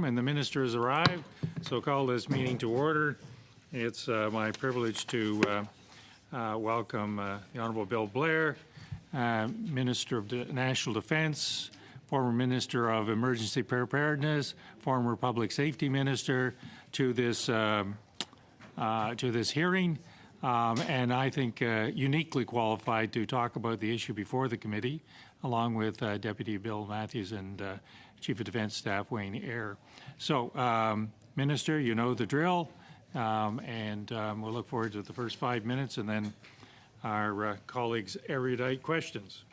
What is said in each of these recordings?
and the minister has arrived, so call this meeting to order. It's my privilege to welcome the Honourable Bill Blair, Minister of National Defence, former Minister of Emergency Preparedness, former Public Safety Minister, to this hearing, and I think uniquely qualified to talk about the issue before the committee, along with Deputy Bill Matthews and Chief of Defence Staff Wayne Eyre. So, Minister, you know the drill, and we'll look forward to the first 5 minutes and then our colleagues' erudite questions.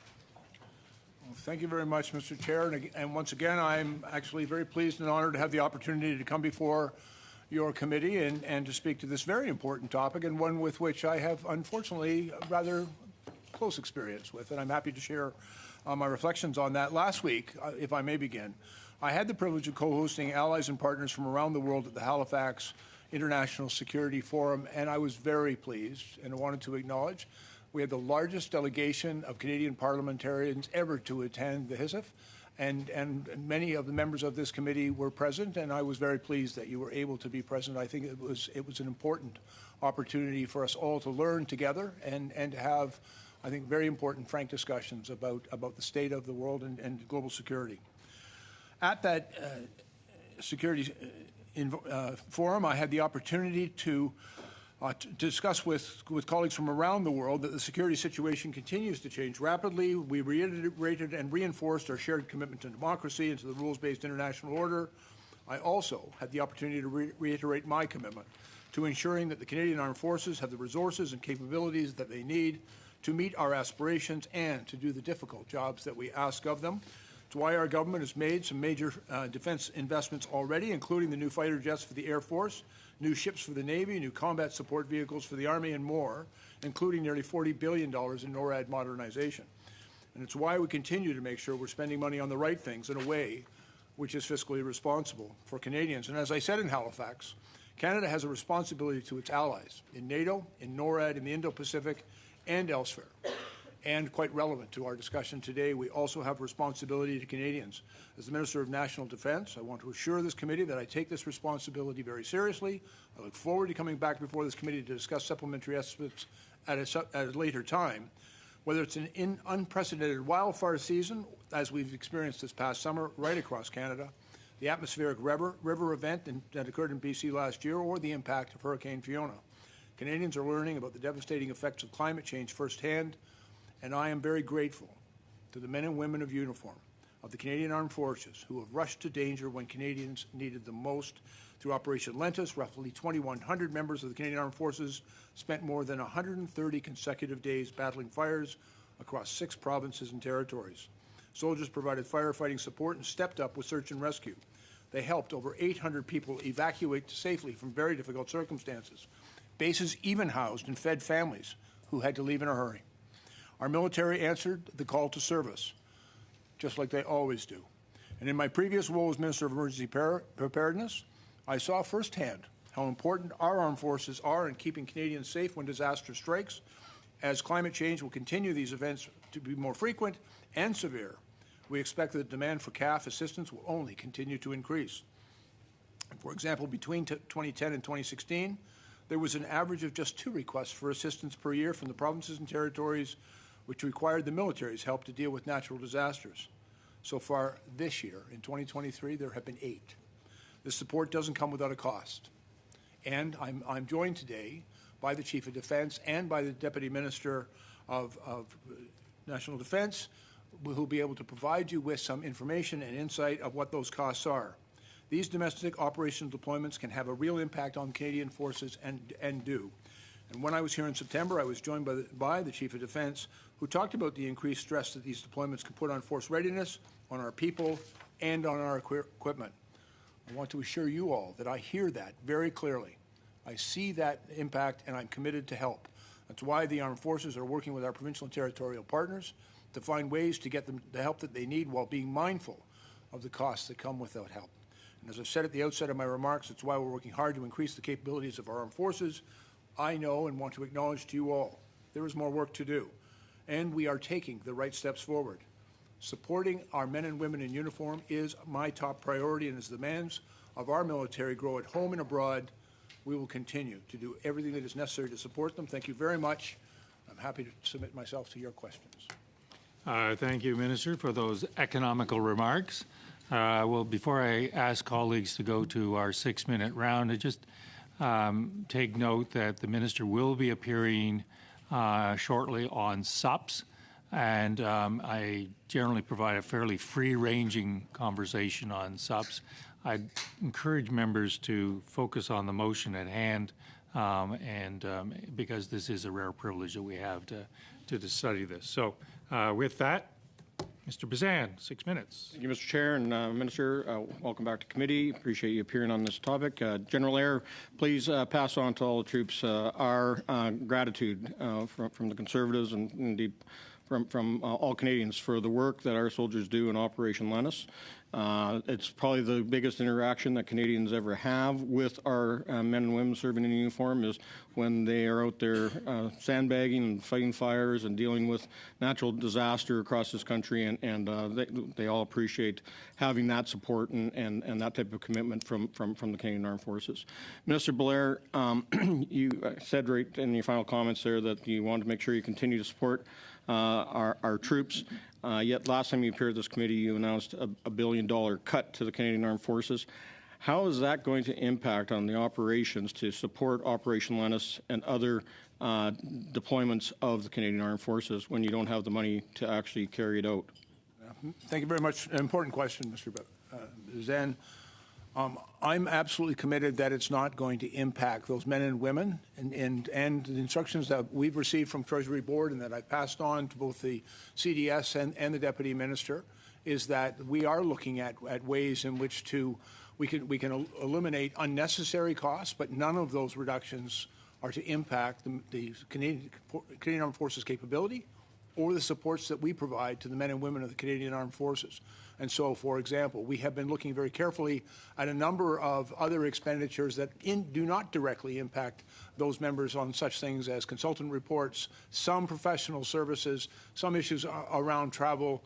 Well, thank you very much, Mr. Chair. And once again, I'm actually very pleased and honored to have the opportunity to come before your committee and to speak to this very important topic, and one with which I have, unfortunately, rather close experience with, and I'm happy to share my reflections on that. Last week, if I may begin, I had the privilege of co-hosting allies and partners from around the world at the Halifax International Security Forum, and I was very pleased and I wanted to acknowledge we had the largest delegation of Canadian parliamentarians ever to attend the HISF, and many of the members of this committee were present, and I was very pleased that you were able to be present. I think it was an important opportunity for us all to learn together and to have, I think, very important, frank discussions about the state of the world and global security. At that security forum, I had the opportunity to discuss with colleagues from around the world that the security situation continues to change rapidly. We reiterated and reinforced our shared commitment to democracy and to the rules-based international order. I also had the opportunity to reiterate my commitment to ensuring that the Canadian Armed Forces have the resources and capabilities that they need to meet our aspirations and to do the difficult jobs that we ask of them. It's why our government has made some major defence investments already, including the new fighter jets for the Air Force, new ships for the Navy, new combat support vehicles for the Army, and more, including nearly $40 billion in NORAD modernization. And it's why we continue to make sure we're spending money on the right things in a way which is fiscally responsible for Canadians. And as I said in Halifax, Canada has a responsibility to its allies in NATO, in NORAD, in the Indo-Pacific, and elsewhere. And quite relevant to our discussion today, we also have responsibility to Canadians. As the Minister of National Defence, I want to assure this committee that I take this responsibility very seriously. I look forward to coming back before this committee to discuss supplementary estimates at a later time. Whether it's an unprecedented wildfire season, as we've experienced this past summer right across Canada, the atmospheric river event that occurred in BC last year, or the impact of Hurricane Fiona. Canadians are learning about the devastating effects of climate change firsthand, and I am very grateful to the men and women of uniform of the Canadian Armed Forces who have rushed to danger when Canadians needed them most. Through Operation Lentus, roughly 2,100 members of the Canadian Armed Forces spent more than 130 consecutive days battling fires across 6 provinces and territories. Soldiers provided firefighting support and stepped up with search and rescue. They helped over 800 people evacuate safely from very difficult circumstances. Bases even housed and fed families who had to leave in a hurry. Our military answered the call to service, just like they always do. And in my previous role as Minister of Emergency Preparedness, I saw firsthand how important our armed forces are in keeping Canadians safe when disaster strikes. As climate change will continue these events to be more frequent and severe, we expect that the demand for CAF assistance will only continue to increase. For example, between 2010 and 2016, there was an average of just 2 requests for assistance per year from the provinces and territories, which required the military's help to deal with natural disasters. So far this year, in 2023, there have been 8. This support doesn't come without a cost. And I'm joined today by the Chief of Defence and by the Deputy Minister of National Defence, who will be able to provide you with some information and insight of what those costs are. These domestic operational deployments can have a real impact on Canadian forces and do. And when I was here in September, I was joined by the Chief of Defence, who talked about the increased stress that these deployments can put on force readiness, on our people, and on our equipment. I want to assure you all that I hear that very clearly. I see that impact, and I'm committed to help. That's why the Armed Forces are working with our provincial and territorial partners to find ways to get them the help that they need while being mindful of the costs that come without help. And as I said at the outset of my remarks, it's why we're working hard to increase the capabilities of our armed forces. I know and want to acknowledge to you all, there is more work to do, and we are taking the right steps forward. Supporting our men and women in uniform is my top priority and is the demands of our military grow at home and abroad, we will continue to do everything that is necessary to support them. Thank you very much. I'm happy to submit myself to your questions. Thank you, Minister, for those economical remarks. Well, before I ask colleagues to go to our 6-minute round, I just take note that the Minister will be appearing shortly on SUPs, and I generally provide a fairly free-ranging conversation on SUPs. I'd encourage members to focus on the motion at hand, because this is a rare privilege that we have to study this. So with that, Mr. Bazan, 6 minutes. Thank you, Mr. Chair, and Minister, welcome back to committee. Appreciate you appearing on this topic. General Eyre, please pass on to all the troops our gratitude from the Conservatives and indeed from all Canadians for the work that our soldiers do in Operation Lennox. It's probably the biggest interaction that Canadians ever have with our men and women serving in uniform is when they are out there sandbagging and fighting fires and dealing with natural disaster across this country, and they all appreciate having that support and that type of commitment from the Canadian Armed Forces. Minister Blair, you said right in your final comments there that you want to make sure you continue to support our troops. Yet last time you appeared at this committee, you announced a $1 billion cut to the Canadian Armed Forces. How is that going to impact on the operations to support Operation Lennox and other deployments of the Canadian Armed Forces when you don't have the money to actually carry it out? Thank you very much. An important question, Mr. Zan. I'm absolutely committed that it's not going to impact those men and women, and the instructions that we've received from Treasury Board and that I passed on to both the CDS and the Deputy Minister is that we are looking at ways in which we can eliminate unnecessary costs, but none of those reductions are to impact the Canadian Armed Forces capability or the supports that we provide to the men and women of the Canadian Armed Forces. And so, for example, we have been looking very carefully at a number of other expenditures that do not directly impact those members on such things as consultant reports, some professional services, some issues around travel.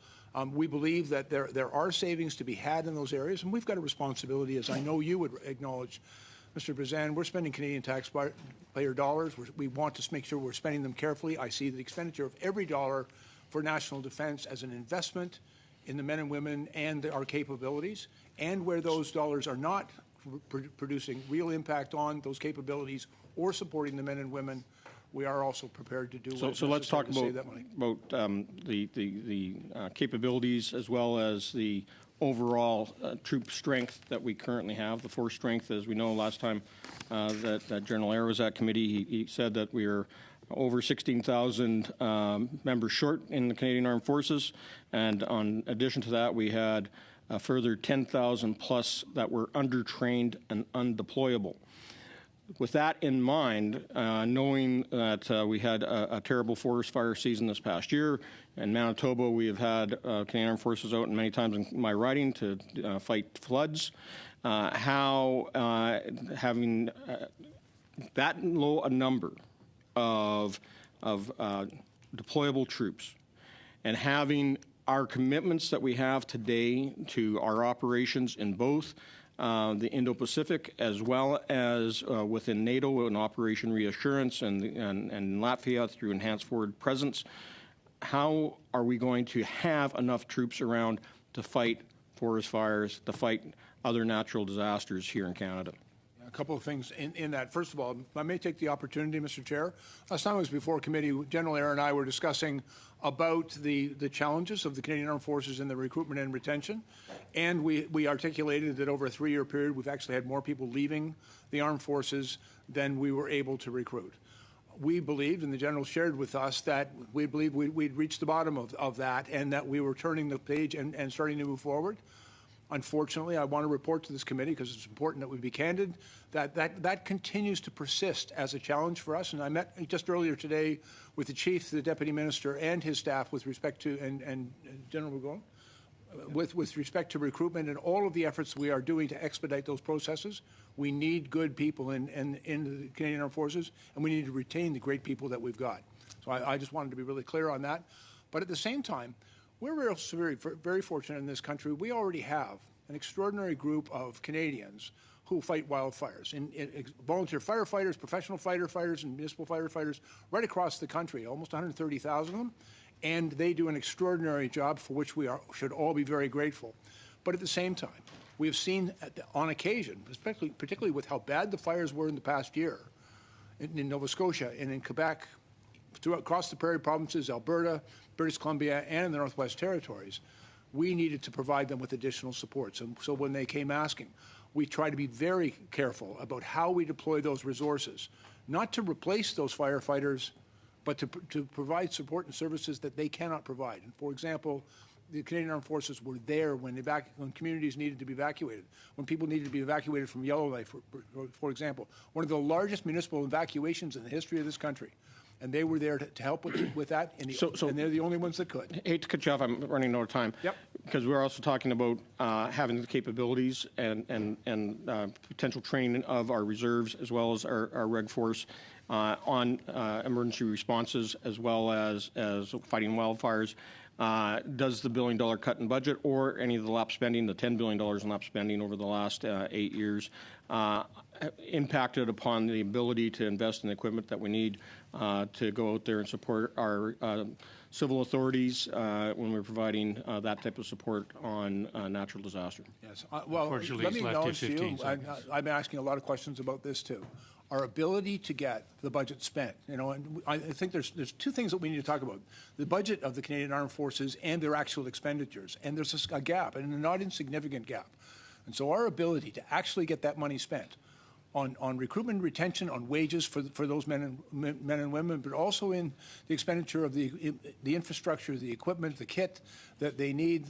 We believe that there are savings to be had in those areas, and we've got a responsibility, as I know you would acknowledge, Mr. Bazan. We're spending Canadian taxpayer dollars. We want to make sure we're spending them carefully. I see the expenditure of every dollar for national defense as an investment in the men and women and our capabilities, and where those dollars are not producing real impact on those capabilities or supporting the men and women, we are also prepared to do so let's talk about the capabilities as well as the overall troop strength that we currently have. The force strength, as we know, last time that General Eyre was at committee, he said that we are over 16,000 members short in the Canadian Armed Forces, and in addition to that, we had a further 10,000 plus that were undertrained and undeployable. With that in mind, knowing that we had a terrible forest fire season this past year, in Manitoba we have had Canadian Armed Forces out many times in my riding to fight floods. How having that low a number of deployable troops and having our commitments that we have today to our operations in both the Indo-Pacific as well as within NATO and Operation Reassurance and Latvia through enhanced forward presence, how are we going to have enough troops around to fight forest fires, to fight other natural disasters here in Canada? A couple of things in that. First of all, I may take the opportunity, Mr. Chair. Last time I was before committee, General Eyre and I were discussing about the challenges of the Canadian Armed Forces in the recruitment and retention. And we articulated that over a 3-year period, we've actually had more people leaving the armed forces than we were able to recruit. We believed, and the General shared with us, that we believed we'd reached the bottom of that and that we were turning the page and starting to move forward. Unfortunately, I want to report to this committee, because it's important that we be candid, that continues to persist as a challenge for us. And I met just earlier today with the Chief, the Deputy Minister, and his staff with respect to, and General Burgon, with respect to recruitment and all of the efforts we are doing to expedite those processes. We need good people in the Canadian Armed Forces, and we need to retain the great people that we've got. So I just wanted to be really clear on that. But at the same time, we're very, very fortunate in this country. We already have an extraordinary group of Canadians who fight wildfires, in volunteer firefighters, professional firefighters, and municipal firefighters right across the country, almost 130,000 of them, and they do an extraordinary job for which we should all be very grateful. But at the same time, we have seen on occasion, particularly with how bad the fires were in the past year, in Nova Scotia and in Quebec, across the Prairie provinces, Alberta, British Columbia, and in the Northwest Territories, we needed to provide them with additional support. So when they came asking, we try to be very careful about how we deploy those resources, not to replace those firefighters, but to provide support and services that they cannot provide. And for example, the Canadian Armed Forces were there when communities needed to be evacuated, when people needed to be evacuated from Yellowknife, for example, one of the largest municipal evacuations in the history of this country. And they were there to help with that, and they're the only ones that could. I hate to cut you off. I'm running out of time. Yep. Because we're also talking about having the capabilities and potential training of our reserves as well as our reg force on emergency responses as well as fighting wildfires. Does the $1 billion cut in budget or any of the LAP spending, the $10 billion in LAP spending over the last 8 years, impacted upon the ability to invest in the equipment that we need to go out there and support our civil authorities when we're providing that type of support on natural disaster? Yes. Well, let me acknowledge to you, I've been asking a lot of questions about this too. Our ability to get the budget spent, and I think there's two things that we need to talk about: the budget of the Canadian Armed Forces and their actual expenditures. And there's a gap, and a not insignificant gap. And so our ability to actually get that money spent on recruitment and retention, on wages for those men and women, but also in the expenditure of the infrastructure, the equipment, the kit that they need,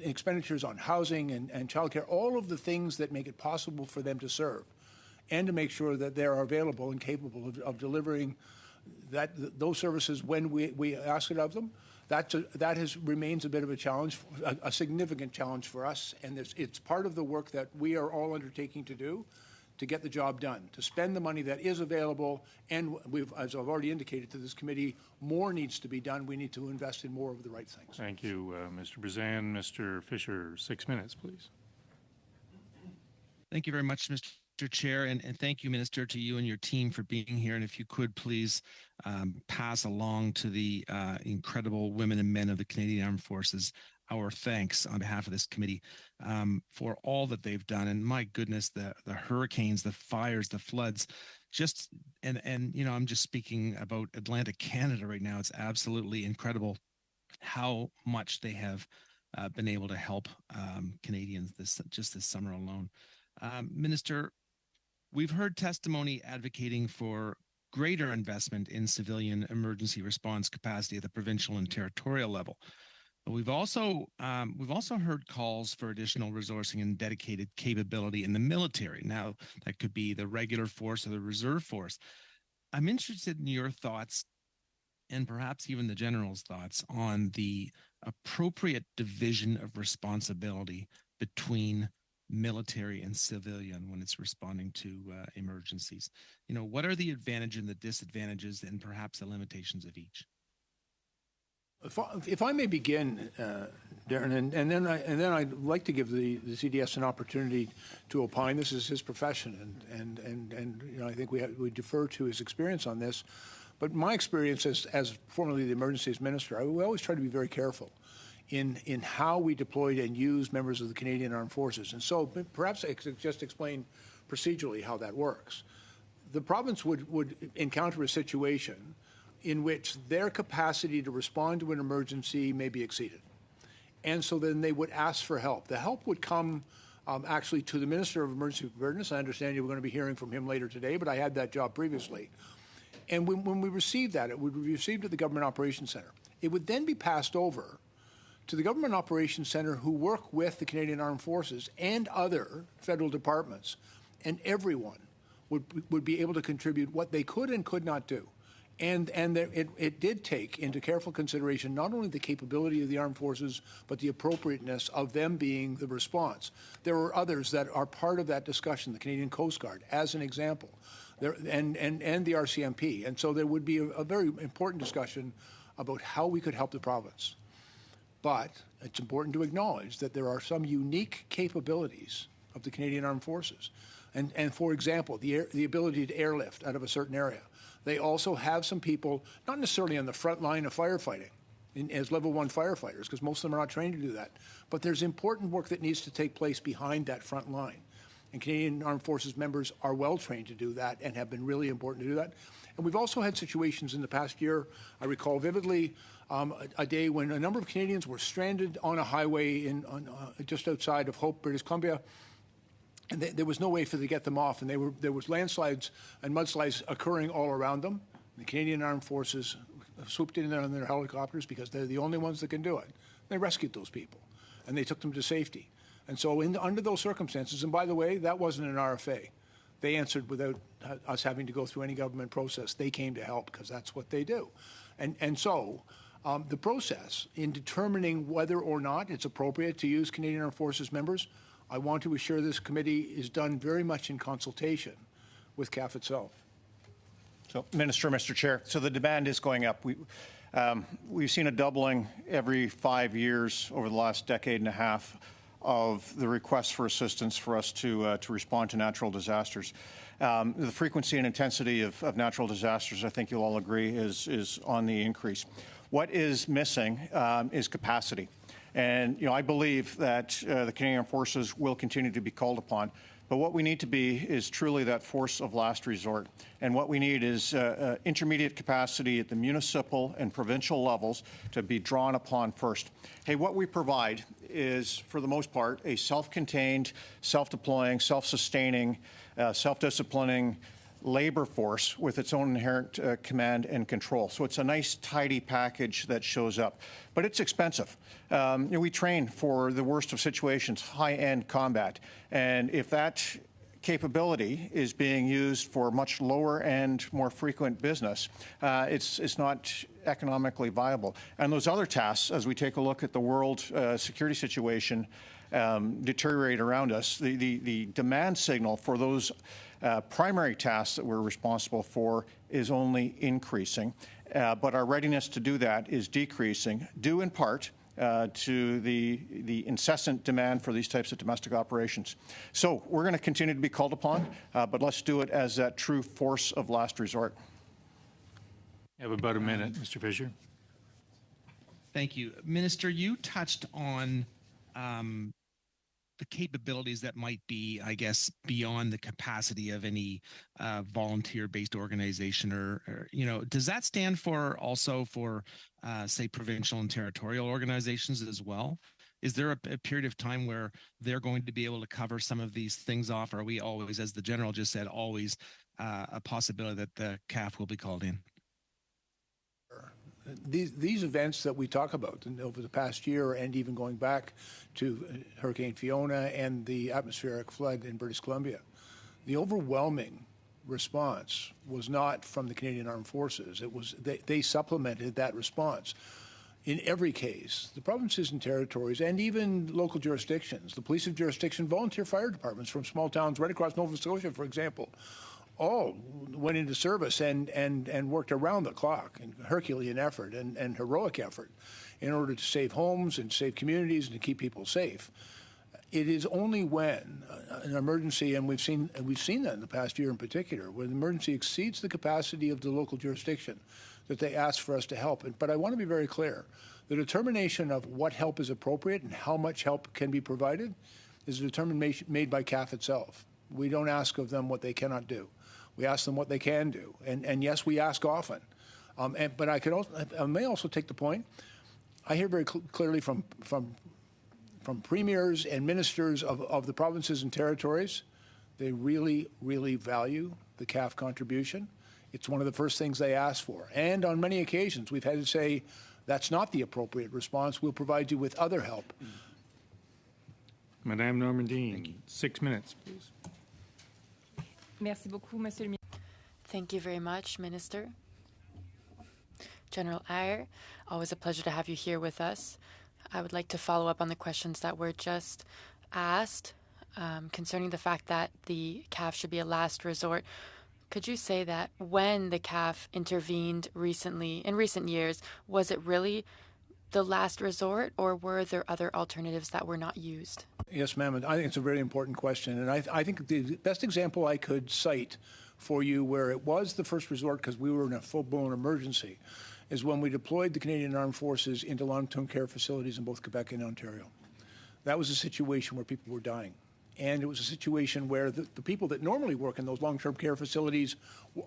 expenditures on housing and childcare, all of the things that make it possible for them to serve, and to make sure that they're available and capable of delivering those services when we ask it of them. That remains a bit of a challenge, a significant challenge for us, and it's part of the work that we are all undertaking to do to get the job done, to spend the money that is available, and as I've already indicated to this committee, more needs to be done. We need to invest in more of the right things. Thank you, Mr. Brizan. Mr. Fisher, 6 minutes, please. Thank you very much, Mr. Chair, and thank you, Minister, to you and your team for being here. And if you could please pass along to the incredible women and men of the Canadian Armed Forces our thanks on behalf of this committee for all that they've done. And my goodness, the hurricanes, the fires, the floods, and I'm just speaking about Atlantic Canada right now. It's absolutely incredible how much they have been able to help Canadians this summer alone. Minister, we've heard testimony advocating for greater investment in civilian emergency response capacity at the provincial and territorial level. But we've also heard calls for additional resourcing and dedicated capability in the military. Now, that could be the regular force or the reserve force. I'm interested in your thoughts, and perhaps even the General's thoughts, on the appropriate division of responsibility between military and civilian when it's responding to emergencies. What are the advantages and the disadvantages, and perhaps the limitations of each? If I may begin, Darren, and then I'd like to give the CDS an opportunity to opine. This is his profession, and I think we defer to his experience on this. But my experience as formerly the Emergencies Minister, we always try to be very careful in how we deployed and used members of the Canadian Armed Forces. And so perhaps I could just explain procedurally how that works. The province would encounter a situation in which their capacity to respond to an emergency may be exceeded. And so then they would ask for help. The help would come actually to the Minister of Emergency Preparedness. I understand you were going to be hearing from him later today, but I had that job previously. And when we received that, it would be received at the Government Operations Centre. It would then be passed over to the Government Operations Centre, who work with the Canadian Armed Forces and other federal departments, and everyone would be able to contribute what they could and could not do. And it did take into careful consideration not only the capability of the armed forces, but the appropriateness of them being the response. There were others that are part of that discussion, the Canadian Coast Guard, as an example, and the RCMP. And so there would be a very important discussion about how we could help the province. But it's important to acknowledge that there are some unique capabilities of the Canadian Armed Forces. And for example, the ability to airlift out of a certain area. They also have some people, not necessarily on the front line of firefighting, as level 1 firefighters, because most of them are not trained to do that. But there's important work that needs to take place behind that front line. And Canadian Armed Forces members are well trained to do that and have been really important to do that. And we've also had situations in the past year, I recall vividly, a day when a number of Canadians were stranded on a highway just outside of Hope, British Columbia, and there was no way for them to get them off. And there was landslides and mudslides occurring all around them. The Canadian Armed Forces swooped in there on their helicopters because they're the only ones that can do it. They rescued those people, and they took them to safety. And so under those circumstances, and by the way, that wasn't an RFA. They answered without us having to go through any government process. They came to help because that's what they do. And so the process in determining whether or not it's appropriate to use Canadian Armed Forces members, I want to assure this committee is done very much in consultation with CAF itself. So, Minister, Mr. Chair, so the demand is going up. We've seen a doubling every 5 years over the last decade and a half of the requests for assistance for us to respond to natural disasters. The frequency and intensity of natural disasters, I think you'll all agree, is on the increase. What is missing is capacity. And, I believe that the Canadian Armed Forces will continue to be called upon. But what we need to be is truly that force of last resort. And what we need is intermediate capacity at the municipal and provincial levels to be drawn upon first. Hey, what we provide is, for the most part, a self-contained, self-deploying, self-sustaining, self-disciplining labor force with its own inherent command and control. So it's a nice, tidy package that shows up. But it's expensive. We train for the worst of situations, high-end combat. And if that capability is being used for much lower-end, more frequent business, it's not economically viable. And those other tasks, as we take a look at the world security situation deteriorate around us, the demand signal for those primary tasks that we're responsible for is only increasing, but our readiness to do that is decreasing, due in part to the incessant demand for these types of domestic operations. So we're going to continue to be called upon, but let's do it as that true force of last resort. You have about a minute, Mr. Fisher. Thank you. Minister, you touched on the capabilities that might be, I guess, beyond the capacity of any volunteer-based organization, or does that stand for also for, say, provincial and territorial organizations as well? Is there a period of time where they're going to be able to cover some of these things off? Or are we always, as the general just said, always a possibility that the CAF will be called in? These events that we talk about over the past year, and even going back to Hurricane Fiona and the atmospheric flood in British Columbia, the overwhelming response was not from the Canadian Armed Forces. It was they supplemented that response. In every case, the provinces and territories, and even local jurisdictions, the police of jurisdiction, volunteer fire departments from small towns right across Nova Scotia, for example, all went into service and worked around the clock in Herculean effort and heroic effort in order to save homes and save communities and to keep people safe. It is only when an emergency, and we've seen that in the past year in particular, when the emergency exceeds the capacity of the local jurisdiction, that they ask for us to help. But I want to be very clear. The determination of what help is appropriate and how much help can be provided is a determination made by CAF itself. We don't ask of them what they cannot do. We ask them what they can do, and yes, we ask often. But I may also take the point. I hear very clearly from premiers and ministers of the provinces and territories, they really, really value the CAF contribution. It's one of the first things they ask for, and on many occasions we've had to say, that's not the appropriate response. We'll provide you with other help. Madame Normandine, 6 minutes, please. Merci beaucoup, Monsieur le Ministre. Thank you very much, Minister. General Ayer, always a pleasure to have you here with us. I would like to follow up on the questions that were just asked concerning the fact that the CAF should be a last resort. Could you say that when the CAF intervened recently, in recent years, was it really the last resort, or were there other alternatives that were not used? Yes, ma'am. I think it's a very important question. And I think the best example I could cite for you where it was the first resort because we were in a full-blown emergency is when we deployed the Canadian Armed Forces into long-term care facilities in both Quebec and Ontario. That was a situation where people were dying. And it was a situation where the people that normally work in those long-term care facilities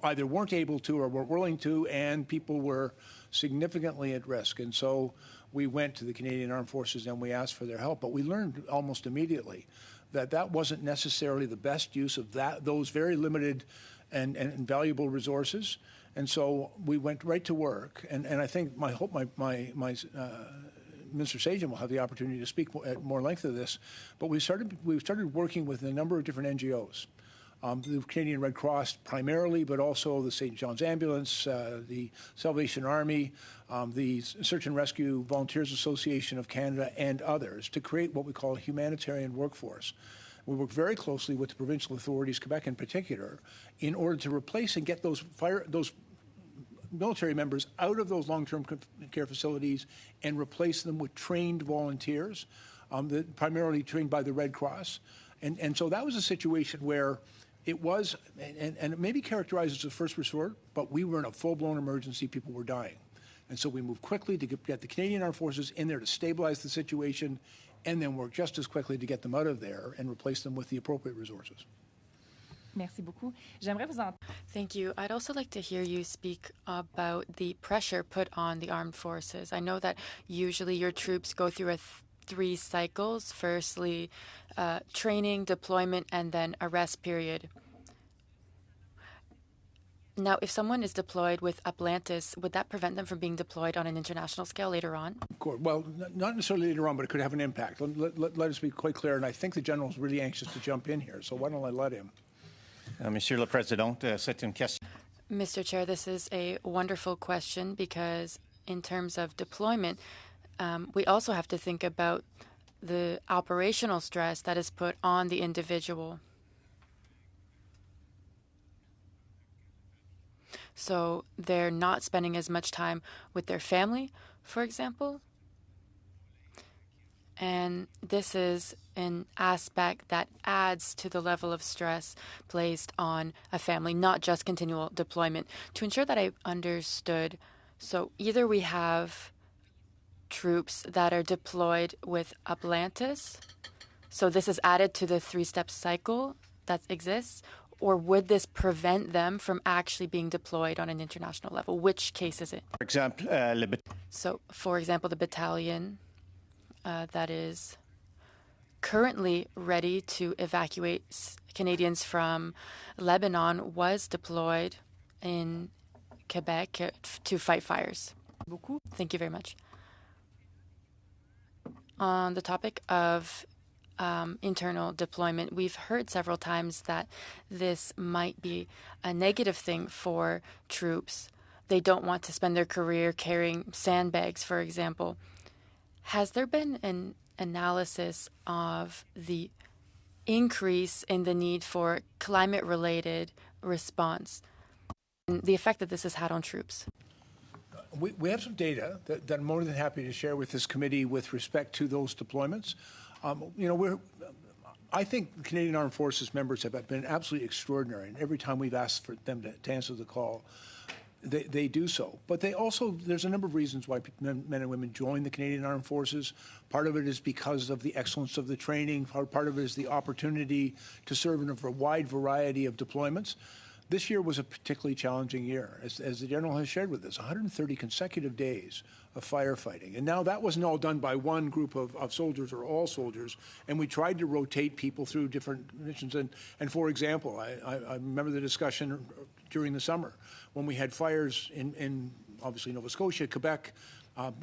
either weren't able to or weren't willing to, and people were significantly at risk. And so we went to the Canadian Armed Forces and we asked for their help. But we learned almost immediately that that wasn't necessarily the best use of those very limited and valuable resources. And so we went right to work. And I think my hope Mr. Sajan will have the opportunity to speak at more length of this, but we started working with a number of different NGOs, the Canadian Red Cross primarily, but also the St. John's Ambulance, the Salvation Army, the Search and Rescue Volunteers Association of Canada, and others to create what we call a humanitarian workforce. We work very closely with the provincial authorities, Quebec in particular, in order to replace and get those military members out of those long-term care facilities and replace them with trained volunteers, primarily trained by the Red Cross. And so that was a situation where it was, and it may be characterized as a first resort, but we were in a full-blown emergency. People were dying. And so we moved quickly to get the Canadian Armed Forces in there to stabilize the situation, and then work just as quickly to get them out of there and replace them with the appropriate resources. Merci beaucoup. J'aimerais vous en... Thank you. I'd also like to hear you speak about the pressure put on the armed forces. I know that usually your troops go through three cycles. Firstly, training, deployment, and then a rest period. Now, if someone is deployed with Atlantis, would that prevent them from being deployed on an international scale later on? Of course. Well, not necessarily later on, but it could have an impact. Let us be quite clear, and I think the general is really anxious to jump in here, so why don't I let him? Monsieur le Président, c'est une question. Mr. Chair, this is a wonderful question because in terms of deployment, we also have to think about the operational stress that is put on the individual. So they're not spending as much time with their family, for example. And this is an aspect that adds to the level of stress placed on a family, not just continual deployment. To ensure that I understood, so either we have troops that are deployed with Atlantis, so this is added to the three-step cycle that exists, or would this prevent them from actually being deployed on an international level? Which case is it? For example, So, for example, the battalion that is currently ready to evacuate Canadians from Lebanon was deployed in Quebec to fight fires. Thank you very much. On the topic of internal deployment, we've heard several times that this might be a negative thing for troops. They don't want to spend their career carrying sandbags, for example. Has there been an analysis of the increase in the need for climate-related response and the effect that this has had on troops? We have some data that I'm more than happy to share with this committee with respect to those deployments. I think the Canadian Armed Forces members have been absolutely extraordinary, and every time we've asked for them to answer the call, they do so. But there's a number of reasons why men and women join the Canadian Armed Forces. Part of it is because of the excellence of the training. Part of it is the opportunity to serve in a wide variety of deployments. This year was a particularly challenging year, as the General has shared with us, 130 consecutive days of firefighting. And now that wasn't all done by one group of soldiers or all soldiers, and we tried to rotate people through different missions. And for example, I remember the discussion during the summer when we had fires in obviously Nova Scotia, Quebec,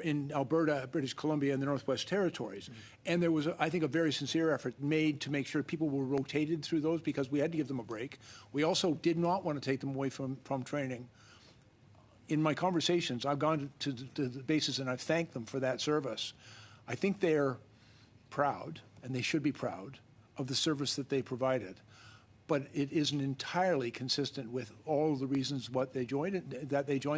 in Alberta, British Columbia, and the Northwest Territories. And there was, I think, a very sincere effort made to make sure people were rotated through those because we had to give them a break. We also did not want to take them away from training. In my conversations, I've gone to the bases and I've thanked them for that service. I think they're proud, and they should be proud, of the service that they provided. but it isn't entirely consistent with all of the reasons that they joined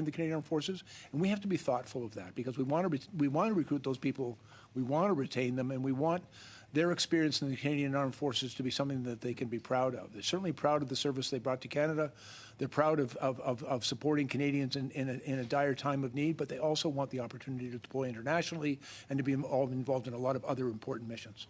the Canadian Armed Forces. And we have to be thoughtful of that because we want to recruit those people, we want to retain them, and we want their experience in the Canadian Armed Forces to be something that they can be proud of. They're certainly proud of the service they brought to Canada. They're proud of supporting Canadians in a dire time of need, but they also want the opportunity to deploy internationally and to be involved in a lot of other important missions.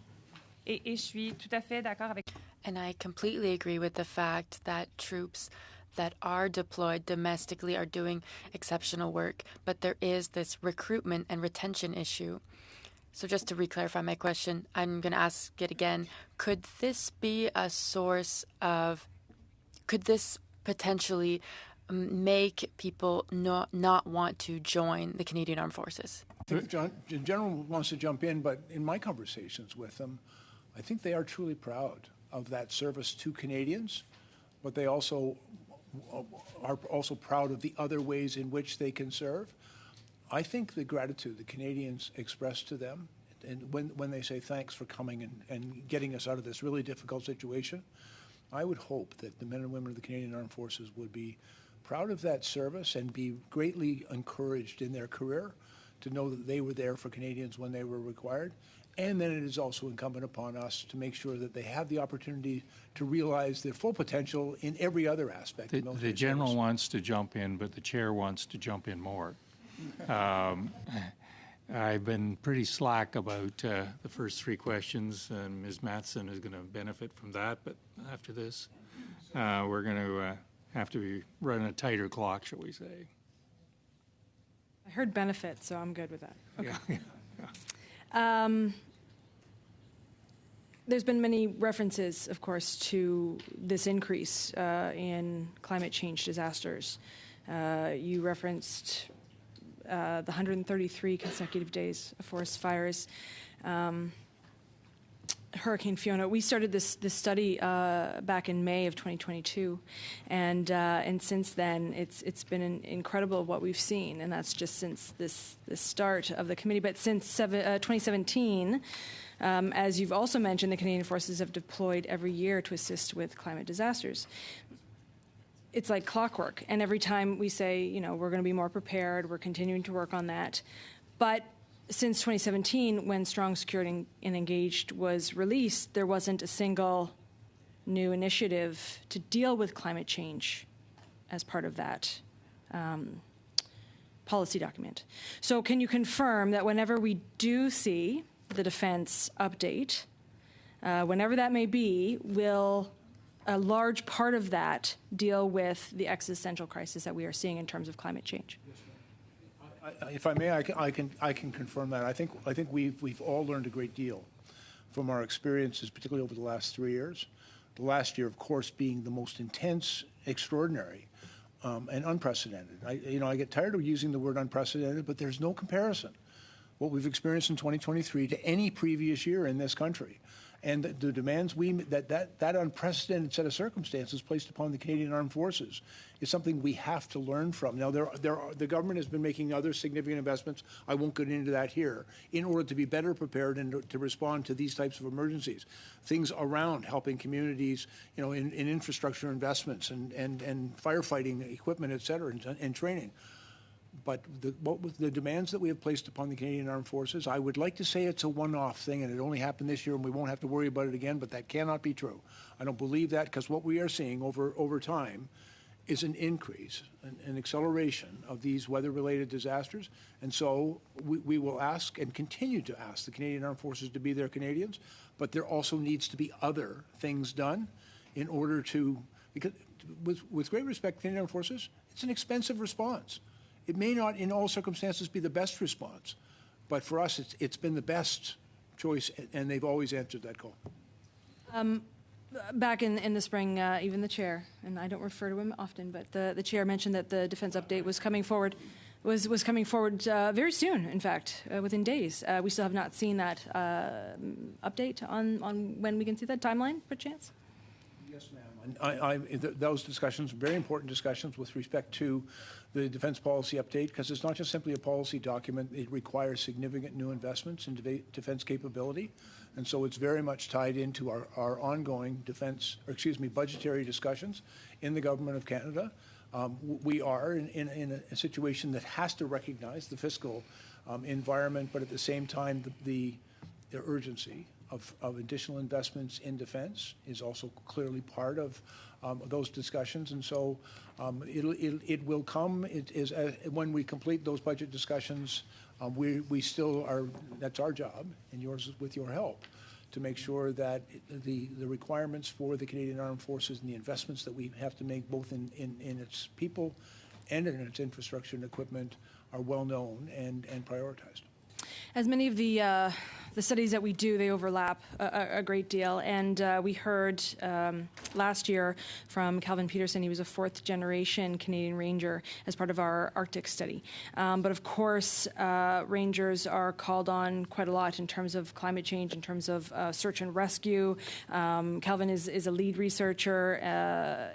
Et je suis tout à fait d'accord avec. And I completely agree with the fact that troops that are deployed domestically are doing exceptional work, but there is this recruitment and retention issue. So just to re-clarify my question, I'm going to ask it again. Could this be a source of, could this potentially make people not want to join the Canadian Armed Forces? John, General wants to jump in, but in my conversations with them, I think they are truly proud of that service to Canadians, but they also are also proud of the other ways in which they can serve. I think the gratitude the Canadians express to them, and when they say thanks for coming and getting us out of this really difficult situation, I would hope that the men and women of the Canadian Armed Forces would be proud of that service and be greatly encouraged in their career to know that they were there for Canadians when they were required. And then it is also incumbent upon us to make sure that they have the opportunity to realize their full potential in every other aspect of military The general service. wants to jump in, but the chair wants to jump in more. I've been pretty slack about the first three questions, and Ms. Matheson is going to benefit from that. But after this, we're going to have to run a tighter clock, shall we say. I heard benefit, so I'm good with that. Okay. Yeah. There's been many references, of course, to this increase in climate change disasters. You referenced the 133 consecutive days of forest fires. Hurricane Fiona. We started this study back in May of 2022, and since then it's been incredible what we've seen, and that's just since this start of the committee. But since 2017, as you've also mentioned, the Canadian Forces have deployed every year to assist with climate disasters. It's like clockwork, and every time we say, you know, we're going to be more prepared, we're continuing to work on that, but since 2017, when Strong, Secured, and Engaged was released, there wasn't a single new initiative to deal with climate change as part of that policy document. So can you confirm that whenever we do see the defense update, whenever that may be, will a large part of that deal with the existential crisis that we are seeing in terms of climate change? If I may, I can confirm that. I think we've all learned a great deal from our experiences, particularly over the last 3 years. The last year, of course, being the most intense, extraordinary, and unprecedented. I get tired of using the word unprecedented, but there's no comparison what we've experienced in 2023 to any previous year in this country. And the demands that unprecedented set of circumstances placed upon the Canadian Armed Forces is something we have to learn from. Now, the government has been making other significant investments. I won't get into that here, in order to be better prepared and to respond to these types of emergencies. Things around helping communities, in infrastructure investments and firefighting equipment, et cetera, and training. But what with the demands that we have placed upon the Canadian Armed Forces, I would like to say it's a one-off thing and it only happened this year and we won't have to worry about it again, but that cannot be true. I don't believe that, because what we are seeing over time is an increase, an acceleration of these weather-related disasters. And so we will ask and continue to ask the Canadian Armed Forces to be there Canadians, but there also needs to be other things done in order to, because with great respect, the Canadian Armed Forces, it's an expensive response. It may not, in all circumstances, be the best response, but for us, it's been the best choice, and they've always answered that call. Back in the spring, even the chair, and I don't refer to him often, but the chair mentioned that the defense update was coming forward, was coming forward very soon. In fact, within days. We still have not seen that update on when we can see that timeline, per chance. Yes, Yes, ma'am. Those discussions, very important discussions with respect to the defense policy update, because it's not just simply a policy document. It requires significant new investments in defense capability. And so it's very much tied into our ongoing budgetary discussions in the Government of Canada. We are in a situation that has to recognize the fiscal environment, but at the same time, the urgency of additional investments in defense is also clearly part of those discussions. And so it will come. When we complete those budget discussions, we still are, that's our job, and yours with your help, to make sure that the requirements for the Canadian Armed Forces and the investments that we have to make both in its people and in its infrastructure and equipment are well known and prioritized. As many of the studies that we do, they overlap a great deal. And we heard last year from Calvin Peterson. He was a fourth-generation Canadian Ranger as part of our Arctic study. But of course, Rangers are called on quite a lot in terms of climate change, in terms of search and rescue. Calvin is a lead researcher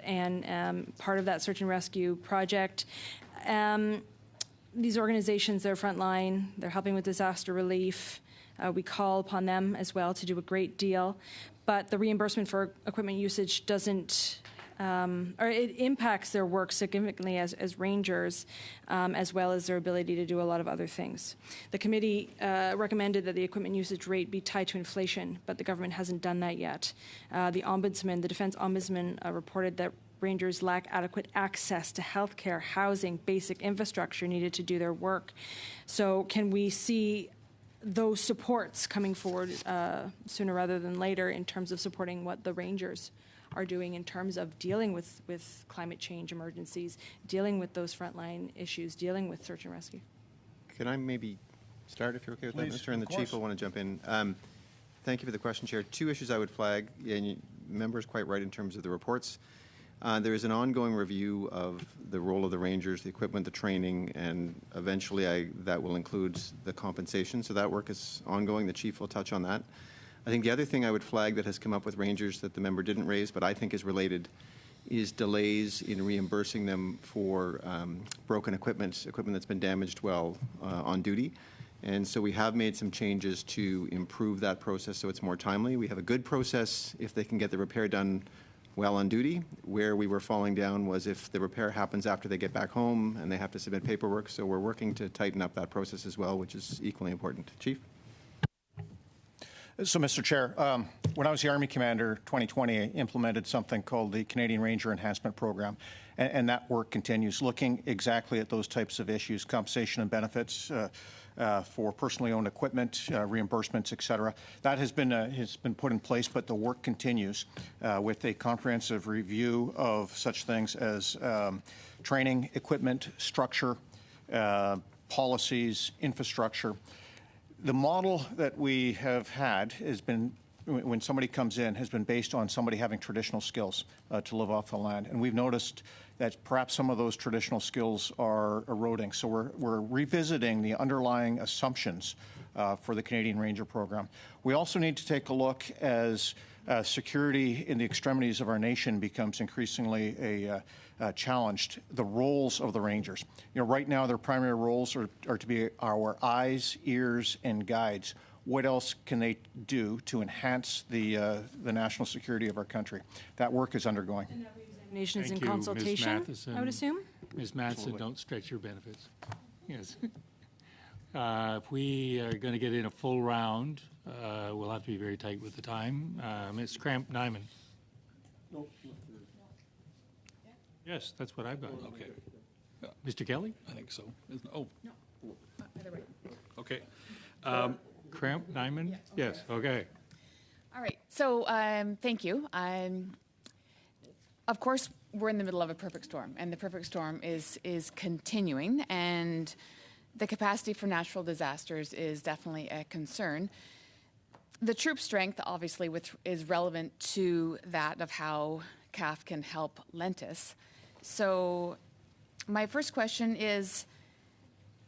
and part of that search and rescue project. These organizations, they're frontline, they're helping with disaster relief. We call upon them as well to do a great deal. But the reimbursement for equipment usage doesn't, or it impacts their work significantly as Rangers, as well as their ability to do a lot of other things. The committee recommended that the equipment usage rate be tied to inflation, but the government hasn't done that yet. The Defense Ombudsman, reported that Rangers lack adequate access to healthcare, housing, basic infrastructure needed to do their work. So can we see those supports coming forward sooner rather than later in terms of supporting what the Rangers are doing in terms of dealing with climate change emergencies, dealing with those frontline issues, dealing with search and rescue? Can I maybe start, if you're okay with that, Mr. And the Chief will want to jump in. Thank you for the question, Chair. Two issues I would flag, and members quite right in terms of the reports. There is an ongoing review of the role of the Rangers, the equipment, the training, and eventually that will include the compensation. So that work is ongoing. The Chief will touch on that. I think the other thing I would flag that has come up with Rangers that the member didn't raise, but I think is related, is delays in reimbursing them for broken equipment that's been damaged while on duty. And so we have made some changes to improve that process so it's more timely. We have a good process if they can get the repair done while on duty. Where we were falling down was if the repair happens after they get back home and they have to submit paperwork. So we're working to tighten up that process as well, which is equally important. Chief? So, Mr. Chair, when I was the Army Commander, 2020, I implemented something called the Canadian Ranger Enhancement Program, and that work continues, looking exactly at those types of issues, compensation and benefits for personally owned equipment, reimbursements, et cetera. That has been put in place, but the work continues with a comprehensive review of such things as training, equipment, structure, policies, infrastructure. The model that we have had has been, when somebody comes in, has been based on somebody having traditional skills to live off the land. And we've noticed that perhaps some of those traditional skills are eroding. So we're revisiting the underlying assumptions for the Canadian Ranger program. We also need to take a look as security in the extremities of our nation becomes increasingly challenged, the roles of the Rangers. You know, right now their primary roles are to be our eyes, ears, and guides. What else can they do to enhance the national security of our country? That work is undergoing. And that re-examination is in Thank you, consultation, Ms. Matheson. I would assume? Ms. Matheson, don't stretch your benefits. Yes. If we are going to get in a full round, we'll have to be very tight with the time. Ms. Cramp-Nyman. Nope. Yes, that's what I've got. Okay. Mr. Kelly? I think so. Oh. No. Either way. Okay. Cramp-Nyman? Yes, okay. All right. So thank you. Of course, we're in the middle of a perfect storm, and the perfect storm is continuing, and the capacity for natural disasters is definitely a concern. The troop strength, obviously, is relevant to that of how CAF can help Lentis. So my first question is,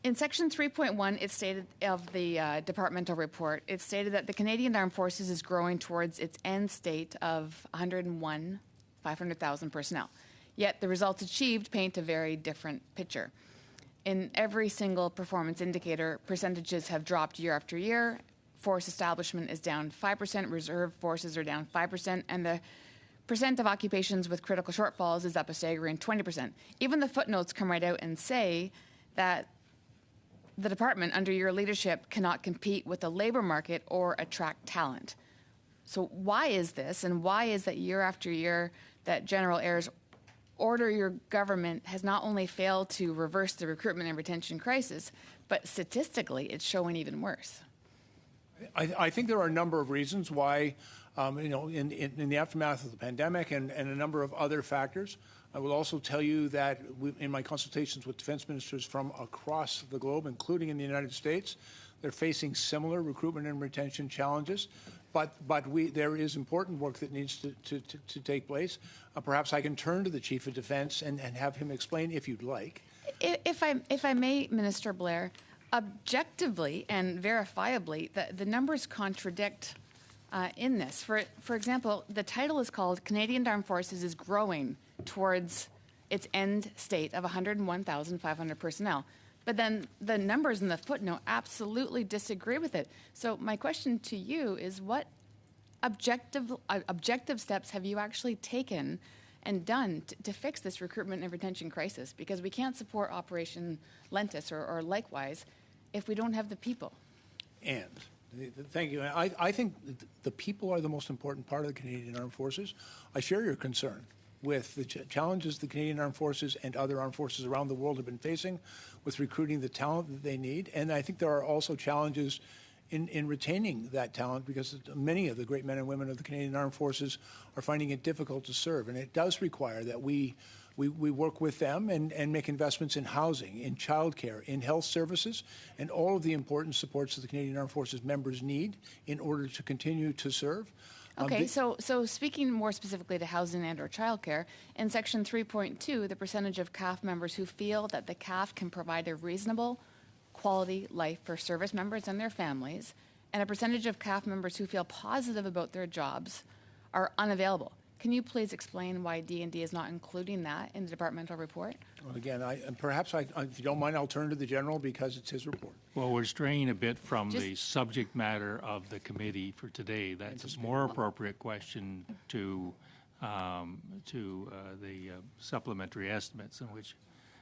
in Section 3.1, it stated of the departmental report, it stated that the Canadian Armed Forces is growing towards its end state of 101 500,000 personnel. Yet the results achieved paint a very different picture. In every single performance indicator, percentages have dropped year after year. Force establishment is down 5%, reserve forces are down 5%, and the percent of occupations with critical shortfalls is up a staggering 20%. Even the footnotes come right out and say that the department, under your leadership, cannot compete with the labor market or attract talent. So why is this, and why is that year after year that General Ayres' order your government has not only failed to reverse the recruitment and retention crisis, but statistically it's showing even worse? I think there are a number of reasons why, in the aftermath of the pandemic and a number of other factors. I will also tell you that in my consultations with defense ministers from across the globe, including in the United States, they're facing similar recruitment and retention challenges. But there is important work that needs to take place. Perhaps I can turn to the Chief of Defense and have him explain, if you'd like. If I may, Minister Blair, objectively and verifiably, the numbers contradict in this. For example, the title is called Canadian Armed Forces is Growing Towards its End State of 101,500 personnel. But then the numbers in the footnote absolutely disagree with it. So my question to you is, what objective steps have you actually taken and done to fix this recruitment and retention crisis? Because we can't support Operation Lentis or likewise if we don't have the people. And thank you. I think the people are the most important part of the Canadian Armed Forces. I share your concern with the challenges the Canadian Armed Forces and other armed forces around the world have been facing with recruiting the talent that they need. And I think there are also challenges in retaining that talent, because many of the great men and women of the Canadian Armed Forces are finding it difficult to serve. And it does require that we work with them and make investments in housing, in childcare, in health services, and all of the important supports that the Canadian Armed Forces members need in order to continue to serve. Okay, so speaking more specifically to housing and or childcare, in Section 3.2, the percentage of CAF members who feel that the CAF can provide a reasonable quality life for service members and their families, and a percentage of CAF members who feel positive about their jobs are unavailable. Can you please explain why D&D is not including that in the departmental report? Well, again, perhaps if you don't mind, I'll turn to the General because it's his report. Well, we're straying a bit from the subject matter of the committee for today. That's a more appropriate question to the supplementary estimates, in which.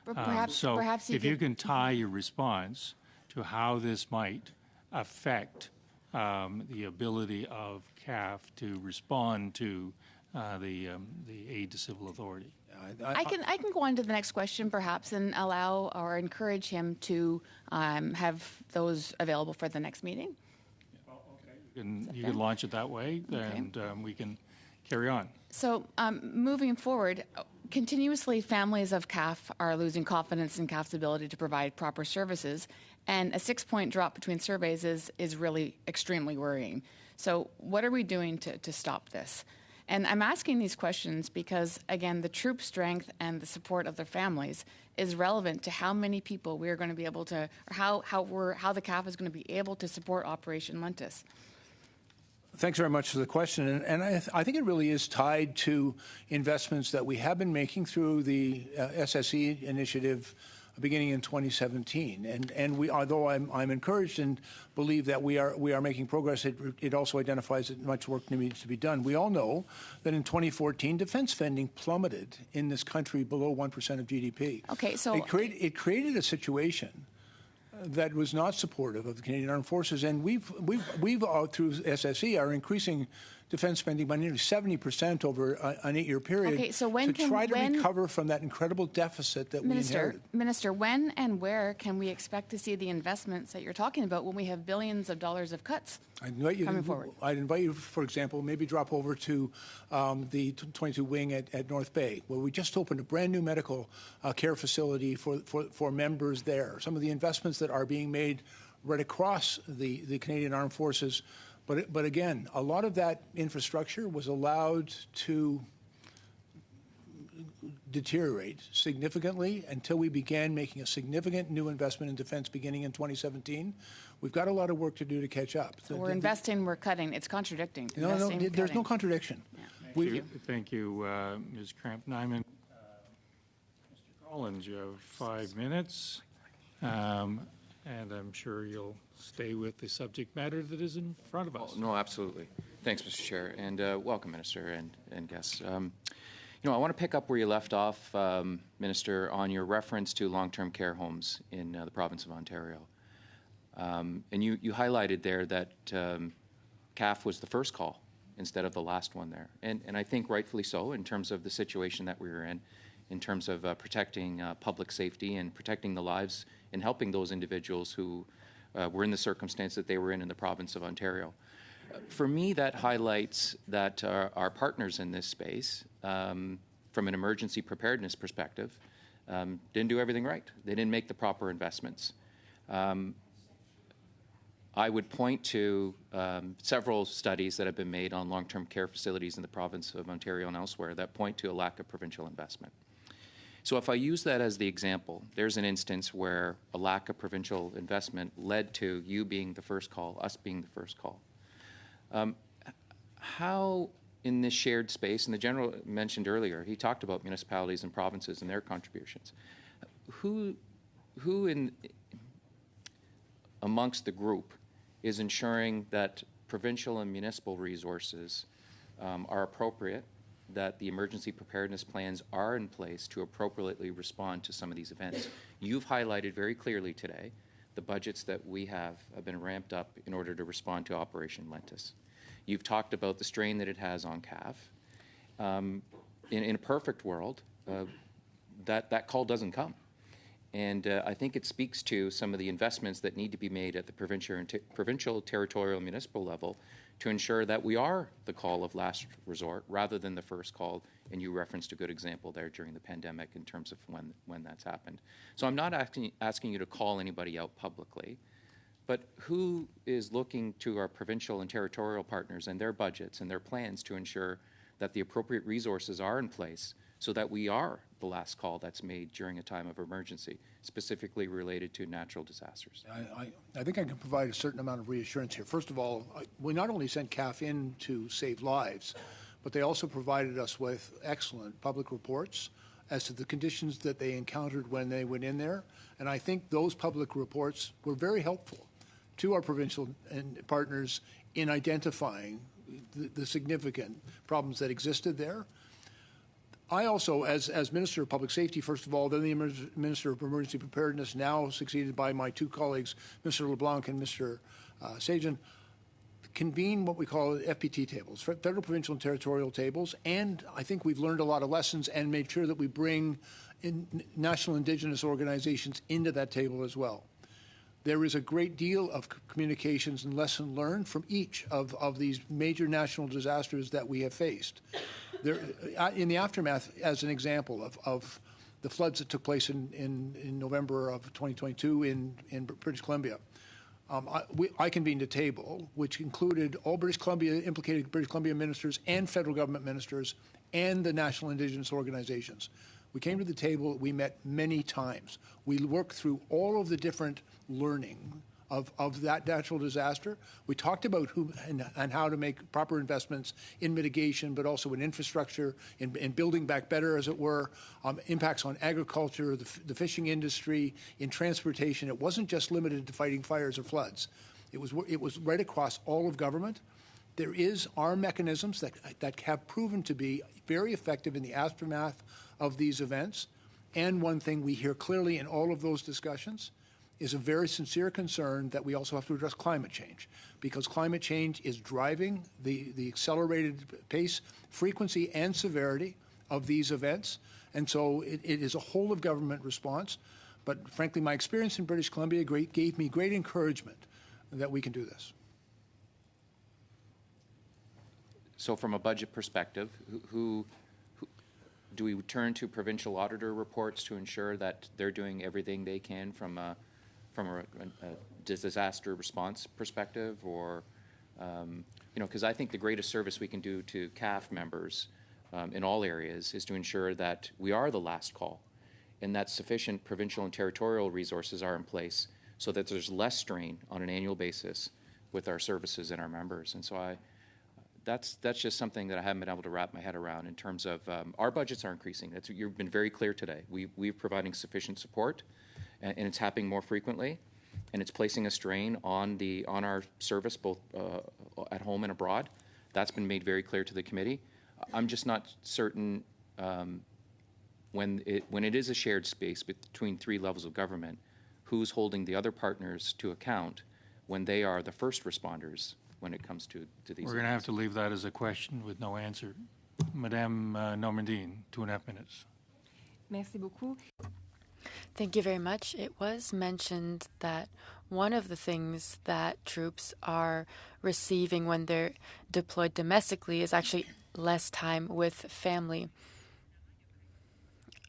Perhaps if you can tie your response to how this might affect the ability of CAF to respond to the aid to civil authority. I can go on to the next question, perhaps, and allow or encourage him to have those available for the next meeting. You can launch it that way, and we can carry on. So moving forward, continuously families of CAF are losing confidence in CAF's ability to provide proper services, and a 6-point drop between surveys is really extremely worrying. So what are we doing to stop this? And I'm asking these questions because, again, the troop strength and the support of their families is relevant to how many people we are going to be able to, or how the CAF is going to be able to support Operation Lentis. Thanks very much for the question. And I think it really is tied to investments that we have been making through the SSE initiative beginning in 2017. And we, although I'm encouraged and believe that we are making progress, it also identifies that much work needs to be done. We all know that in 2014, defense spending plummeted in this country below 1% of GDP. Okay, so it created a situation that was not supportive of the Canadian Armed Forces, and we've through SSE are increasing defense spending by nearly 70% over an 8-year period. Okay, so recover from that incredible deficit that we inherited. Minister, when and where can we expect to see the investments that you're talking about when we have billions of dollars of cuts coming forward? I'd invite you, for example, maybe drop over to the 22 wing at North Bay, where we just opened a brand new medical care facility for members there. Some of the investments that are being made right across the Canadian Armed Forces. But again, a lot of that infrastructure was allowed to deteriorate significantly until we began making a significant new investment in defense beginning in 2017. We've got a lot of work to do to catch up. So we're investing, we're cutting. It's contradicting. No, there's no contradiction. Yeah. Thank you, Ms. Kramp-Nyman. Mr. Collins, you have 5 minutes, and I'm sure you'll stay with the subject matter that is in front of us. Oh, no, absolutely. Thanks, Mr. Chair, and welcome, Minister and guests. I want to pick up where you left off, Minister, on your reference to long-term care homes in the province of Ontario. And you highlighted there that CAF was the first call instead of the last one there. And I think rightfully so in terms of the situation that we were in terms of protecting public safety and protecting the lives and helping those individuals who were in the circumstance that they were in the province of Ontario. For me, that highlights that our partners in this space, from an emergency preparedness perspective, didn't do everything right. They didn't make the proper investments. I would point to several studies that have been made on long-term care facilities in the province of Ontario and elsewhere that point to a lack of provincial investment. So if I use that as the example, there's an instance where a lack of provincial investment led to you being the first call, us being the first call. How in this shared space, and the General mentioned earlier, he talked about municipalities and provinces and their contributions. Who in amongst the group is ensuring that provincial and municipal resources are appropriate, that the emergency preparedness plans are in place to appropriately respond to some of these events? You've highlighted very clearly today the budgets that we have been ramped up in order to respond to Operation Lentis. You've talked about the strain that it has on CAF. In a perfect world, that call doesn't come. And I think it speaks to some of the investments that need to be made at the provincial, territorial, municipal level to ensure that we are the call of last resort rather than the first call. And you referenced a good example there during the pandemic in terms of when that's happened. So I'm not asking you to call anybody out publicly, but who is looking to our provincial and territorial partners and their budgets and their plans to ensure that the appropriate resources are in place so that we are the last call that's made during a time of emergency, specifically related to natural disasters? I think I can provide a certain amount of reassurance here. First of all, we not only sent CAF in to save lives, but they also provided us with excellent public reports as to the conditions that they encountered when they went in there. And I think those public reports were very helpful to our provincial partners in identifying the significant problems that existed there. I also, as Minister of Public Safety, first of all, then the Minister of Emergency Preparedness, now succeeded by my two colleagues, Mr. LeBlanc and Mr. Sajan, convene what we call FPT tables, federal, provincial, and territorial tables, and I think we've learned a lot of lessons and made sure that we bring in national Indigenous organizations into that table as well. There is a great deal of communications and lesson learned from each of these major national disasters that we have faced. There, in the aftermath, as an example of the floods that took place in November of 2022 in British Columbia, I convened a table which included all implicated British Columbia ministers and federal government ministers and the national Indigenous organizations. We came to the table, we met many times. We worked through all of the different learning of that natural disaster. We talked about who and how to make proper investments in mitigation, but also in infrastructure, in building back better, as it were, impacts on agriculture, the fishing industry, in transportation. It wasn't just limited to fighting fires or floods. It was right across all of government. There are mechanisms that have proven to be very effective in the aftermath of these events. And one thing we hear clearly in all of those discussions is a very sincere concern that we also have to address climate change, because climate change is driving the accelerated pace, frequency, and severity of these events. And so it is a whole of government response. But frankly, my experience in British Columbia gave me great encouragement that we can do this. So from a budget perspective, who do we turn to provincial auditor reports to ensure that they're doing everything they can from a disaster response perspective, or because I think the greatest service we can do to CAF members in all areas is to ensure that we are the last call and that sufficient provincial and territorial resources are in place so that there's less strain on an annual basis with our services and our members. And so That's just something that I haven't been able to wrap my head around in terms of our budgets are increasing. You've been very clear today. We're providing sufficient support, and it's happening more frequently, and it's placing a strain on our service both at home and abroad. That's been made very clear to the committee. I'm just not certain when it is a shared space between three levels of government, who's holding the other partners to account when they are the first responders when it comes to these. We're going to have to leave that as a question with no answer. Madame Normandine, 2.5 minutes. Merci beaucoup. Thank you very much. It was mentioned that one of the things that troops are receiving when they're deployed domestically is actually less time with family.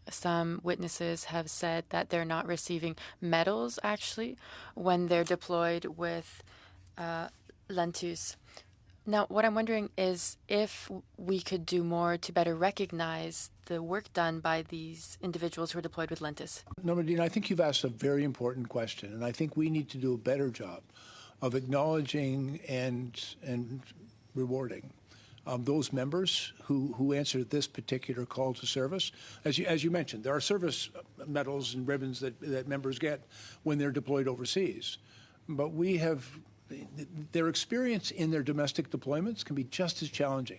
Some witnesses have said that they're not receiving medals, actually, when they're deployed with Lentus. Now, what I'm wondering is if we could do more to better recognize the work done by these individuals who are deployed with Lentus. Normandine, I think you've asked a very important question, and I think we need to do a better job of acknowledging and rewarding those members who answered this particular call to service. As you mentioned, there are service medals and ribbons that members get when they're deployed overseas. But their experience in their domestic deployments can be just as challenging.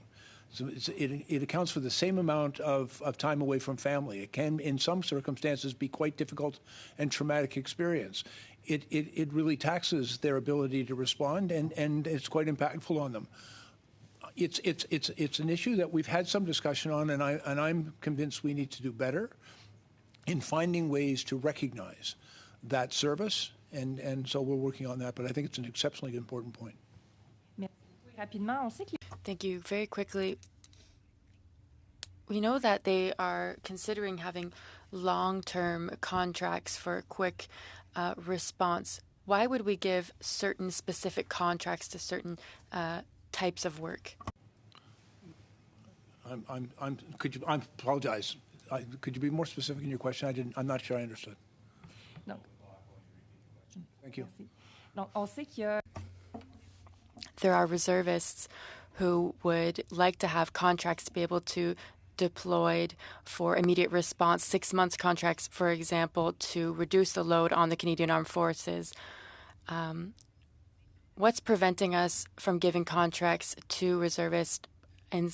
So it accounts for the same amount of time away from family. It can, in some circumstances, be quite difficult and traumatic experience. It really taxes their ability to respond, and it's quite impactful on them. It's an issue that we've had some discussion on, and I'm convinced we need to do better in finding ways to recognize that service, and so we're working on that. But I think it's an exceptionally important point. Thank you. Very quickly, we know that they are considering having long-term contracts for quick response. Why would we give certain specific contracts to certain types of work? I apologize. Could you be more specific in your question? I'm not sure I understood. No. Thank you. There are reservists who would like to have contracts to be able to deployed for immediate response, 6 months contracts, for example, to reduce the load on the Canadian Armed Forces. What's preventing us from giving contracts to reservists in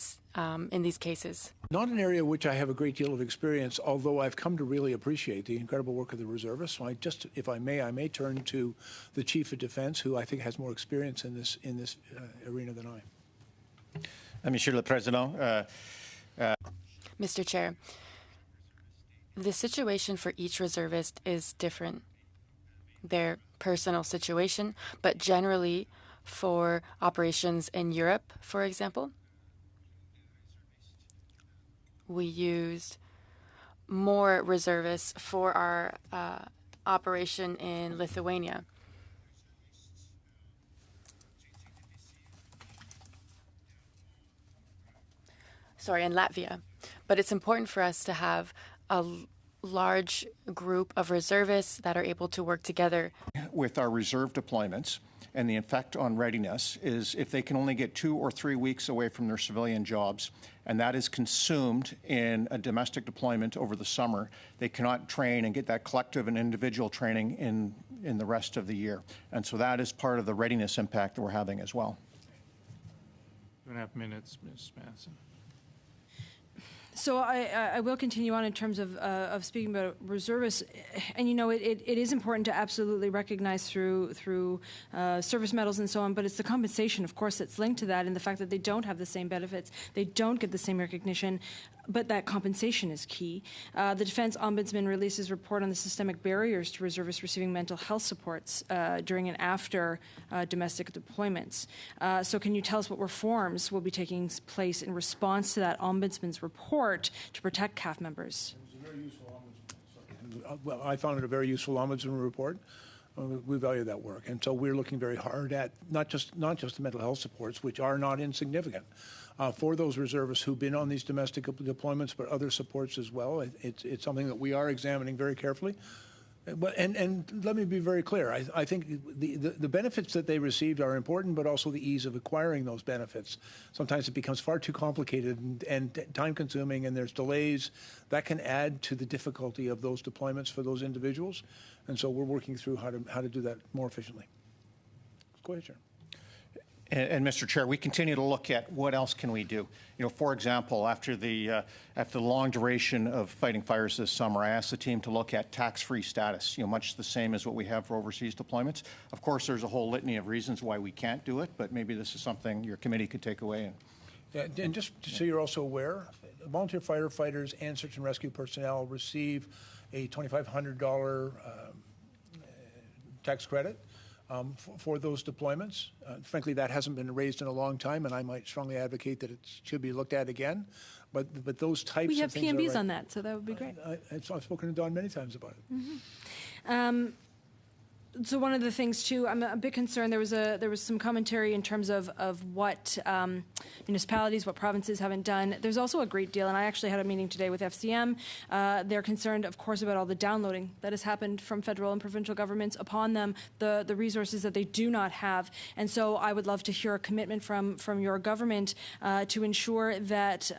these cases? Not an area which I have a great deal of experience, although I've come to really appreciate the incredible work of the reservists. So if I may turn to the Chief of Defence, who I think has more experience in this arena than I. Monsieur le Président. Mr. Chair, the situation for each reservist is different. Their personal situation, but generally for operations in Europe, for example, we used more reservists for our operation in Lithuania. Sorry, in Latvia. But it's important for us to have a large group of reservists that are able to work together. With our reserve deployments, and the effect on readiness is if they can only get 2 or 3 weeks away from their civilian jobs, and that is consumed in a domestic deployment over the summer, they cannot train and get that collective and individual training in the rest of the year. And so that is part of the readiness impact that we're having as well. 2.5 minutes, Ms. Manson. So I will continue on in terms of speaking about reservists, and it is important to absolutely recognize through service medals and so on, but it's the compensation, of course, that's linked to that, and the fact that they don't have the same benefits, they don't get the same recognition, but that compensation is key. The Defense Ombudsman released his report on the systemic barriers to reservists receiving mental health supports during and after domestic deployments. So can you tell us what reforms will be taking place in response to that Ombudsman's report to protect CAF members? It was a very useful Ombudsman. Well, I found it a very useful Ombudsman report. We value that work, and so we're looking very hard at not just the mental health supports, which are not insignificant, for those reservists who've been on these domestic deployments, but other supports as well. It's something that we are examining very carefully. But, and let me be very clear. I think the benefits that they received are important, but also the ease of acquiring those benefits. Sometimes it becomes far too complicated and time-consuming, and there's delays. That can add to the difficulty of those deployments for those individuals. And so we're working through how to do that more efficiently. Go ahead, Chair. And Mr. Chair, we continue to look at what else can we do. You know, for example, after the long duration of fighting fires this summer, I asked the team to look at tax-free status. You know, much the same as what we have for overseas deployments. Of course, there's a whole litany of reasons why we can't do it, but maybe this is something your committee could take away. And just so you're also aware, volunteer firefighters and search and rescue personnel receive a $2,500 tax credit. For those deployments. Frankly, that hasn't been raised in a long time, and I might strongly advocate that it should be looked at again. But those types We of have things are PMBs right. on that, so that would be great. I've spoken to Don many times about it. Mm-hmm. So one of the things too, I'm a bit concerned. There was some commentary in terms of what municipalities, what provinces haven't done. There's also a great deal, and I actually had a meeting today with FCM. They're concerned, of course, about all the downloading that has happened from federal and provincial governments upon them, the resources that they do not have. And so I would love to hear a commitment from your government to ensure that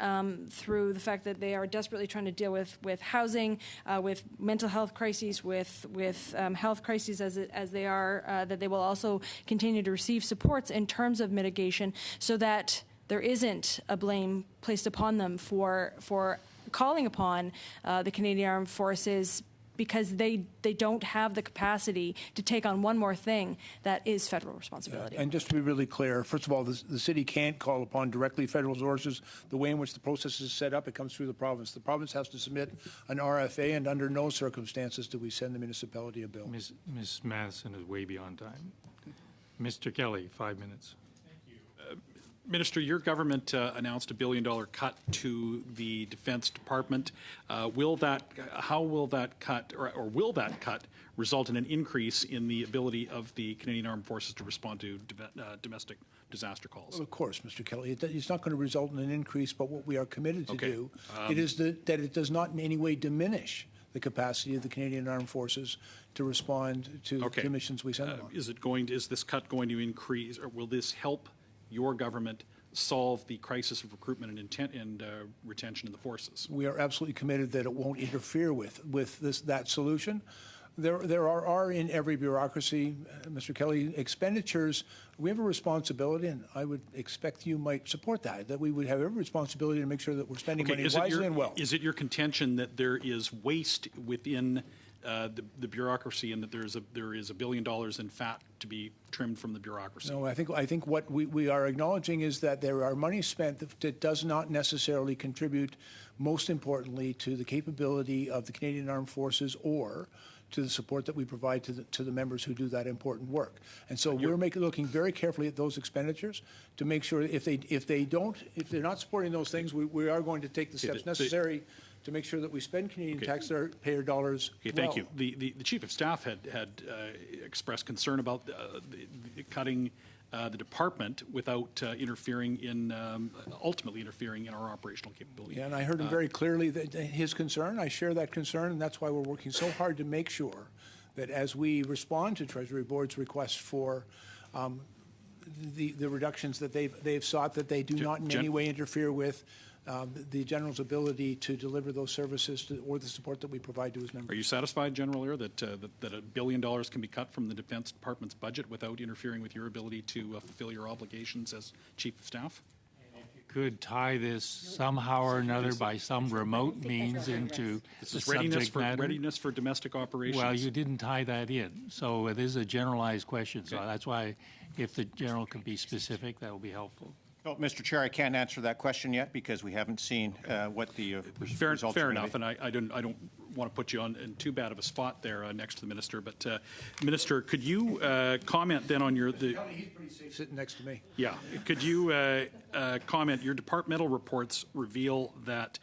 through the fact that they are desperately trying to deal with housing, with mental health crises, with health crises as they are, that they will also continue to receive supports in terms of mitigation so that there isn't a blame placed upon them for calling upon the Canadian Armed Forces because they don't have the capacity to take on one more thing that is federal responsibility. And just to be really clear, first of all, the city can't call upon directly federal resources. The way in which the process is set up, it comes through the province. The province has to submit an RFA, and under no circumstances do we send the municipality a bill. Ms. Matheson is way beyond time. Mr. Kelly, 5 minutes. Minister, your government announced a $1 billion cut to the Defense Department. How will that cut, or will that cut, result in an increase in the ability of the Canadian Armed Forces to respond to domestic disaster calls? Well, of course, Mr. Kelly. It's not going to result in an increase, but what we are committed to do, it is that it does not in any way diminish the capacity of the Canadian Armed Forces to respond to the missions we send them on. Is this cut going to increase, or will this help your government solve the crisis of recruitment and retention in the forces? We are absolutely committed that it won't interfere with that solution. There are in every bureaucracy, Mr. Kelly, expenditures. We have a responsibility, and I would expect you might support that we would have every responsibility to make sure that we're spending money wisely and well. Is it your contention that there is waste within the bureaucracy, and that there is $1 billion in fat to be trimmed from the bureaucracy? No, I think what we are acknowledging is that there are money spent that does not necessarily contribute, most importantly, to the capability of the Canadian Armed Forces or to the support that we provide to the members who do that important work. And so we're looking very carefully at those expenditures to make sure if they're not supporting those things, we are going to take the steps necessary to make sure that we spend Canadian taxpayer dollars well. Thank you. The Chief of Staff had expressed concern about cutting the department without ultimately interfering in our operational capability. Yeah, and I heard him very clearly, that his concern. I share that concern, and that's why we're working so hard to make sure that as we respond to Treasury Board's requests for the reductions that they've sought, that they do not in any way interfere with the General's ability to deliver those services or the support that we provide to his members. Are you satisfied, General Eyre, that $1 billion can be cut from the Defense Department's budget without interfering with your ability to fulfill your obligations as Chief of Staff? Could tie this somehow or another by some remote means into the subject matter. Readiness for domestic operations. Well, you didn't tie that in, so this is a generalized question. So that's why, if the General can be specific, that will be helpful. Well, Mr. Chair, I can't answer that question yet because we haven't seen what the results are. Fair enough, and I don't want to put you in too bad of a spot there next to the Minister. But Minister, could you comment then on He's pretty safe sitting next to me. Yeah, could you comment? Your departmental reports reveal that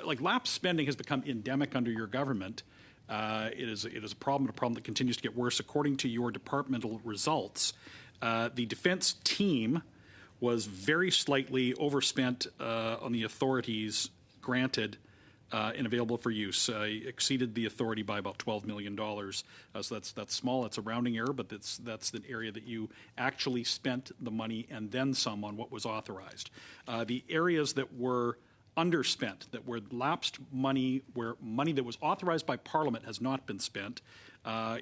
lapse spending has become endemic under your government. It is a problem that continues to get worse. According to your departmental results, the defense team was very slightly overspent on the authorities granted and available for use exceeded the authority by about $12 million. So that's small. That's a rounding error, but that's the area that you actually spent the money and then some on what was authorized. The areas that were underspent, that were lapsed money, where money that was authorized by Parliament has not been spent,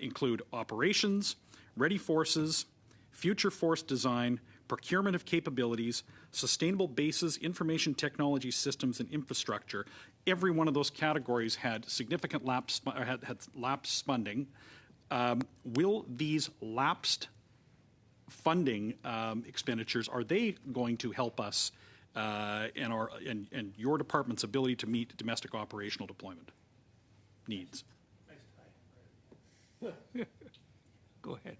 include operations, ready forces, future force design, procurement of capabilities, sustainable bases, information technology systems, and infrastructure. Every one of those categories had significant had lapsed funding. Will these lapsed funding expenditures, are they going to help us and your department's ability to meet domestic operational deployment needs? Go ahead.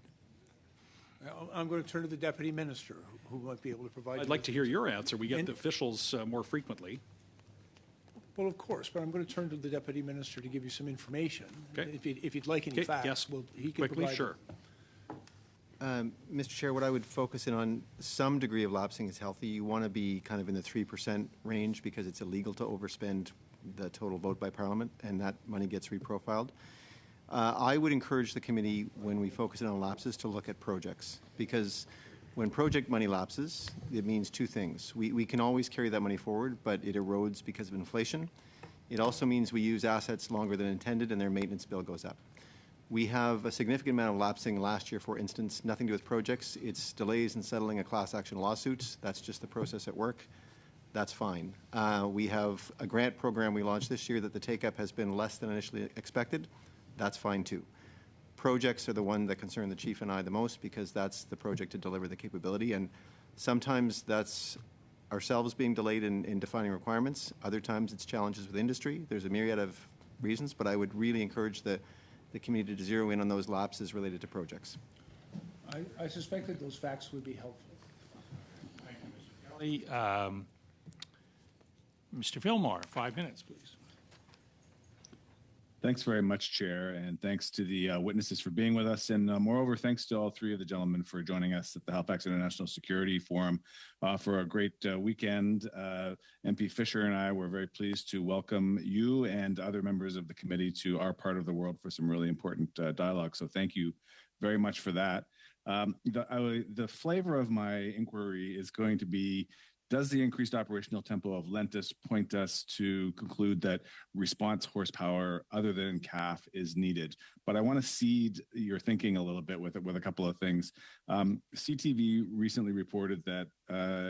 I'm going to turn to the Deputy Minister, who might be able to provide. I'd like to hear your answer. We get the officials more frequently. Well, of course, but I'm going to turn to the Deputy Minister to give you some information. Okay. If you'd like any facts, yes, he can quickly, provide sure. Mr. Chair, what I would focus in on, some degree of lapsing is healthy. You want to be kind of in the 3% range because it's illegal to overspend the total vote by Parliament, and that money gets reprofiled. I would encourage the committee, when we focus in on lapses, to look at projects, because when project money lapses, it means two things. We can always carry that money forward, but it erodes because of inflation. It also means we use assets longer than intended and their maintenance bill goes up. We have a significant amount of lapsing last year, for instance, nothing to do with projects. It's delays in settling a class action lawsuit. That's just the process at work. That's fine. We have a grant program we launched this year that the take-up has been less than initially expected. That's fine too. Projects are the one that concern the Chief and I the most, because that's the project to deliver the capability, and sometimes that's ourselves being delayed in defining requirements. Other times it's challenges with industry. There's a myriad of reasons, but I would really encourage the community to zero in on those lapses related to projects. I suspect that those facts would be helpful. Thank you, Mr. Kelly. Mr. Fillmore, 5 minutes, please. Thanks very much, Chair, and thanks to the witnesses for being with us. And moreover, thanks to all three of the gentlemen for joining us at the Halifax International Security Forum for a great weekend. MP Fisher and I were very pleased to welcome you and other members of the committee to our part of the world for some really important dialogue. So thank you very much for that. The flavor of my inquiry is going to be, does the increased operational tempo of Lentis point us to conclude that response horsepower other than CAF is needed? But I want to seed your thinking a little bit with a couple of things. CTV recently reported that,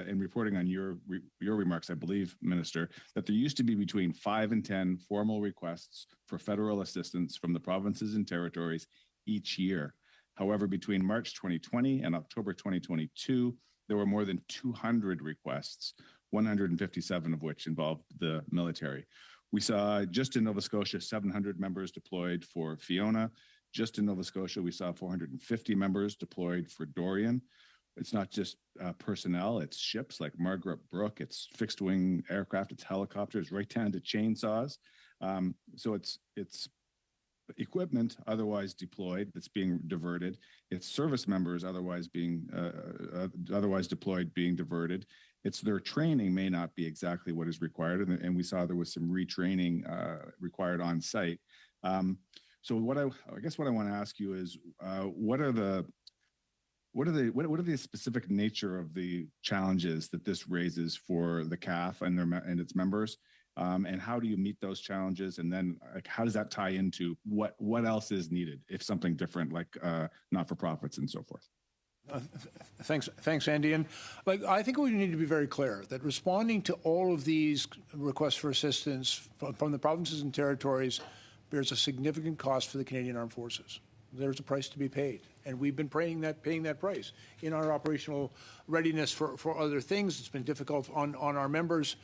in reporting on your remarks, I believe, Minister, that there used to be between 5 and 10 formal requests for federal assistance from the provinces and territories each year. However, between March 2020 and October 2022, there were more than 200 requests, 157 of which involved the military. We saw just in Nova Scotia 700 members deployed for Fiona. Just in Nova Scotia, we saw 450 members deployed for Dorian. It's not just personnel, it's ships like Margaret Brooke, it's fixed wing aircraft, it's helicopters, right down to chainsaws. So it's equipment otherwise deployed that's being diverted. It's service members otherwise deployed being diverted. It's their training may not be exactly what is required, and we saw there was some retraining required on site. So what I guess what I want to ask you is, what are the specific nature of the challenges that this raises for the CAF and its members? And how do you meet those challenges? And then how does that tie into what else is needed if something different, like not-for-profits and so forth? Thanks, Andy. And I think we need to be very clear that responding to all of these requests for assistance from the provinces and territories bears a significant cost for the Canadian Armed Forces. There's a price to be paid, and we've been paying that price in our operational readiness for other things. It's been difficult on our members.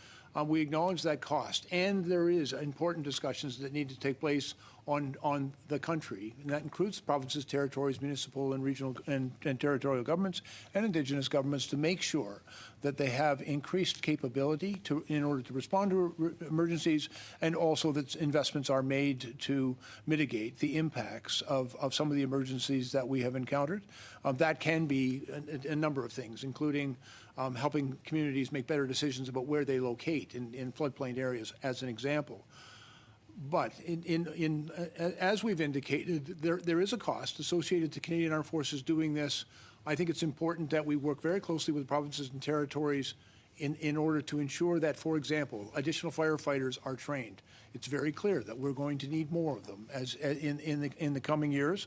We acknowledge that cost, and there is important discussions that need to take place on the country, and that includes provinces, territories, municipal and regional and territorial governments and Indigenous governments, to make sure that they have increased capability in order to respond to emergencies, and also that investments are made to mitigate the impacts of some of the emergencies that we have encountered. That can be a number of things, including helping communities make better decisions about where they locate in floodplain areas, as an example. But as we've indicated, there is a cost associated to Canadian Armed Forces doing this. I think it's important that we work very closely with provinces and territories in order to ensure that, for example, additional firefighters are trained. It's very clear that we're going to need more of them in the coming years.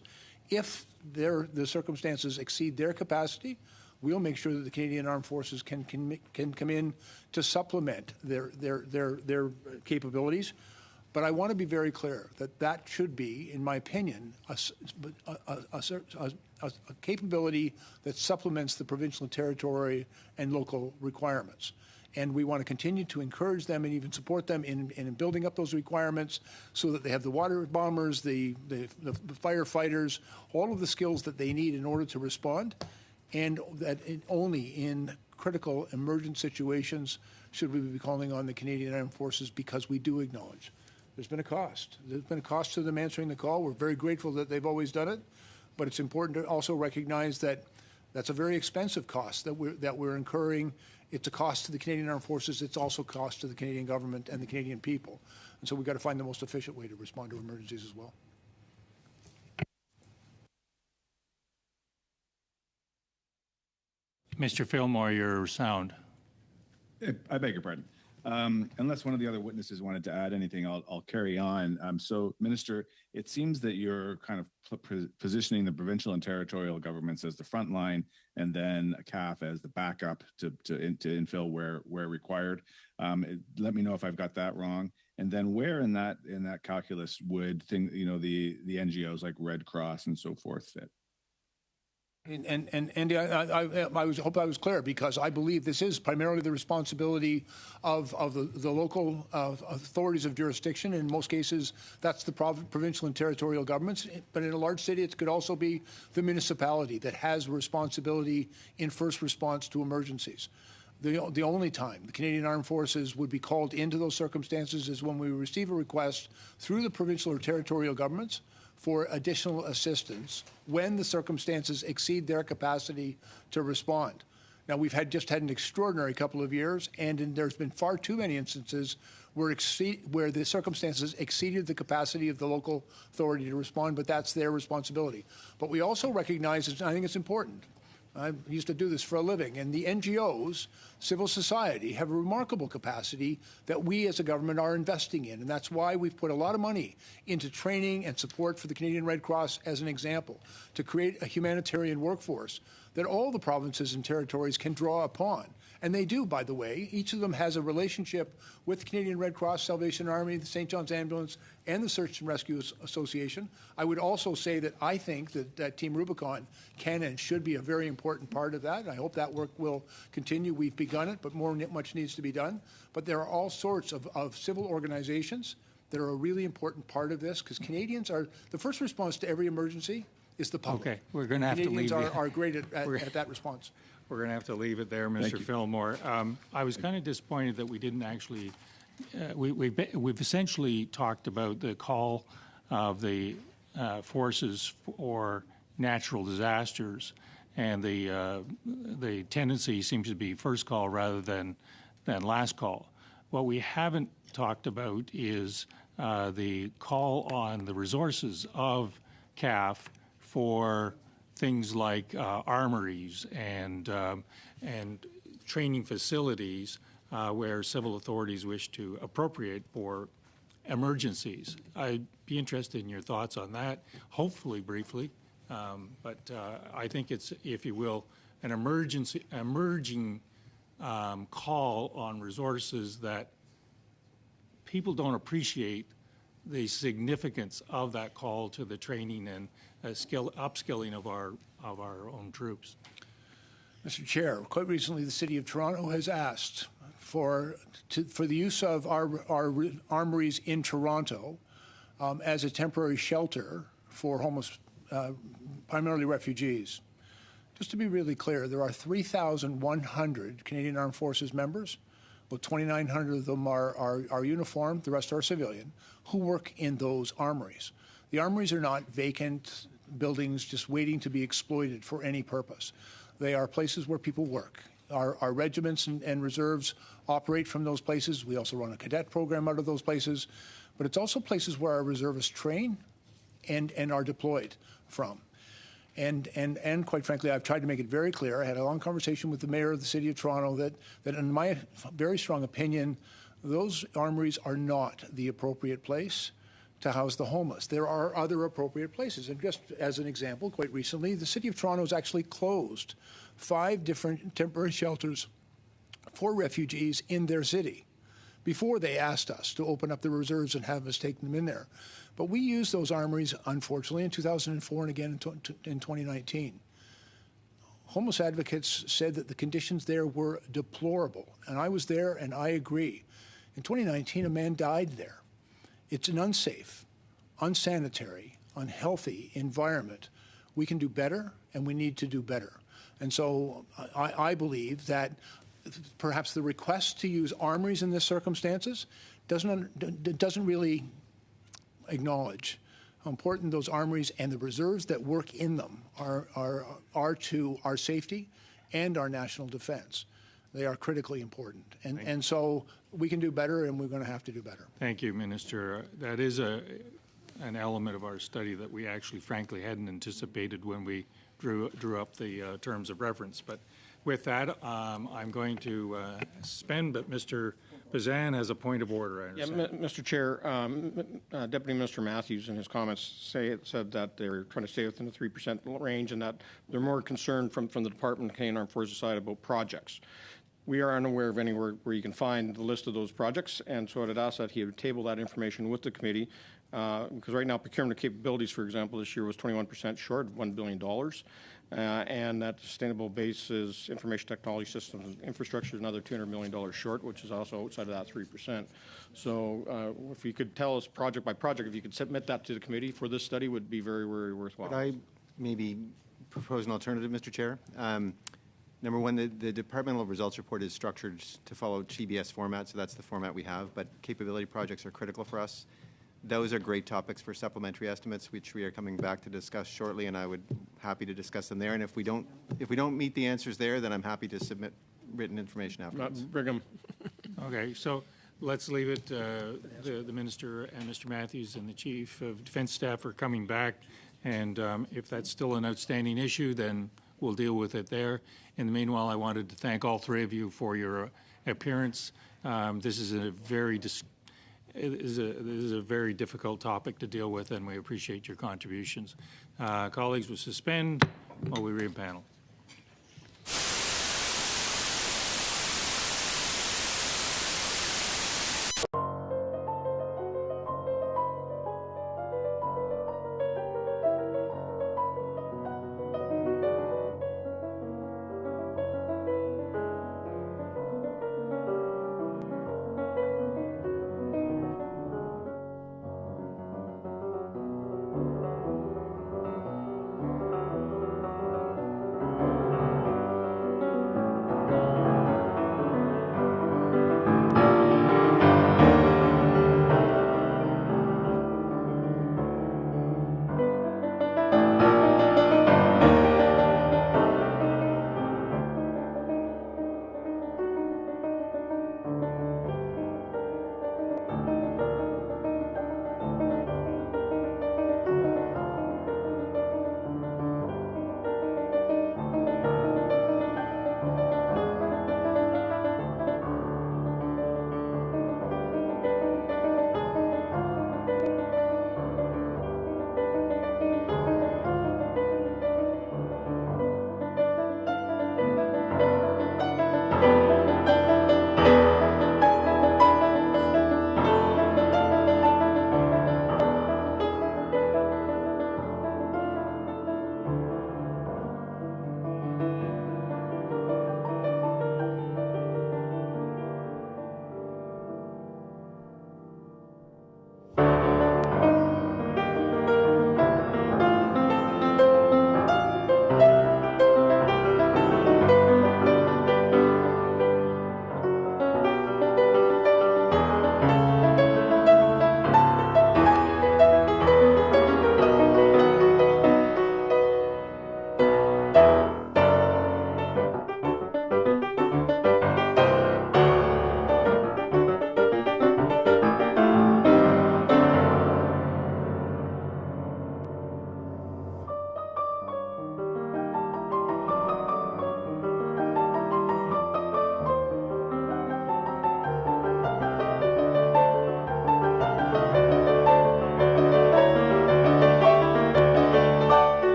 If the circumstances exceed their capacity, we'll make sure that the Canadian Armed Forces can come in to supplement their capabilities. But I want to be very clear that should be, in my opinion, a capability that supplements the provincial and territory and local requirements. And we want to continue to encourage them and even support them in building up those requirements so that they have the water bombers, the firefighters, all of the skills that they need in order to respond, and that only in critical emergent situations should we be calling on the Canadian Armed Forces, because we do acknowledge there's been a cost. There's been a cost to them answering the call. We're very grateful that they've always done it, but it's important to also recognize that that's a very expensive cost that we're incurring. It's a cost to the Canadian Armed Forces. It's also a cost to the Canadian government and the Canadian people. And so we've got to find the most efficient way to respond to emergencies as well. Mr. Fillmore, your sound. I beg your pardon. Unless one of the other witnesses wanted to add anything, I'll carry on. So, Minister, it seems that you're kind of positioning the provincial and territorial governments as the front line, and then CAF as the backup to infill where required. Let me know if I've got that wrong. And then where in that calculus would the NGOs like Red Cross and so forth fit? And Andy, I hope I was clear, because I believe this is primarily the responsibility of the local authorities of jurisdiction. In most cases, that's the provincial and territorial governments. But in a large city, it could also be the municipality that has responsibility in first response to emergencies. The only time the Canadian Armed Forces would be called into those circumstances is when we receive a request through the provincial or territorial governments for additional assistance when the circumstances exceed their capacity to respond. Now, we've just had an extraordinary couple of years, and there's been far too many instances where the circumstances exceeded the capacity of the local authority to respond, but that's their responsibility. But we also recognize, and I think it's important, I used to do this for a living, and the NGOs, civil society, have a remarkable capacity that we as a government are investing in. And that's why we've put a lot of money into training and support for the Canadian Red Cross, as an example, to create a humanitarian workforce that all the provinces and territories can draw upon. And they do, by the way. Each of them has a relationship with the Canadian Red Cross, Salvation Army, the St. John's Ambulance, and the Search and Rescue Association. I would also say that I think that Team Rubicon can and should be a very important part of that. I hope that work will continue. We've begun it, but much needs to be done. But there are all sorts of civil organizations that are a really important part of this, because Canadians are the first response to every emergency is the public. Okay, we're going to have Canadians to leave. are great at that response. We're going to have to leave it there, Mr. Fillmore. I was kind of disappointed that we didn't actually. We've essentially talked about the call of the forces for natural disasters, and the tendency seems to be first call rather than last call. What we haven't talked about is the call on the resources of CAF for things like armories and training facilities where civil authorities wish to appropriate for emergencies. I'd be interested in your thoughts on that, hopefully briefly. But I think it's, if you will, an emerging call on resources that people don't appreciate the significance of that call to the training and upskilling of our own troops. Mr. Chair, quite recently the City of Toronto has asked for the use of our armories in Toronto as a temporary shelter for homeless, primarily refugees. Just to be really clear, there are 3,100 Canadian Armed Forces members. About 2,900 of them are uniformed, the rest are civilian, who work in those armories. The armories are not vacant buildings just waiting to be exploited for any purpose. They are places where people work. Our regiments and reserves operate from those places. We also run a cadet program out of those places. but it's also places where our reservists train and are deployed from. And quite frankly, I've tried to make it very clear. I had a long conversation with the mayor of the City of Toronto that in my very strong opinion, those armories are not the appropriate place to house the homeless. There are other appropriate places. And just as an example, quite recently, the City of Toronto has actually closed 5 different temporary shelters for refugees in their city before they asked us to open up the reserves and have us take them in there. But we used those armories, unfortunately, in 2004 and again in 2019. Homeless advocates said that the conditions there were deplorable, and I was there and I agree. In 2019, a man died there. It's an unsafe, unsanitary, unhealthy environment. We can do better, and we need to do better. And so I believe that perhaps the request to use armories in this circumstances doesn't really acknowledge how important those armories and the reserves that work in them are to our safety and our national defense. They are critically important. And so we can do better, and we're going to have to do better. Thank you, Minister. That is an element of our study that we actually, frankly, hadn't anticipated when we drew up the terms of reference. But with that, I'm going to suspend, but Mr. Bazan has a point of order, I understand. Yeah, Mr. Chair, Deputy Minister Matthews in his comments said that they're trying to stay within the 3% range and that they're more concerned from the Department of Canadian Armed Forces side about projects. We are unaware of anywhere where you can find the list of those projects, and so I'd ask that he would table that information with the committee, because right now procurement of capabilities, for example, this year was 21% short of $1 billion, and that sustainable bases, information technology systems and infrastructure is another $200 million short, which is also outside of that 3%. So if you could tell us project by project, if you could submit that to the committee for this study, would be very, very worthwhile. Could I maybe propose an alternative, Mr. Chair? Number one, the departmental results report is structured to follow TBS format, so that's the format we have, but capability projects are critical for us. Those are great topics for supplementary estimates, which we are coming back to discuss shortly, and I would happy to discuss them there. And if we don't meet the answers there, then I'm happy to submit written information afterwards. Brigham. Okay, so let's leave it. The Minister and Mr. Matthews and the Chief of Defence Staff are coming back, and if that's still an outstanding issue, then we'll deal with it there. In the meanwhile, I wanted to thank all 3 of you for your appearance. This is a very this is a very difficult topic to deal with, and we appreciate your contributions. Colleagues, will suspend while we re-panel.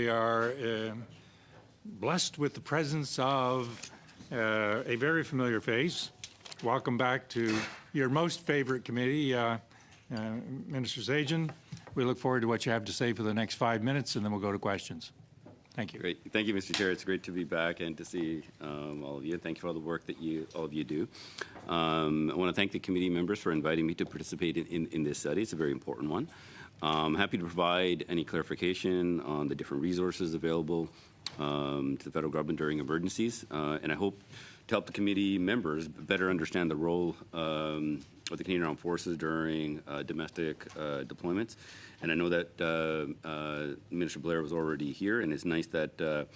We are blessed with the presence of a very familiar face. Welcome back to your most favorite committee, Minister Sajjan. We look forward to what you have to say for the next 5 minutes, and then we'll go to questions. Thank you. Great. Thank you, Mr. Chair. It's great to be back and to see all of you. Thank you for all the work that all of you do. I want to thank the committee members for inviting me to participate in this study. It's a very important one. I'm happy to provide any clarification on the different resources available to the federal government during emergencies, and I hope to help the committee members better understand the role of the Canadian Armed Forces during domestic deployments. And I know that Minister Blair was already here, and it's nice that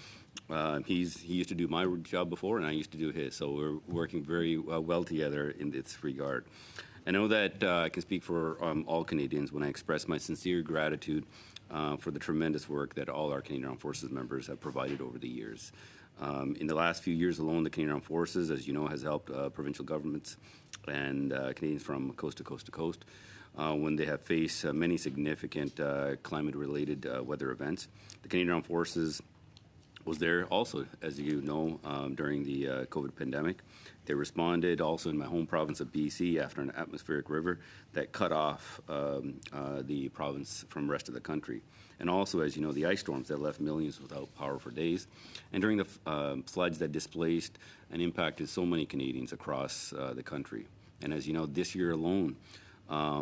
he used to do my job before, and I used to do his. So we're working very well together in this regard. I know that I can speak for all Canadians when I express my sincere gratitude for the tremendous work that all our Canadian Armed Forces members have provided over the years. In the last few years alone, the Canadian Armed Forces, as you know, has helped provincial governments and Canadians from coast to coast to coast when they have faced many significant climate-related weather events. The Canadian Armed Forces was there also, as you know, during the COVID pandemic. They responded also in my home province of BC after an atmospheric river that cut off the province from the rest of the country. And also, as you know, the ice storms that left millions without power for days. And during the floods that displaced and impacted so many Canadians across the country. And as you know, this year alone,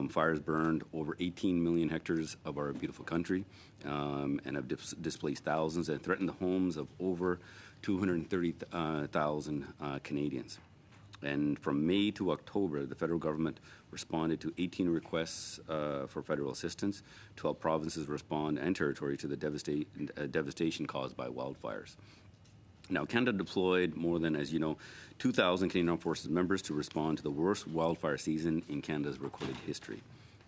fires burned over 18 million hectares of our beautiful country and have displaced thousands and threatened the homes of over 230,000 Canadians. And from May to October, the federal government responded to 18 requests for federal assistance, 12 provinces respond and territory to the devastation caused by wildfires. Now, Canada deployed more than, as you know, 2,000 Canadian Armed Forces members to respond to the worst wildfire season in Canada's recorded history.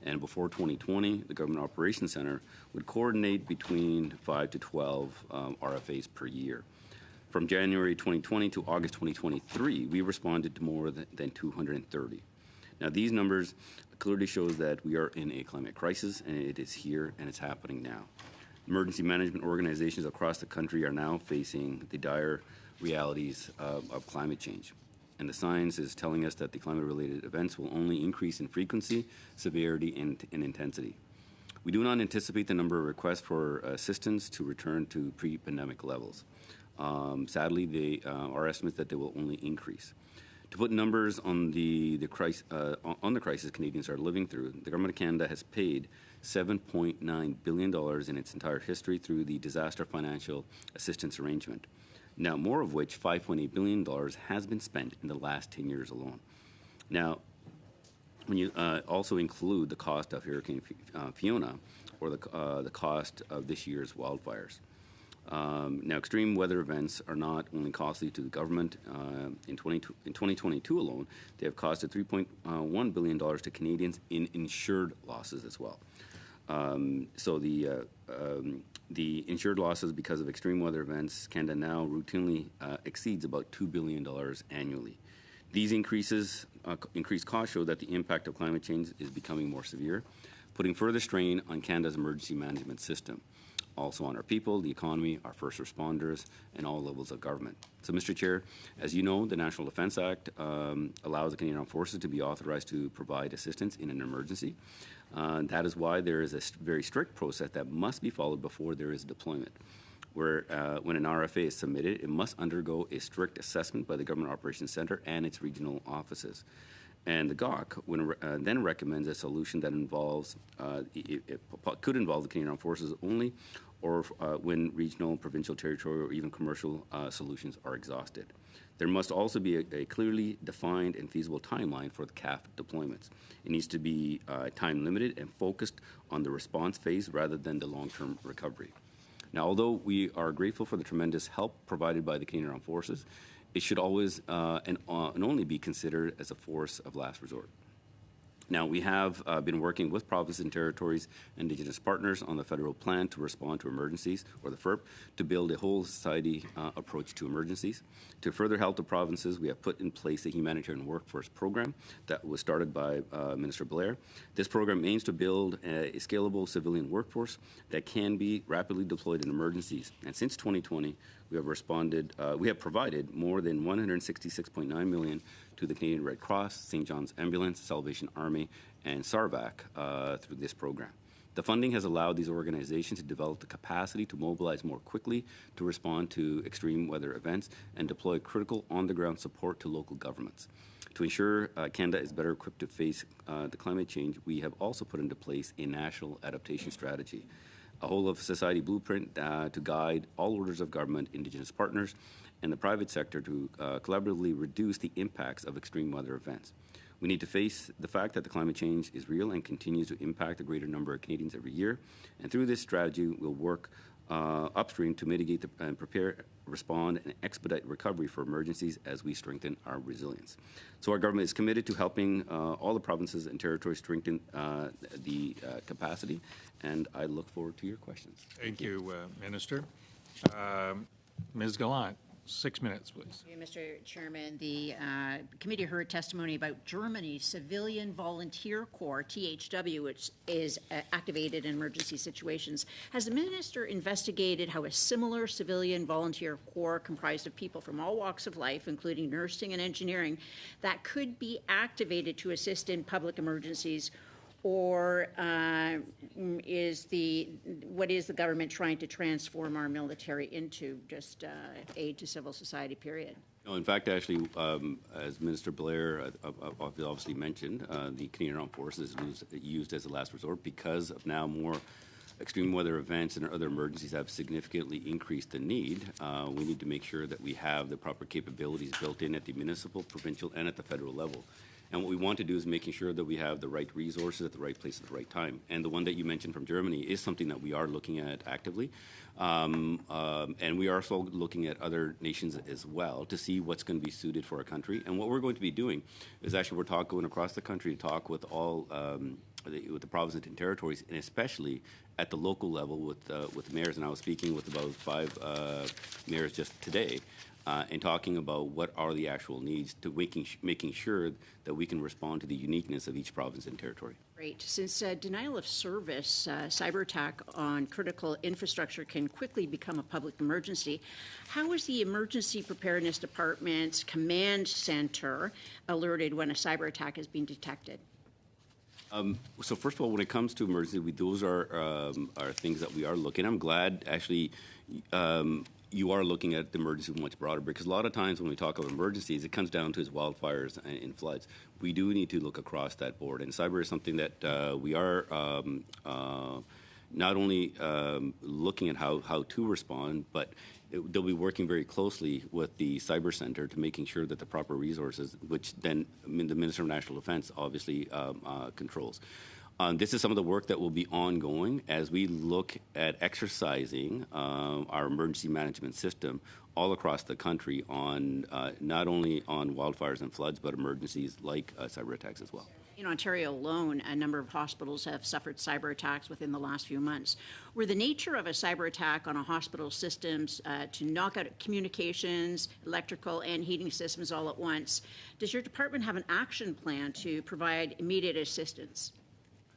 And before 2020, the Government Operations Centre would coordinate between 5 to 12 RFAs per year. From January 2020 to August 2023, we responded to more than 230. Now, these numbers clearly shows that we are in a climate crisis, and it is here, and it's happening now. Emergency management organizations across the country are now facing the dire realities of climate change. And the science is telling us that the climate-related events will only increase in frequency, severity, and intensity. We do not anticipate the number of requests for assistance to return to pre-pandemic levels. Sadly, our estimates that they will only increase. To put numbers on the crisis Canadians are living through, the Government of Canada has paid $7.9 billion in its entire history through the Disaster Financial Assistance Arrangement. Now, more of which, $5.8 billion, has been spent in the last 10 years alone. Now, when you also include the cost of Hurricane Fiona or the cost of this year's wildfires. Now, extreme weather events are not only costly to the government. In 2022 alone, they have costed $3.1 billion to Canadians in insured losses as well. So the insured losses because of extreme weather events, Canada now routinely exceeds about $2 billion annually. These increased costs show that the impact of climate change is becoming more severe, putting further strain on Canada's emergency management system. Also on our people, the economy, our first responders, and all levels of government. So, Mr. Chair, as you know, the National Defence Act allows the Canadian Armed Forces to be authorized to provide assistance in an emergency. That is why there is a very strict process that must be followed before there is deployment. Where when an RFA is submitted, it must undergo a strict assessment by the Government Operations Centre and its regional offices. And the GOC then recommends a solution that involves, it could involve the Canadian Armed Forces only, or when regional, provincial, territorial, or even commercial solutions are exhausted. There must also be a clearly defined and feasible timeline for the CAF deployments. It needs to be time limited and focused on the response phase rather than the long-term recovery. Now, although we are grateful for the tremendous help provided by the Canadian Armed Forces, it should always and only be considered as a force of last resort. Now, we have been working with provinces and territories and Indigenous partners on the federal plan to respond to emergencies, or the FERP, to build a whole society approach to emergencies. To further help the provinces, we have put in place a humanitarian workforce program that was started by Minister Blair. This program aims to build a scalable civilian workforce that can be rapidly deployed in emergencies. And since 2020, we have provided more than $166.9 million to the Canadian Red Cross, St. John's Ambulance, Salvation Army, and SARVAC through this program. The funding has allowed these organizations to develop the capacity to mobilize more quickly to respond to extreme weather events and deploy critical on-the-ground support to local governments. To ensure Canada is better equipped to face the climate change, we have also put into place a national adaptation strategy, a whole-of-society blueprint to guide all orders of government, Indigenous partners, and the private sector to collaboratively reduce the impacts of extreme weather events. We need to face the fact that the climate change is real and continues to impact a greater number of Canadians every year. And through this strategy, we'll work upstream to mitigate and prepare, respond, and expedite recovery for emergencies as we strengthen our resilience. So our government is committed to helping all the provinces and territories strengthen the capacity, and I look forward to your questions. Thank you, Minister. Ms. Gallant. 6 minutes, please. Mr. Chairman, the committee heard testimony about Germany's Civilian Volunteer Corps, THW, which is activated in emergency situations. Has the minister investigated how a similar civilian volunteer corps comprised of people from all walks of life, including nursing and engineering, that could be activated to assist in public emergencies? Or what is the government trying to transform our military into just aid to civil society, period? No, in fact, actually, as Minister Blair obviously mentioned, the Canadian Armed Forces is used as a last resort because of now more extreme weather events and other emergencies have significantly increased the need. We need to make sure that we have the proper capabilities built in at the municipal, provincial, and at the federal level. And what we want to do is making sure that we have the right resources at the right place at the right time. And the one that you mentioned from Germany is something that we are looking at actively. And we are also looking at other nations as well to see what's going to be suited for our country. And what we're going to be doing is actually we're going across the country to talk with all with the provinces and territories, and especially at the local level with the mayors. And I was speaking with about 5 mayors just today. And talking about what are the actual needs to making sure that we can respond to the uniqueness of each province and territory. Great. Since denial of service, cyber attack on critical infrastructure can quickly become a public emergency, how is the Emergency Preparedness Department's command center alerted when a cyber attack has been detected? So first of all, when it comes to emergency, those are things that we are looking. I'm glad actually you are looking at the emergency much broader, because a lot of times when we talk about emergencies, it comes down to wildfires and floods. We do need to look across that board, and cyber is something that we are not only looking at how to respond, but they'll be working very closely with the Cyber Center to making sure that the proper resources, which then the Minister of National Defense obviously controls. This is some of the work that will be ongoing as we look at exercising our emergency management system all across the country on not only on wildfires and floods, but emergencies like cyber attacks as well. In Ontario alone, a number of hospitals have suffered cyber attacks within the last few months. Were the nature of a cyber attack on a hospital systems to knock out communications, electrical, and heating systems all at once, does your department have an action plan to provide immediate assistance?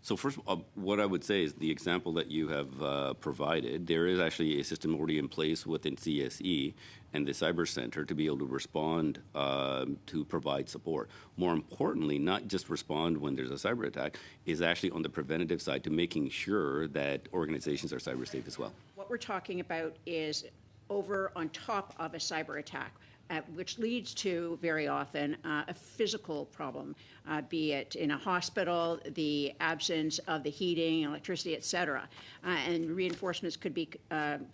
So first of all, what I would say is the example that you have provided, there is actually a system already in place within CSE and the Cyber Center to be able to respond to provide support. More importantly, not just respond when there's a cyber attack, is actually on the preventative side to making sure that organizations are cyber safe as well. What we're talking about is over on top of a cyber attack, which leads to, very often, a physical problem, be it in a hospital, the absence of the heating, electricity, et cetera. And reinforcements could be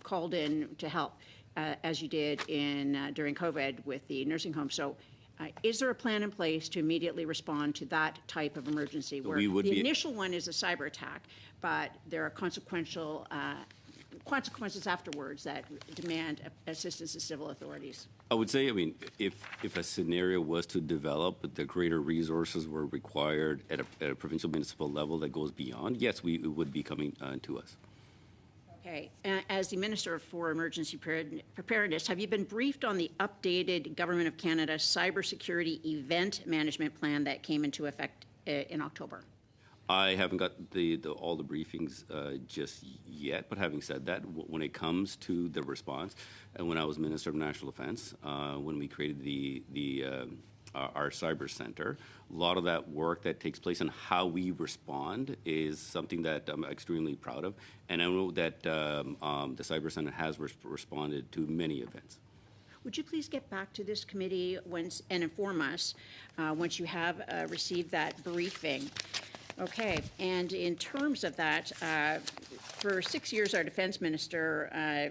called in to help, as you did during COVID with the nursing home. So is there a plan in place to immediately respond to that type of emergency, where the initial one is a cyber attack, but there are consequential consequences afterwards that demand assistance to civil authorities? I would say, I mean, if a scenario was to develop, but the greater resources were required at a provincial municipal level that goes beyond, yes, it would be coming to us. Okay. As the Minister for Emergency Preparedness, have you been briefed on the updated Government of Canada Cybersecurity Event Management Plan that came into effect in October? I haven't got all the briefings just yet, but having said that, when it comes to the response, and when I was Minister of National Defence, when we created our cyber center, a lot of that work that takes place and how we respond is something that I'm extremely proud of, and I know that the cyber center has responded to many events. Would you please get back to this committee and inform us once you have received that briefing? Okay, and in terms of that, for 6 years, our defense minister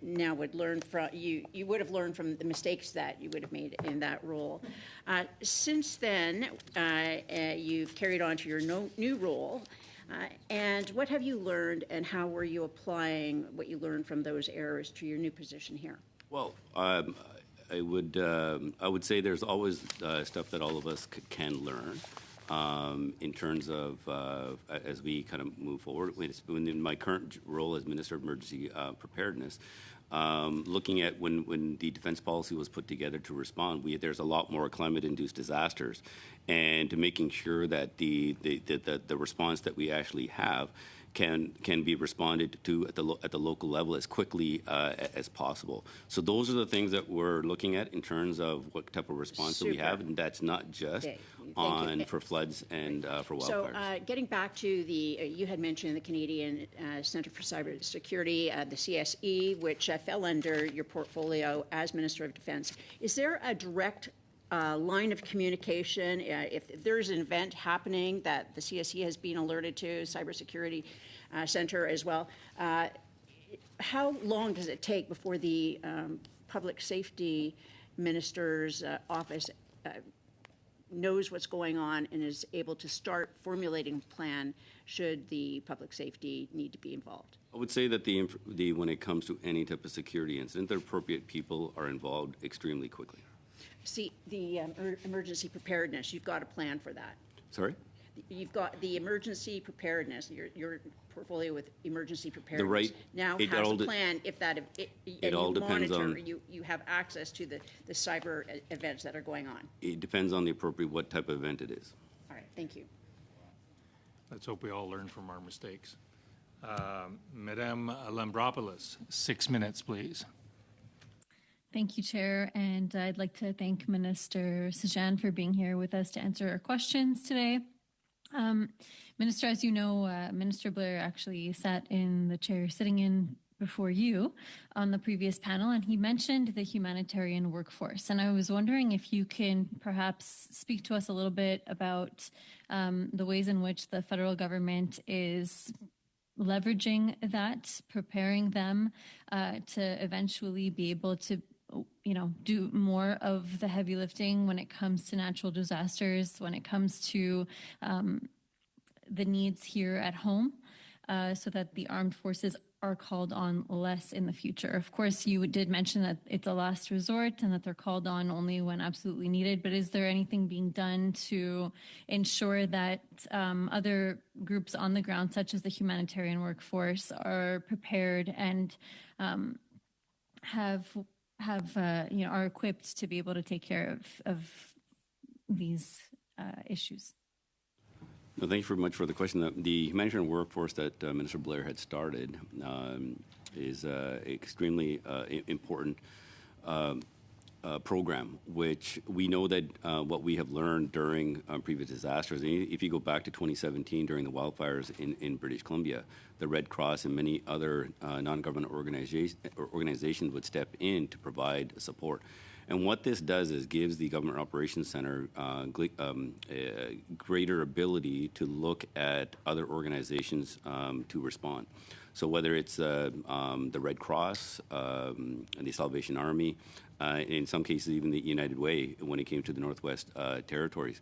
now would learn from you. You would have learned from the mistakes that you would have made in that role. Since then, you've carried on to your new role. And what have you learned, and how were you applying what you learned from those errors to your new position here? Well, I would say there's always stuff that all of us can learn. In terms of as we kind of move forward. In my current role as Minister of Emergency Preparedness, looking at when the defense policy was put together to respond, there's a lot more climate-induced disasters, and to making sure that the response that we actually have can be responded to at the local level as quickly as possible. So those are the things that we're looking at in terms of what type of response that we have, and that's not just for floods and for wildfires. So getting back to you had mentioned the Canadian Centre for Cybersecurity, the CSE, which fell under your portfolio as Minister of Defence. Is there a direct line of communication, if there's an event happening that the CSE has been alerted to, Cybersecurity Center as well, how long does it take before the Public Safety Minister's office knows what's going on and is able to start formulating a plan should the public safety need to be involved? I would say that when it comes to any type of security incident, the appropriate people are involved extremely quickly. See, the emergency preparedness, you've got a plan for that. Sorry? You've got the emergency preparedness, your portfolio with emergency preparedness. Now has a plan if that, it all depends on, you have access to the cyber events that are going on. It depends on the appropriate, what type of event it is. All right, thank you. Let's hope we all learn from our mistakes. Madame Lambropoulos, 6 minutes, please. Thank you, Chair, and I'd like to thank Minister Sajjan for being here with us to answer our questions today. Minister, as you know, Minister Blair actually sat in the chair sitting in before you on the previous panel, and he mentioned the humanitarian workforce. And I was wondering if you can perhaps speak to us a little bit about the ways in which the federal government is leveraging that, preparing them to eventually be able to do more of the heavy lifting when it comes to natural disasters, when it comes to the needs here at home, so that the armed forces are called on less in the future. Of course, you did mention that it's a last resort and that they're called on only when absolutely needed, but is there anything being done to ensure that other groups on the ground, such as the humanitarian workforce, are prepared and are equipped to be able to take care of these issues? No, thank you very much for the question. The humanitarian workforce that Minister Blair had started is extremely important program, which we know that what we have learned during previous disasters, if you go back to 2017 during the wildfires in British Columbia, the Red Cross and many other non-government organizations would step in to provide support. And what this does is gives the Government Operations Center greater ability to look at other organizations to respond. So whether it's the Red Cross, and the Salvation Army, in some cases even the United Way when it came to the Northwest Territories.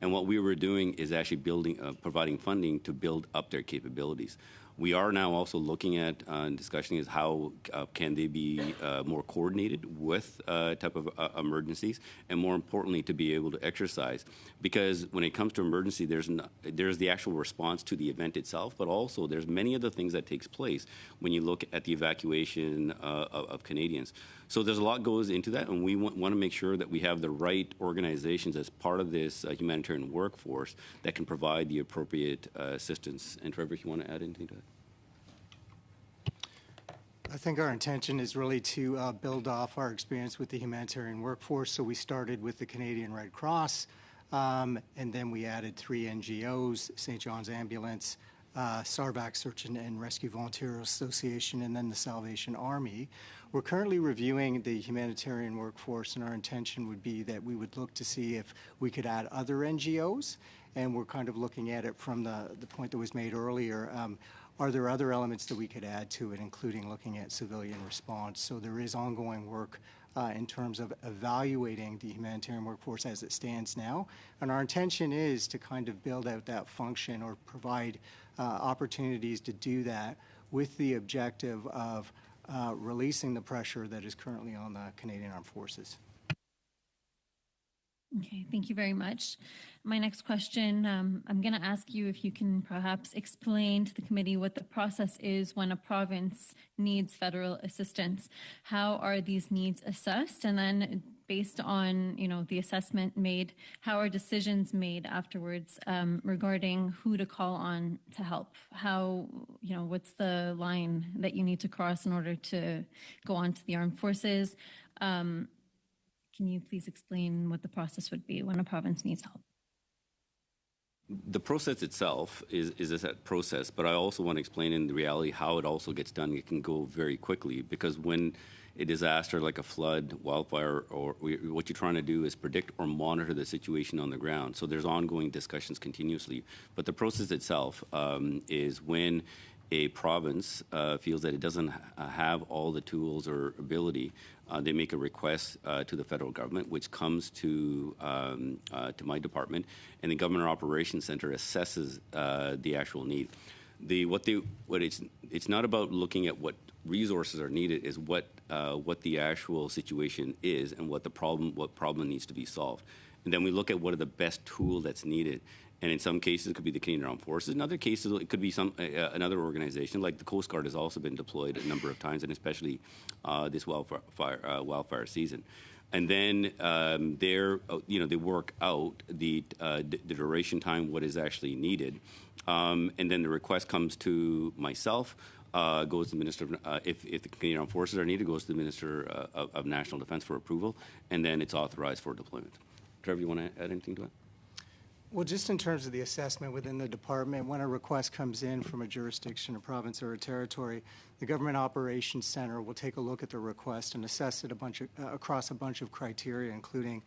And what we were doing is actually providing funding to build up their capabilities. We are now also looking at and discussing is how can they be more coordinated with type of emergencies, and more importantly, to be able to exercise. Because when it comes to emergency, there's the actual response to the event itself, but also there's many other things that takes place when you look at the evacuation of Canadians. So there's a lot goes into that, and we want to make sure that we have the right organizations as part of this humanitarian workforce that can provide the appropriate assistance. And Trevor, if you want to add anything to that. I think our intention is really to build off our experience with the humanitarian workforce. So we started with the Canadian Red Cross, and then we added 3 NGOs, St. John's Ambulance, Sarvac Search and Rescue Volunteer Association, and then the Salvation Army. We're currently reviewing the humanitarian workforce, and our intention would be that we would look to see if we could add other NGOs, and we're kind of looking at it from the point that was made earlier. Are there other elements that we could add to it, including looking at civilian response? So there is ongoing work in terms of evaluating the humanitarian workforce as it stands now. And our intention is to kind of build out that function or provide opportunities to do that with the objective of releasing the pressure that is currently on the Canadian Armed Forces. Okay, thank you very much. My next question, I'm going to ask you if you can perhaps explain to the committee what the process is when a province needs federal assistance. How are these needs assessed? And then based on, the assessment made, how are decisions made afterwards regarding who to call on to help? How, what's the line that you need to cross in order to go on to the armed forces? Can you please explain what the process would be when a province needs help? The process itself is a set process, but I also want to explain in the reality how it also gets done. It can go very quickly because when a disaster like a flood, wildfire, or what you're trying to do is predict or monitor the situation on the ground. So there's ongoing discussions continuously. But the process itself is when a province feels that it doesn't have all the tools or ability, they make a request to the federal government, which comes to my department, and the Government Operations Center assesses the actual need. It's not about looking at what resources are needed, is what the actual situation is and what problem needs to be solved. And then we look at what are the best tool that's needed. And in some cases, it could be the Canadian Armed Forces. In other cases, it could be another organization, like the Coast Guard has also been deployed a number of times, and especially this wildfire season. And then they work out the duration time, what is actually needed. And then the request comes to myself, goes to the Minister of, if the Canadian Armed Forces are needed, goes to the Minister of National Defence for approval, and then it's authorized for deployment. Trevor, you want to add anything to it? Well, just in terms of the assessment within the department, when a request comes in from a jurisdiction, a province, or a territory, the Government Operations Center will take a look at the request and assess it across a bunch of criteria, including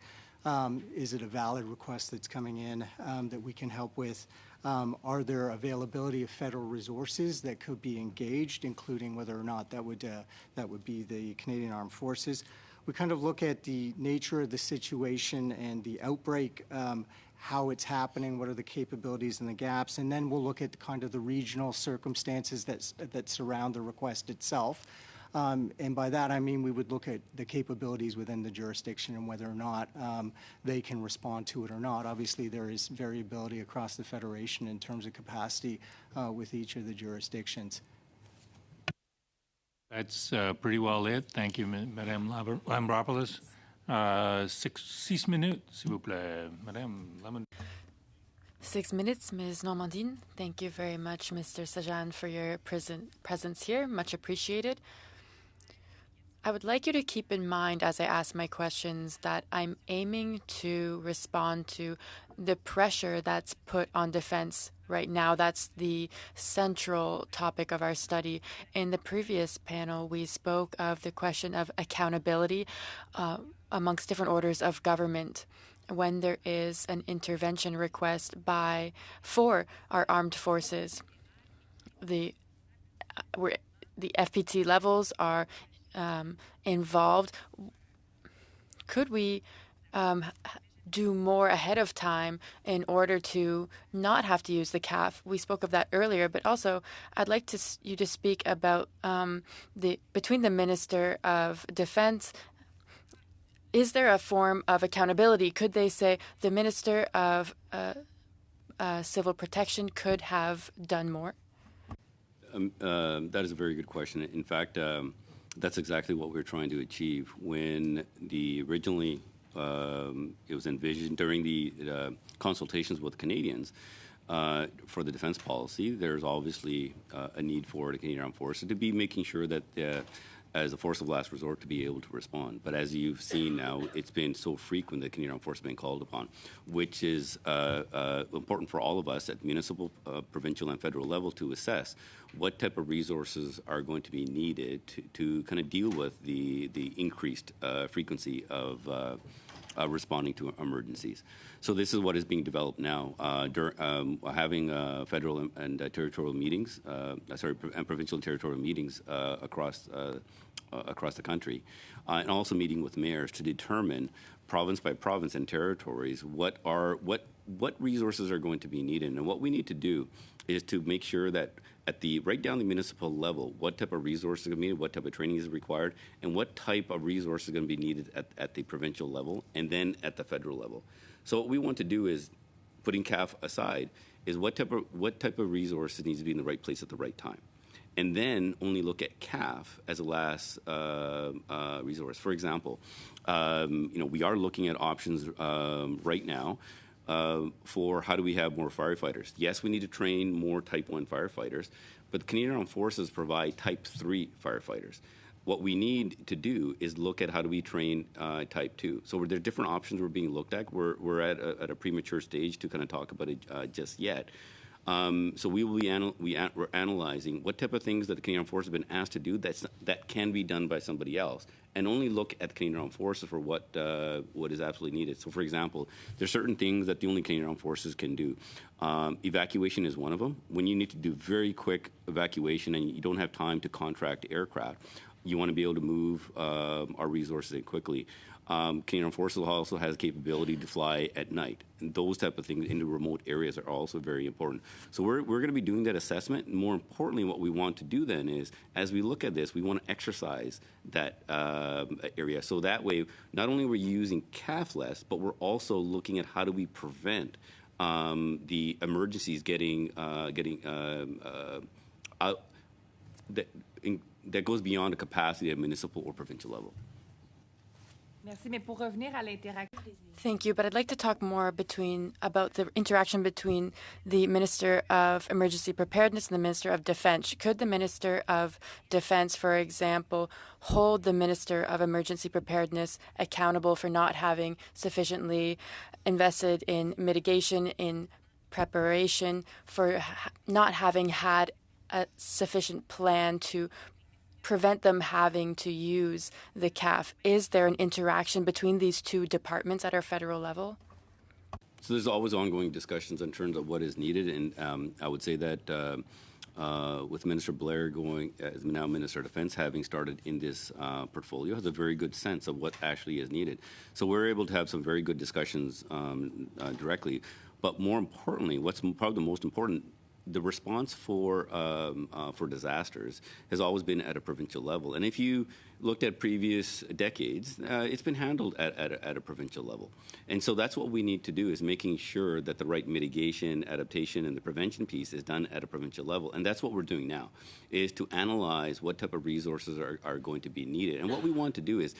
is it a valid request that's coming in that we can help with? Are there availability of federal resources that could be engaged, including whether or not that would be the Canadian Armed Forces? We kind of look at the nature of the situation and the outbreak, how it's happening, what are the capabilities and the gaps, and then we'll look at kind of the regional circumstances that surround the request itself. And by that, I mean we would look at the capabilities within the jurisdiction and whether or not they can respond to it or not. Obviously, there is variability across the Federation in terms of capacity with each of the jurisdictions. That's pretty well it. Thank you, Madame Lambropoulos. 6 minutes, s'il vous plaît, Madame Lamont. 6 minutes, Ms. Normandine. Thank you very much, Mr. Sajan, for your presence here. Much appreciated. I would like you to keep in mind as I ask my questions that I'm aiming to respond to the pressure that's put on defense right now. That's the central topic of our study. In the previous panel, we spoke of the question of accountability amongst different orders of government when there is an intervention request for our armed forces. The FPT levels are involved. Could we do more ahead of time in order to not have to use the CAF? We spoke of that earlier, but also I'd like you to speak about between the Minister of Defense. Is there a form of accountability? Could they say the Minister of Civil Protection could have done more? That is a very good question. In fact, that's exactly what we're trying to achieve. When originally it was envisioned during the consultations with Canadians for the defense policy, there's obviously a need for the Canadian Armed Forces to be making sure that as a force of last resort to be able to respond. But as you've seen now, it's been so frequent that Canadian Armed Forces have been called upon, which is important for all of us at municipal, provincial, and federal level to assess what type of resources are going to be needed to kind of deal with the increased frequency of responding to emergencies. So this is what is being developed now. Having federal and territorial meetings, and provincial and territorial meetings across the country, and also meeting with mayors to determine province by province and territories what resources are going to be needed. And what we need to do is to make sure that right down the municipal level, what type of resources are going to be needed, what type of training is required, and what type of resources are going to be needed at the provincial level and then at the federal level. So what we want to do is, putting CAF aside, is what type of resources needs to be in the right place at the right time, and then only look at CAF as a last resource. For example, we are looking at options right now for how do we have more firefighters. Yes, we need to train more Type 1 firefighters, but the Canadian Armed Forces provide Type 3 firefighters. What we need to do is look at how do we train Type 2. So there are different options we're being looked at. We're at a premature stage to kind of talk about it just yet. So we will be we're analyzing what type of things that the Canadian Armed Forces have been asked to do that can be done by somebody else, and only look at the Canadian Armed Forces for what is absolutely needed. So, for example, there's certain things that the only Canadian Armed Forces can do. Evacuation is one of them. When you need to do very quick evacuation and you don't have time to contract aircraft, you want to be able to move our resources in quickly. Canadian Armed Forces also has capability to fly at night. And those type of things into remote areas are also very important. So we're going to be doing that assessment. And more importantly, what we want to do then is, as we look at this, we want to exercise that area. So that way, not only are we using CAF less, but we're also looking at how do we prevent the emergencies getting out that goes beyond the capacity at municipal or provincial level. Merci, mais pour revenir à l'interaction. Thank you, but I'd like to talk more about the interaction between the Minister of Emergency Preparedness and the Minister of Defense. Could the Minister of Defense, for example, hold the Minister of Emergency Preparedness accountable for not having sufficiently invested in mitigation, in preparation, for not having had a sufficient plan to prevent them having to use the CAF? Is there an interaction between these two departments at our federal level? So there's always ongoing discussions in terms of what is needed, and I would say that with Minister Blair as now Minister of Defense, having started in this portfolio, has a very good sense of what actually is needed. So we're able to have some very good discussions directly. But more importantly, what's probably the most important, the response for disasters has always been at a provincial level. And if you looked at previous decades, it's been handled at a provincial level. And so that's what we need to do, is making sure that the right mitigation, adaptation, and the prevention piece is done at a provincial level. And that's what we're doing now, is to analyze what type of resources are going to be needed. And what we want to do is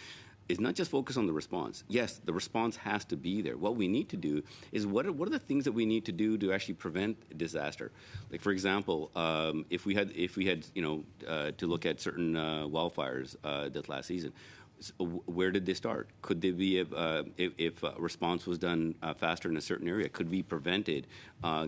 not just focus on the response. Yes, the response has to be there. What we need to do is what are the things that we need to do to actually prevent disaster? Like, for example, if we had to look at certain wildfires this last season, where did they start? Could they be if a response was done faster in a certain area? Could we prevented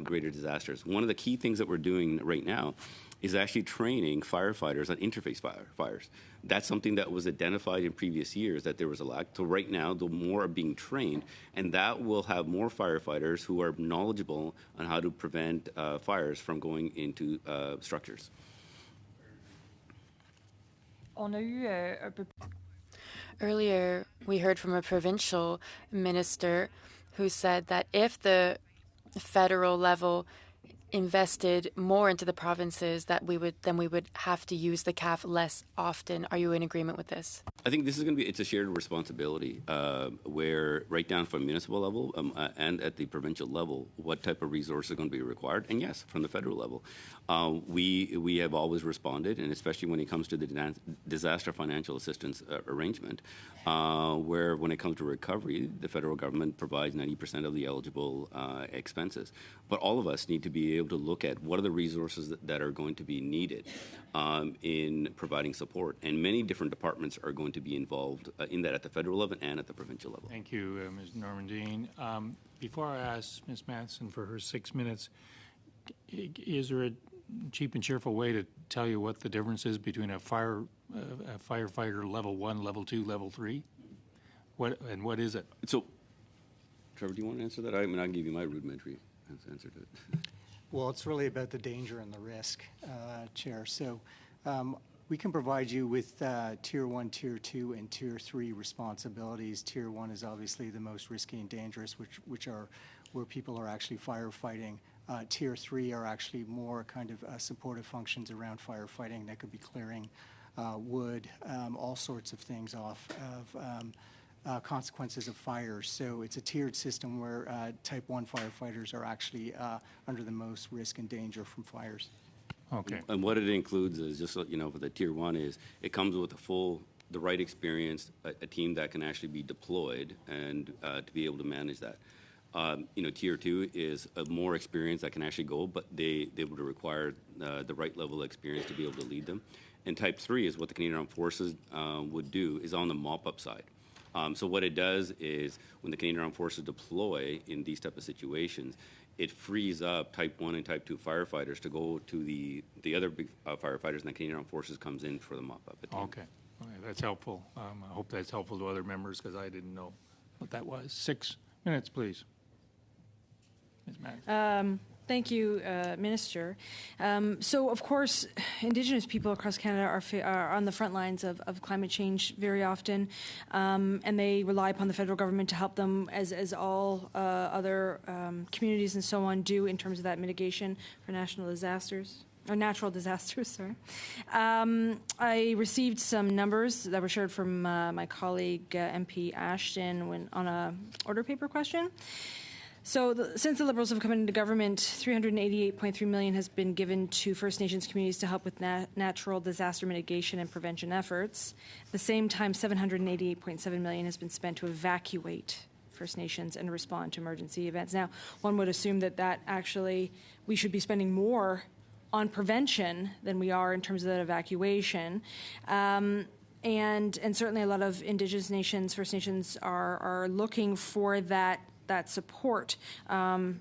greater disasters? One of the key things that we're doing right now is actually training firefighters on interface fires. That's something that was identified in previous years, that there was a lack. So right now, the more are being trained, and that will have more firefighters who are knowledgeable on how to prevent fires from going into structures. Earlier, we heard from a provincial minister who said that if the federal level invested more into the provinces, that we would have to use the CAF less often. Are you in agreement with this? I think this is going to be, it's a shared responsibility where right down from municipal level and at the provincial level, what type of resources are going to be required. And yes, from the federal level. We have always responded, and especially when it comes to the disaster financial assistance arrangement, where when it comes to recovery, the federal government provides 90% of the eligible expenses. But all of us need to be able to look at what are the resources that are going to be needed in providing support. And many different departments are going to be involved in that at the federal level and at the provincial level. Thank you, Ms. Normandine. Before I ask Ms. Matheson for her 6 minutes, is there a cheap and cheerful way to tell you what the difference is between a firefighter level 1, level 2, level 3? What is it? So, Trevor, do you want to answer that? I mean, I'll give you my rudimentary answer to it. Well, it's really about the danger and the risk, Chair. So we can provide you with Tier 1, Tier 2, and Tier 3 responsibilities. Tier 1 is obviously the most risky and dangerous, which are where people are actually firefighting. Tier 3 are actually more kind of supportive functions around firefighting. That could be clearing wood, all sorts of things off of consequences of fires. So it's a tiered system where Type 1 firefighters are actually under the most risk and danger from fires. Okay. And what it includes is, just so you know, for the Tier 1 is, it comes with the right experience, a team that can actually be deployed and to be able to manage that. Tier 2 is a more experience that can actually go, but they would require the right level of experience to be able to lead them. And Type 3 is what the Canadian Armed Forces would do, is on the mop-up side. So what it does is, when the Canadian Armed Forces deploy in these type of situations, it frees up Type 1 and Type 2 firefighters to go to the other big firefighters, and the Canadian Armed Forces comes in for the mop-up. Okay. That's helpful. I hope that's helpful to other members, because I didn't know what that was. 6 minutes, please. Ms. Maddox. Thank you, Minister. So, of course, Indigenous people across Canada are on the front lines of climate change very often, and they rely upon the federal government to help them, as all other communities and so on do, in terms of that mitigation for natural disasters. Sorry. I received some numbers that were shared from my colleague, MP Ashton, on a order paper question. So since the Liberals have come into government, $388.3 million has been given to First Nations communities to help with natural disaster mitigation and prevention efforts. At the same time, $788.7 million has been spent to evacuate First Nations and respond to emergency events. Now, one would assume that actually we should be spending more on prevention than we are in terms of that evacuation. And certainly a lot of Indigenous nations, First Nations, are looking for that support and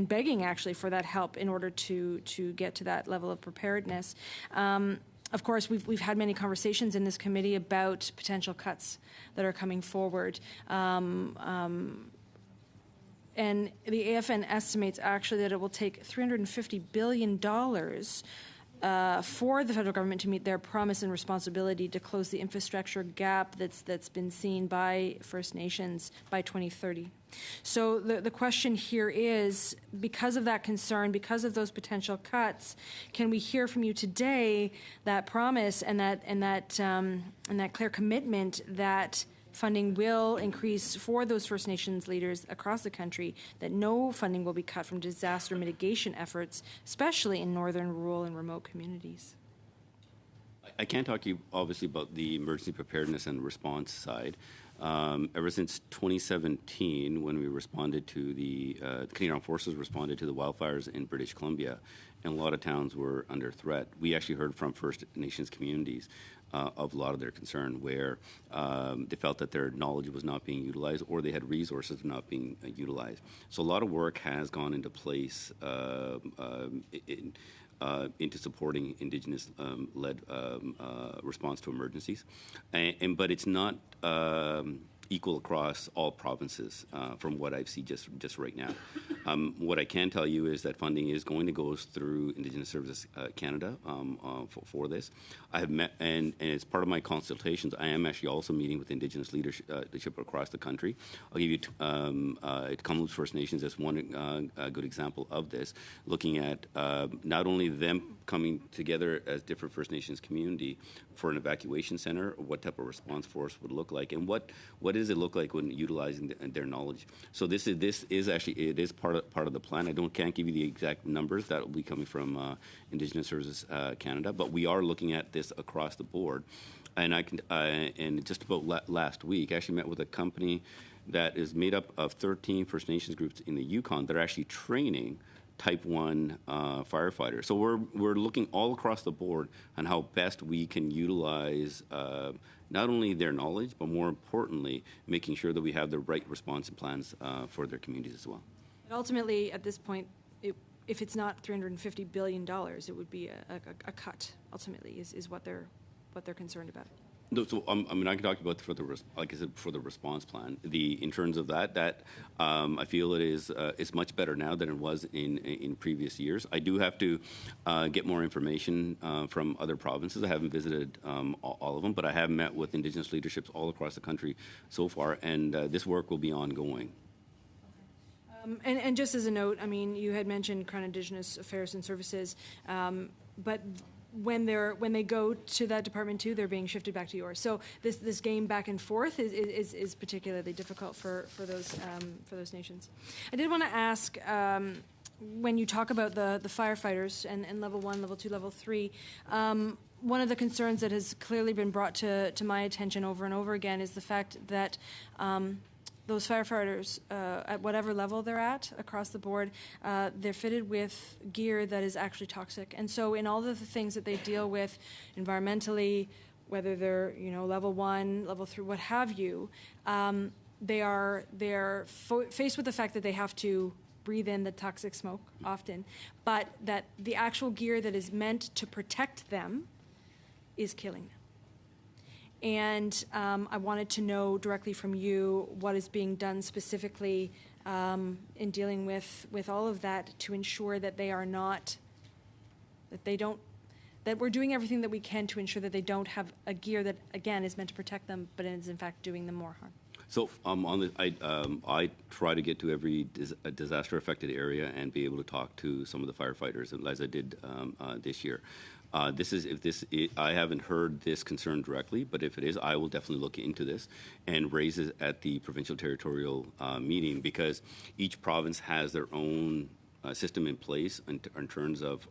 begging actually for that help in order to get to that level of preparedness. Of course, we've had many conversations in this committee about potential cuts that are coming forward. And the AFN estimates actually that it will take $350 billion for the federal government to meet their promise and responsibility to close the infrastructure gap that's been seen by First Nations by 2030. So the question here is, because of that concern, because of those potential cuts, can we hear from you today that promise and that clear commitment that funding will increase for those First Nations leaders across the country, that no funding will be cut from disaster mitigation efforts, especially in northern, rural, and remote communities? I can't talk to you, obviously, about the emergency preparedness and response side. Ever since 2017, when we responded to the Canadian Armed Forces responded to the wildfires in British Columbia, and a lot of towns were under threat, we actually heard from First Nations communities of a lot of their concern, where they felt that their knowledge was not being utilized, or they had resources not being utilized. So a lot of work has gone into place into supporting Indigenous-led response to emergencies, but it's not equal across all provinces from what I've seen just right now. What I can tell you is that funding is going to go through Indigenous Services Canada for this. I have met, and as part of my consultations, I am actually also meeting with Indigenous leadership across the country. I'll give you Kamloops First Nations as one good example of this, looking at not only them coming together as different First Nations community for an evacuation center, what type of response force would look like, and what does it look like when utilizing their knowledge. So this is actually, it is part of the plan. Can't give you the exact numbers that will be coming from Indigenous Services Canada, but we are looking at this across the board. And and just about last week, I actually met with a company that is made up of 13 First Nations groups in the Yukon that are actually training Type 1 firefighters. So we're looking all across the board on how best we can utilize not only their knowledge, but more importantly, making sure that we have the right response plans for their communities as well. And ultimately, at this point, if it's not $350 billion, it would be a cut. Ultimately, is what they're concerned about. No, so I mean, I can talk about like I said, for the response plan. In terms of that I feel it is it's much better now than it was in previous years. I do have to get more information from other provinces. I haven't visited all of them, but I have met with Indigenous leaderships all across the country so far, and this work will be ongoing. And just as a note, I mean, you had mentioned Crown Indigenous Affairs and Services, but when they go to that department too, they're being shifted back to yours. So this game back and forth is particularly difficult for those nations. I did want to ask, when you talk about the firefighters and level 1, level 2, level 3. One of the concerns that has clearly been brought to my attention over and over again is the fact that those firefighters, at whatever level they're at across the board, they're fitted with gear that is actually toxic. And so in all of the things that they deal with environmentally, whether they're level 1, level 3, what have you, they are faced with the fact that they have to breathe in the toxic smoke often, but that the actual gear that is meant to protect them is killing them. And I wanted to know directly from you what is being done specifically in dealing with all of that to ensure that that we're doing everything that we can to ensure that they don't have a gear that, again, is meant to protect them, but is in fact doing them more harm. So I try to get to every disaster-affected area and be able to talk to some of the firefighters, as I did this year. I haven't heard this concern directly, but if it is, I will definitely look into this and raise it at the provincial territorial meeting, because each province has their own system in place in terms of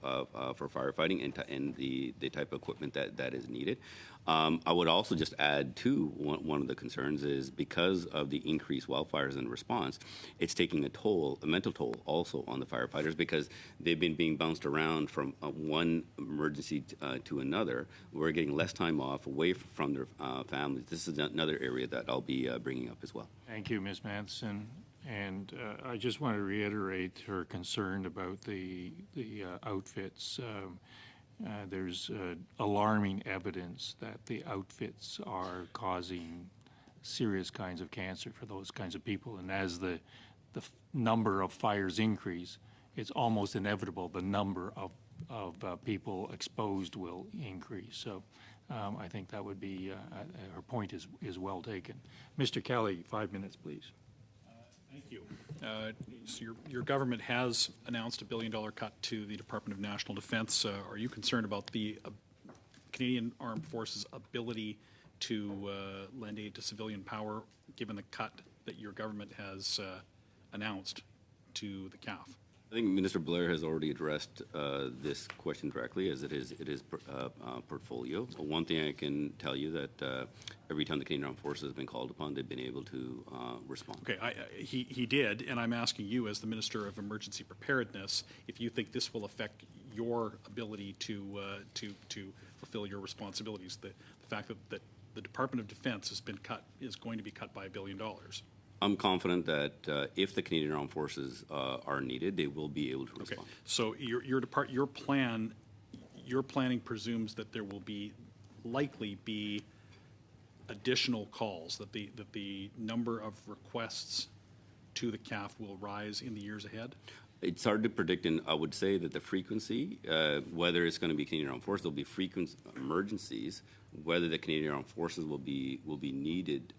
for firefighting and the type of equipment that is needed. I would also just add to one of the concerns is because of the increased wildfires in response, it's taking a mental toll also on the firefighters, because they've been being bounced around from one emergency to another. We're getting less time off away from their families. This is another area that I'll be bringing up as well. Thank you, Ms. Manson. And I just want to reiterate her concern about the outfits. There's alarming evidence that the outfits are causing serious kinds of cancer for those kinds of people. And as the number of fires increase, it's almost inevitable the number of people exposed will increase. So I think that would be, her point is well taken. Mr. Kelly, 5 minutes, please. Thank you. So your government has announced $1 billion cut to the Department of National Defence. Are you concerned about the Canadian Armed Forces' ability to lend aid to civilian power, given the cut that your government has announced to the CAF? I think Minister Blair has already addressed this question directly, as it is portfolio. One thing I can tell you that every time the Canadian Armed Forces has been called upon, they've been able to respond. Okay, he did, and I'm asking you, as the Minister of Emergency Preparedness, if you think this will affect your ability to fulfill your responsibilities. The fact that the Department of Defense is going to be cut by $1 billion. I'm confident that if the Canadian Armed Forces are needed, they will be able to respond. Okay. So your planning presumes that there will likely be additional calls, that the number of requests to the CAF will rise in the years ahead? It's hard to predict, and I would say that the frequency, whether it's going to be Canadian Armed Forces, there'll be frequent emergencies. Whether the Canadian Armed Forces will be needed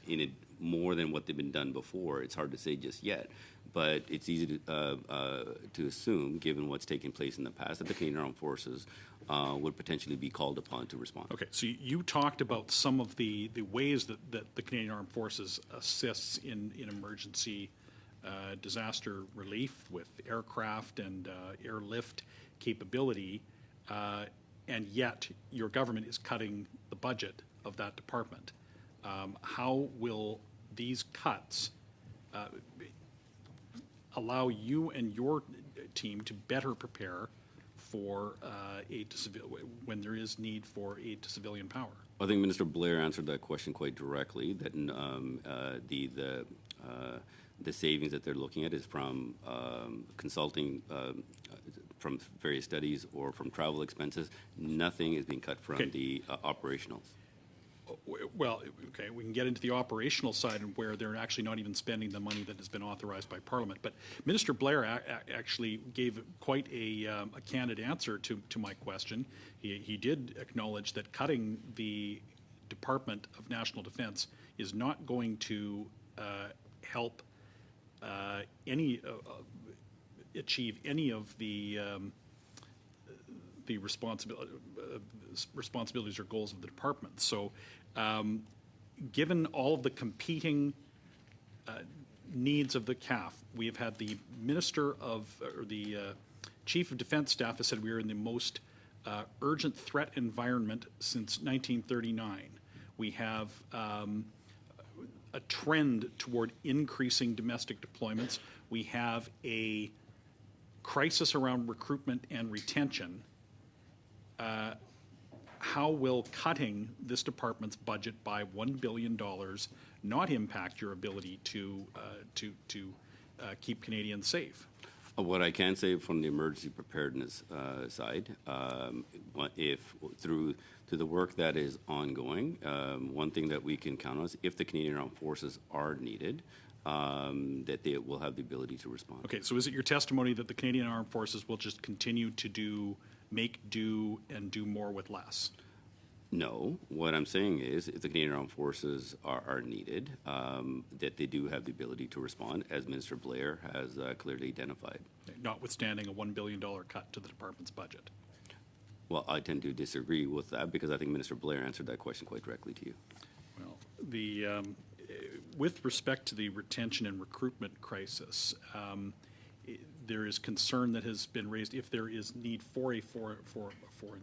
in it more than what they've been done before, it's hard to say just yet. But it's easy to assume, given what's taken place in the past, that the Canadian Armed Forces would potentially be called upon to respond. Okay, so you talked about some of the ways that the Canadian Armed Forces assists in emergency disaster relief with aircraft and airlift capability, and yet your government is cutting the budget of that department. How will these cuts allow you and your team to better prepare for aid to when there is need for aid to civilian power? I think Minister Blair answered that question quite directly, that the savings that they're looking at is from consulting, from various studies, or from travel expenses. Nothing is being cut from the operationals. Well, okay, we can get into the operational side and where they're actually not even spending the money that has been authorized by Parliament. But Minister Blair actually gave quite a candid answer to my question. He did acknowledge that cutting the Department of National Defense is not going to help achieve any of the responsibilities or goals of the department. So given all of the competing needs of the CAF, we have had the Minister of, or the Chief of Defense Staff has said we are in the most urgent threat environment since 1939. We have a trend toward increasing domestic deployments. We have a crisis around recruitment and retention. How will cutting this department's budget by $1 billion not impact your ability to keep Canadians safe? What I can say from the emergency preparedness side, if through the work that is ongoing, one thing that we can count on is if the Canadian Armed Forces are needed, that they will have the ability to respond. Okay, so is it your testimony that the Canadian Armed Forces will just continue to make do and do more with less? No. What I'm saying is if the Canadian Armed Forces are needed, that they do have the ability to respond, as Minister Blair has clearly identified. Notwithstanding a $1 billion cut to the department's budget. Well, I tend to disagree with that because I think Minister Blair answered that question quite directly to you. Well, with respect to the retention and recruitment crisis, there is concern that has been raised if there is need for a foreign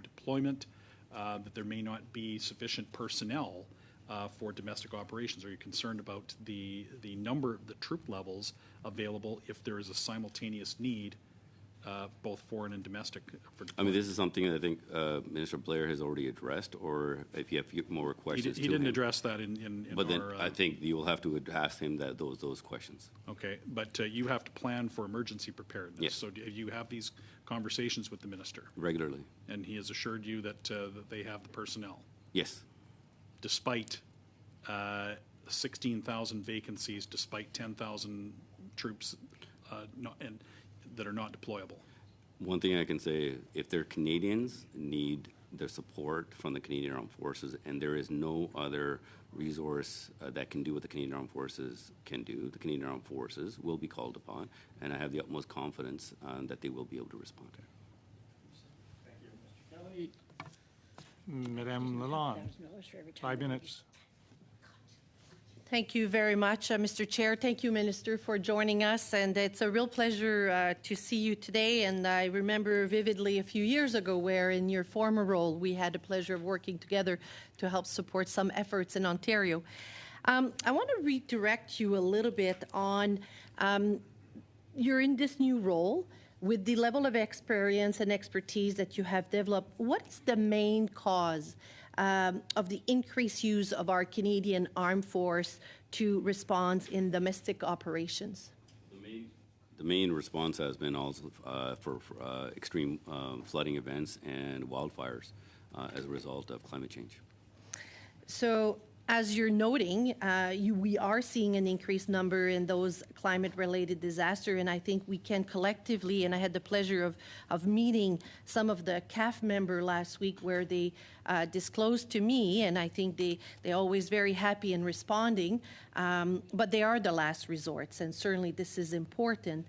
deployment, that there may not be sufficient personnel for domestic operations. Are you concerned about the number of the troop levels available if there is a simultaneous need, both foreign and domestic? I mean, this is something that I think Minister Blair has already addressed, or if you have more questions he didn't address that in but then I think you will have to ask him those questions. Okay, but you have to plan for emergency preparedness. Yes. So do you have these conversations with the minister? Regularly. And he has assured you that they have the personnel? Yes. Despite 16,000 vacancies, despite 10,000 troops that are not deployable? One thing I can say, if their Canadians need the support from the Canadian Armed Forces and there is no other resource that can do what the Canadian Armed Forces can do, the Canadian Armed Forces will be called upon, and I have the utmost confidence that they will be able to respond. Thank you, Mr. Kelly. Madame Lalonde, 5 minutes. Thank you very much, Mr. Chair. Thank you, Minister, for joining us. And it's a real pleasure to see you today. And I remember vividly a few years ago where in your former role, we had the pleasure of working together to help support some efforts in Ontario. I want to redirect you a little bit on you're in this new role with the level of experience and expertise that you have developed. What is the main cause of the increased use of our Canadian Armed Force to respond in domestic operations? The main response has been also for extreme flooding events and wildfires as a result of climate change. So As you're noting, we are seeing an increased number in those climate-related disasters, and I think we can collectively, and I had the pleasure of meeting some of the CAF member last week where they disclosed to me, and I think they're always very happy in responding, but they are the last resorts, and certainly this is important.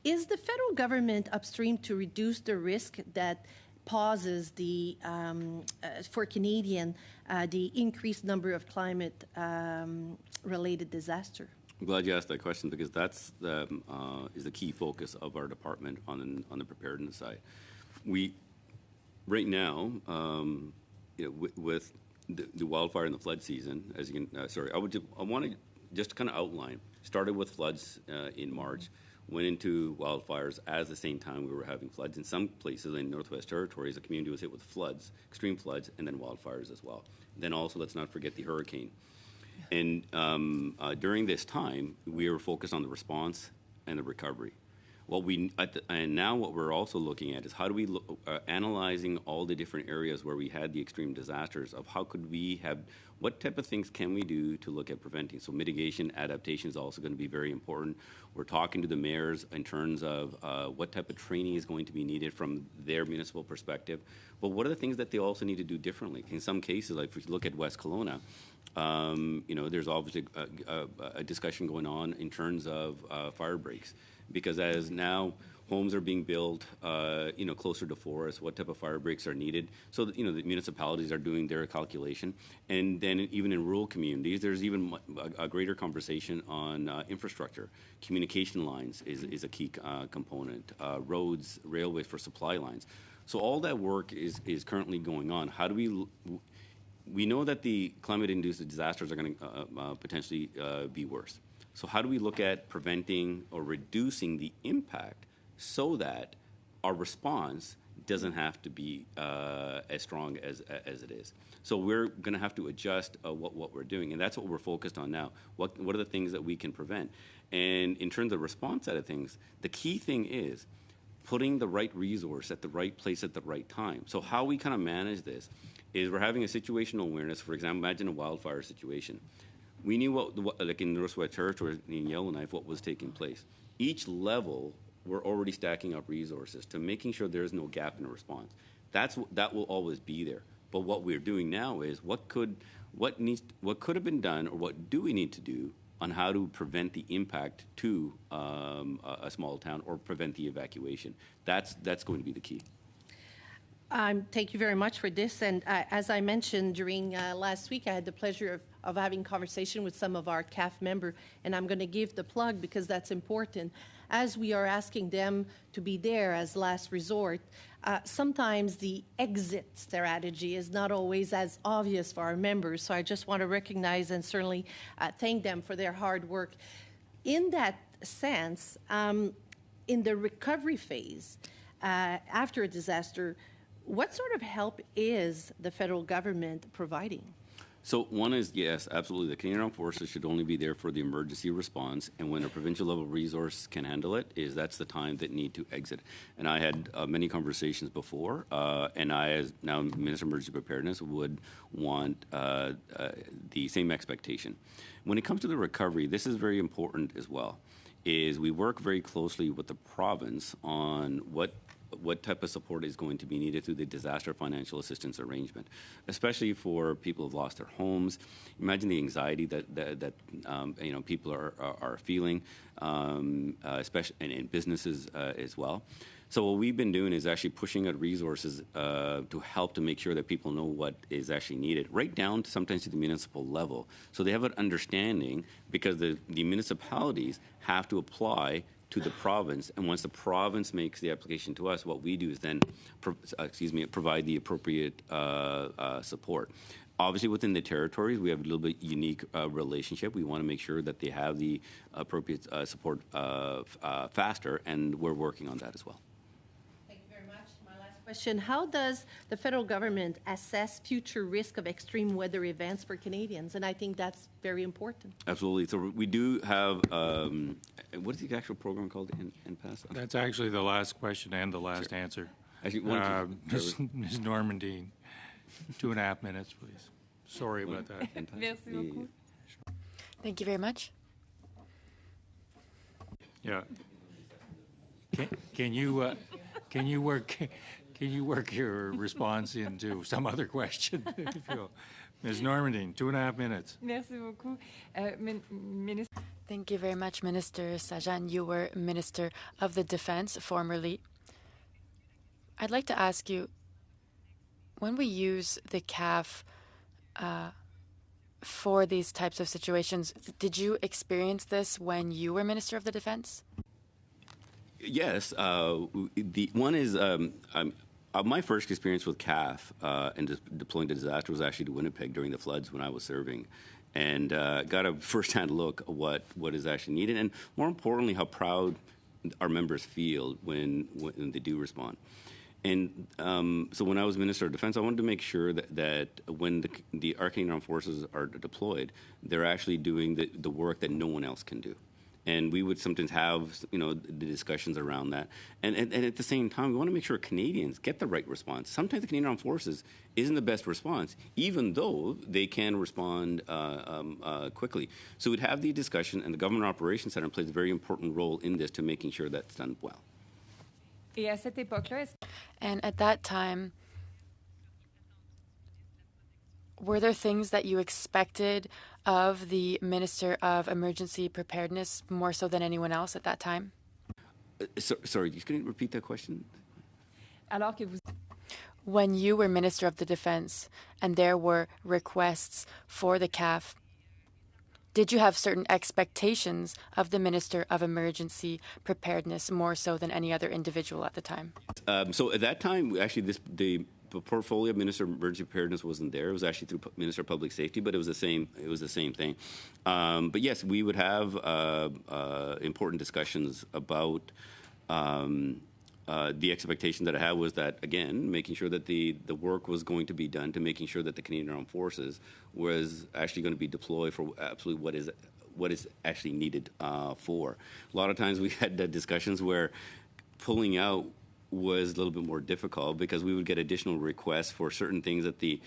Is the federal government upstream to reduce the risk that pauses the for Canadian the increased number of climate related disaster? I'm glad you asked that question because that's is the key focus of our department on the preparedness side. We right now, with the wildfire and the flood season, as you can, I want to just kind of outline. Started with floods in March. Went into wildfires at the same time we were having floods. In some places in Northwest Territories, the community was hit with floods, extreme floods, and then wildfires as well. Then also, let's not forget the hurricane. And during this time, we were focused on the response and the recovery. And now what we're also looking at is how do we analyzing all the different areas where we had the extreme disasters of how could we have, what type of things can we do to look at preventing? So mitigation, adaptation is also going to be very important. We're talking to the mayors in terms of what type of training is going to be needed from their municipal perspective. But what are the things that they also need to do differently? In some cases, like if you look at West Kelowna, there's obviously a discussion going on in terms of fire breaks. Because as now homes are being built, closer to forests, what type of fire breaks are needed. So, the municipalities are doing their calculation. And then even in rural communities, there's even a greater conversation on infrastructure. Communication lines is a key component. Roads, railways for supply lines. So all that work is currently going on. How do we know that the climate-induced disasters are going to potentially be worse. So how do we look at preventing or reducing the impact so that our response doesn't have to be as strong as it is? So we're going to have to adjust what we're doing, and that's what we're focused on now. What are the things that we can prevent? And in terms of response side of things, the key thing is putting the right resource at the right place at the right time. So how we kind of manage this is we're having a situational awareness. For example, imagine a wildfire situation. We knew what like in Northwest Territories, in Yellowknife, what was taking place. Each level, we're already stacking up resources to making sure there's no gap in the response. That will always be there. But what we're doing now is what could have been done, or what do we need to do on how to prevent the impact to a small town or prevent the evacuation. That's going to be the key. Thank you very much for this. And as I mentioned during last week, I had the pleasure of having conversation with some of our CAF members, and I'm going to give the plug because that's important. As we are asking them to be there as last resort, sometimes the exit strategy is not always as obvious for our members. So I just want to recognize and certainly thank them for their hard work. In that sense, in the recovery phase, after a disaster, what sort of help is the federal government providing? So one is, yes, absolutely. The Canadian Armed Forces should only be there for the emergency response, and when a provincial level resource can handle it, that's the time that need to exit. And I had many conversations before, and I, as now Minister of Emergency Preparedness, would want the same expectation. When it comes to the recovery, this is very important as well, is we work very closely with the province on what type of support is going to be needed through the disaster financial assistance arrangement, especially for people who've lost their homes. Imagine the anxiety that people are feeling, especially in businesses as well. So what we've been doing is actually pushing out resources to help to make sure that people know what is actually needed, right down to sometimes to the municipal level. So they have an understanding, because the municipalities have to apply to the province, and once the province makes the application to us, what we do is then provide the appropriate support. Obviously, within the territories, we have a little bit unique relationship. We want to make sure that they have the appropriate support faster, and we're working on that as well. Thank you very much. My last question: how does the federal government assess future risk of extreme weather events for Canadians? And I think that's very important. Absolutely. So we do have, what is the actual program called in PASS? That's actually the last question and the last answer. Actually, Ms. Normandine, 2.5 minutes, please. Sorry about that. Merci beaucoup. Thank you very much. Yeah. Can you work your response into some other question, if you will? Ms. Normandin, 2.5 minutes. Merci beaucoup. Ministre. Thank you very much, Minister Sajjan. You were Minister of the Defense formerly. I'd like to ask you, when we use the CAF for these types of situations, did you experience this when you were Minister of the Defense? Yes. The one is my first experience with CAF and deploying to disaster was actually to Winnipeg during the floods when I was serving, and got a firsthand look at what is actually needed, and more importantly, how proud our members feel when they do respond. And so when I was Minister of Defense, I wanted to make sure that when our Canadian Armed Forces are deployed, they're actually doing the work that no one else can do. And we would sometimes have, the discussions around that. And at the same time, we want to make sure Canadians get the right response. Sometimes the Canadian Armed Forces isn't the best response, even though they can respond quickly. So we'd have the discussion, and the Government Operations Center plays a very important role in this to making sure that's done well. Et à cette époque-là, And at that time, were there things that you expected of the Minister of Emergency Preparedness more so than anyone else at that time? Sorry, can you repeat that question? alors que vous... When you were Minister of the Defense and there were requests for the CAF, did you have certain expectations of the Minister of Emergency Preparedness more so than any other individual at the time? So at that time, actually, the portfolio of Minister of Emergency Preparedness wasn't there. It was actually through Minister of Public Safety, but it was the same. It was the same thing. But yes, we would have important discussions about. The expectation that I had was that, again, making sure that the work was going to be done to making sure that the Canadian Armed Forces was actually going to be deployed for absolutely what is actually needed for. A lot of times we had discussions where pulling out was a little bit more difficult because we would get additional requests for certain things that a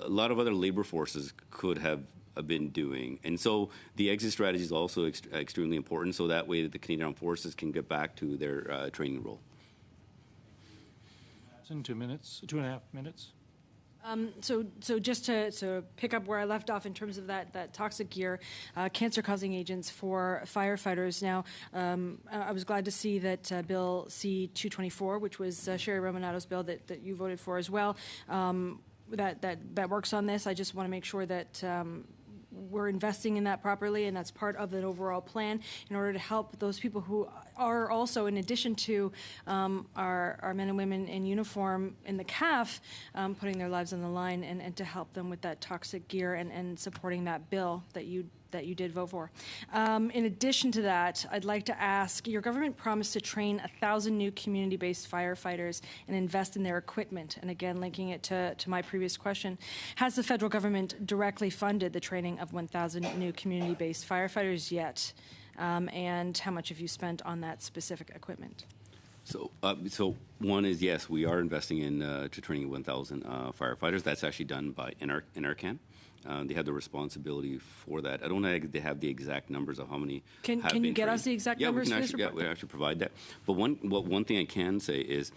lot of other labor forces could have been doing. And so the exit strategy is also extremely important, so that way that the Canadian Armed Forces can get back to their training role. In 2 minutes, 2.5 minutes. So just to pick up where I left off in terms of that toxic gear, cancer-causing agents for firefighters. Now, I was glad to see that Bill C-224, which was Sherry Romanato's bill that you voted for as well, that works on this. I just want to make sure that we're investing in that properly, and that's part of the overall plan in order to help those people who are also, in addition to our men and women in uniform in the CAF, putting their lives on the line, and to help them with that toxic gear and supporting that bill that you did vote for. In addition to that, I'd like to ask, your government promised to train 1,000 new community-based firefighters and invest in their equipment. And again, linking it to my previous question, has the federal government directly funded the training of 1,000 new community-based firefighters yet? And how much have you spent on that specific equipment? So one is, yes, we are investing in to training 1,000 firefighters. That's actually done by NRCan. They have the responsibility for that. I don't know if they have the exact numbers of how many. Can you get us the exact numbers? Yeah, we can actually provide that. But one thing I can say is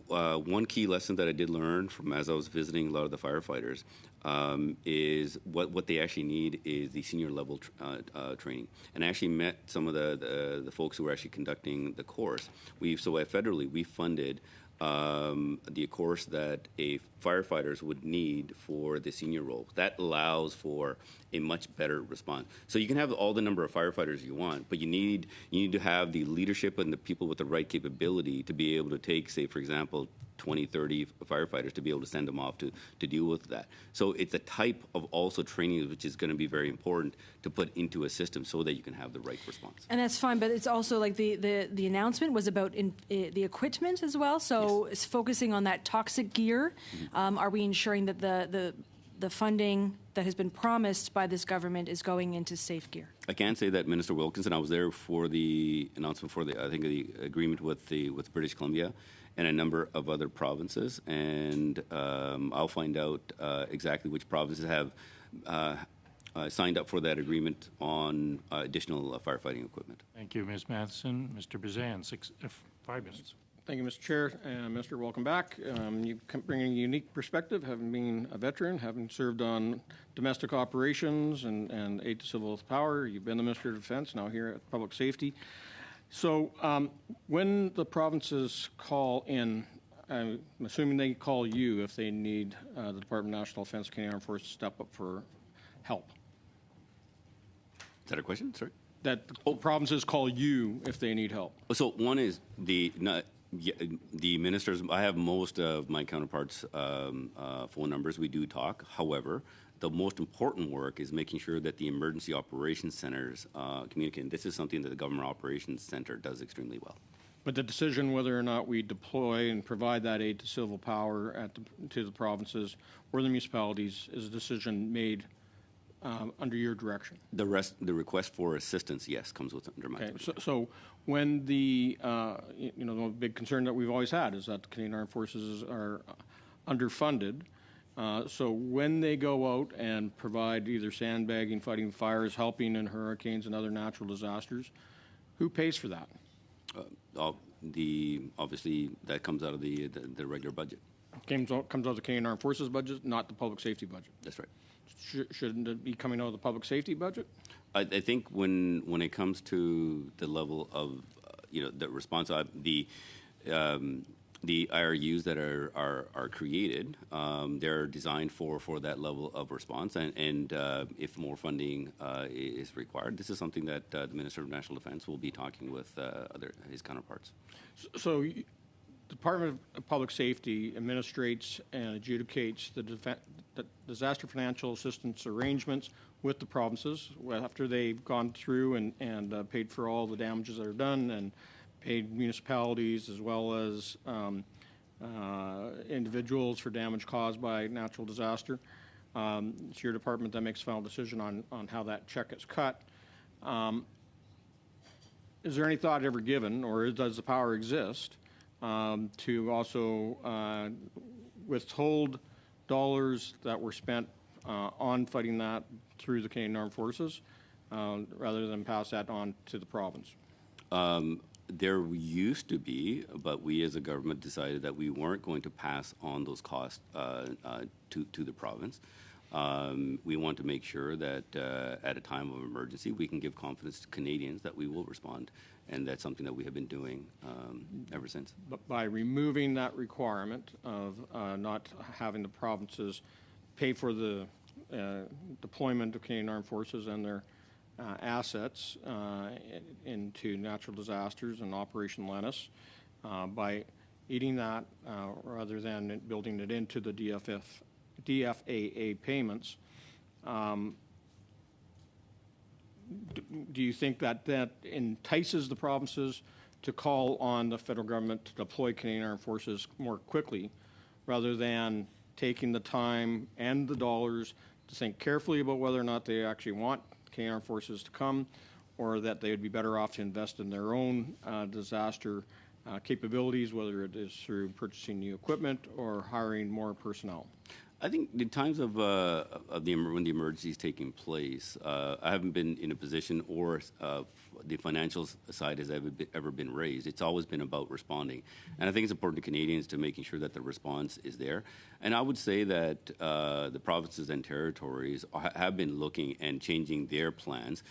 one key lesson that I did learn from as I was visiting a lot of the firefighters is what they actually need is the senior level training. And I actually met some of the folks who were actually conducting the course. Federally, we funded the course that firefighters would need for the senior role. That allows for a much better response. So you can have all the number of firefighters you want, but you need to have the leadership and the people with the right capability to be able to take, say, for example, 20, 30 firefighters to be able to send them off to deal with that. So it's a type of also training which is going to be very important to put into a system so that you can have the right response. And that's fine, but it's also like the announcement was about the equipment as well. So yes. It's focusing on that toxic gear. Mm-hmm. Are we ensuring that the funding that has been promised by this government is going into safe gear? I can say that Minister Wilkinson, I was there for the announcement for the agreement with British Columbia and a number of other provinces, and I'll find out exactly which provinces have signed up for that agreement on additional firefighting equipment. Thank you, Ms. Matheson. Mr. Bazan, 5 minutes. Thank you, Mr. Chair. Minister, welcome back. You bring a unique perspective, having been a veteran, having served on domestic operations and aid to civil power. You've been the Minister of Defense, now here at Public Safety. So when the provinces call in, I'm assuming they call you if they need the Department of National Defense, Canadian Armed Forces to step up for help. Is that a question? Sorry. That the provinces call you if they need help. So one is the ministers. I have most of my counterparts' phone numbers. We do talk. However, the most important work is making sure that the emergency operations centers communicate. This is something that the Government Operations Center does extremely well. But the decision whether or not we deploy and provide that aid to civil power to the provinces or the municipalities is a decision made under your direction. The request for assistance, yes, comes under my direction. So when the the big concern that we've always had is that the Canadian Armed Forces are underfunded. So when they go out and provide either sandbagging, fighting fires, helping in hurricanes and other natural disasters, who pays for that? Obviously that comes out of the regular budget. Comes out of the Canadian Armed Forces budget, not the public safety budget. That's right. Shouldn't it be coming out of the public safety budget? I think when it comes to the level of the response, the IRUs that are created, they're designed for that level of response, and if more funding is required, this is something that the Minister of National Defense will be talking with his counterparts. So, the Department of Public Safety administrates and adjudicates the disaster financial assistance arrangements with the provinces after they've gone through and paid for all the damages that are done and paid municipalities as well as individuals for damage caused by natural disaster. It's your department that makes the final decision on how that check is cut. Is there any thought ever given, or does the power exist, to also withhold dollars that were spent on fighting that through the Canadian Armed Forces rather than pass that on to the province? There used to be, but we as a government decided that we weren't going to pass on those costs to the province. We want to make sure that at a time of emergency, we can give confidence to Canadians that we will respond, and that's something that we have been doing ever since. But by removing that requirement of not having the provinces pay for the deployment of Canadian Armed Forces and their assets into natural disasters and Operation Lennis, by eating that rather than building it into the DFAA payments, do you think that entices the provinces to call on the federal government to deploy Canadian Armed Forces more quickly rather than taking the time and the dollars to think carefully about whether or not they actually want Canadian Armed Forces to come, or that they would be better off to invest in their own disaster capabilities, whether it is through purchasing new equipment or hiring more personnel? I think the times of when the emergency is taking place, I haven't been in a position, or the financial side has ever been raised. It's always been about responding, and I think it's important to Canadians to making sure that the response is there. And I would say that the provinces and territories have been looking and changing their plans.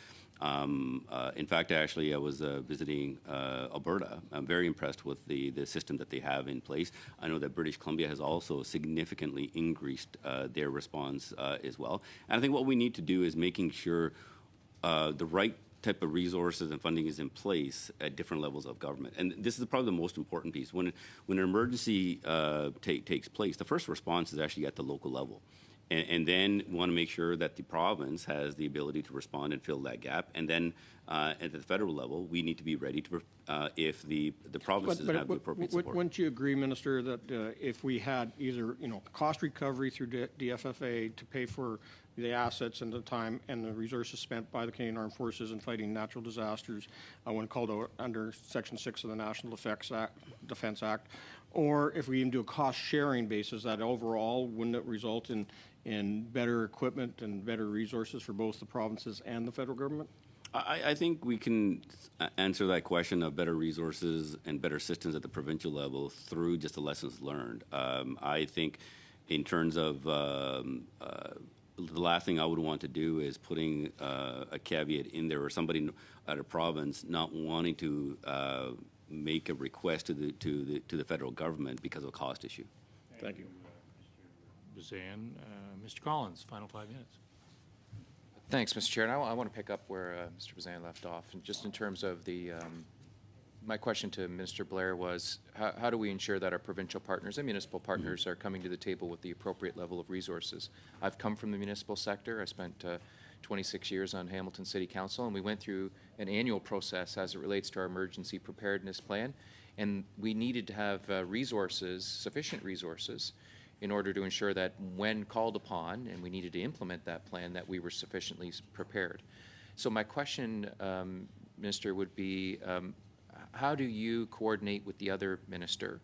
In fact, actually, I was visiting Alberta. I'm very impressed with the system that they have in place. I know that British Columbia has also significantly increased their response as well. And I think what we need to do is making sure the right type of resources and funding is in place at different levels of government. And this is probably the most important piece. When an emergency takes place, the first response is actually at the local level. And then we want to make sure that the province has the ability to respond and fill that gap. And then at the federal level, we need to be ready to if the province doesn't have the appropriate support. Wouldn't you agree, Minister, that if we had either cost recovery through DFFA to pay for the assets and the time and the resources spent by the Canadian Armed Forces in fighting natural disasters when called out under Section 6 of the National Defense Act, or if we even do a cost-sharing basis, that overall wouldn't it result in better equipment and better resources for both the provinces and the federal government? I think we can answer that question of better resources and better systems at the provincial level through just the lessons learned. I think in terms of the last thing I would want to do is putting a caveat in there, or somebody at a province not wanting to make a request to the federal government because of a cost issue. Thank you. Mr. Bazan. Mr. Collins, final 5 minutes. Thanks, Mr. Chair. And I want to pick up where Mr. Bazan left off. And just in terms of my question to Minister Blair was, how do we ensure that our provincial partners and municipal partners are coming to the table with the appropriate level of resources? I've come from the municipal sector. I spent 26 years on Hamilton City Council, and we went through an annual process as it relates to our emergency preparedness plan. And we needed to have sufficient resources, in order to ensure that when called upon and we needed to implement that plan, that we were sufficiently prepared. So my question, Minister, would be, how do you coordinate with the other minister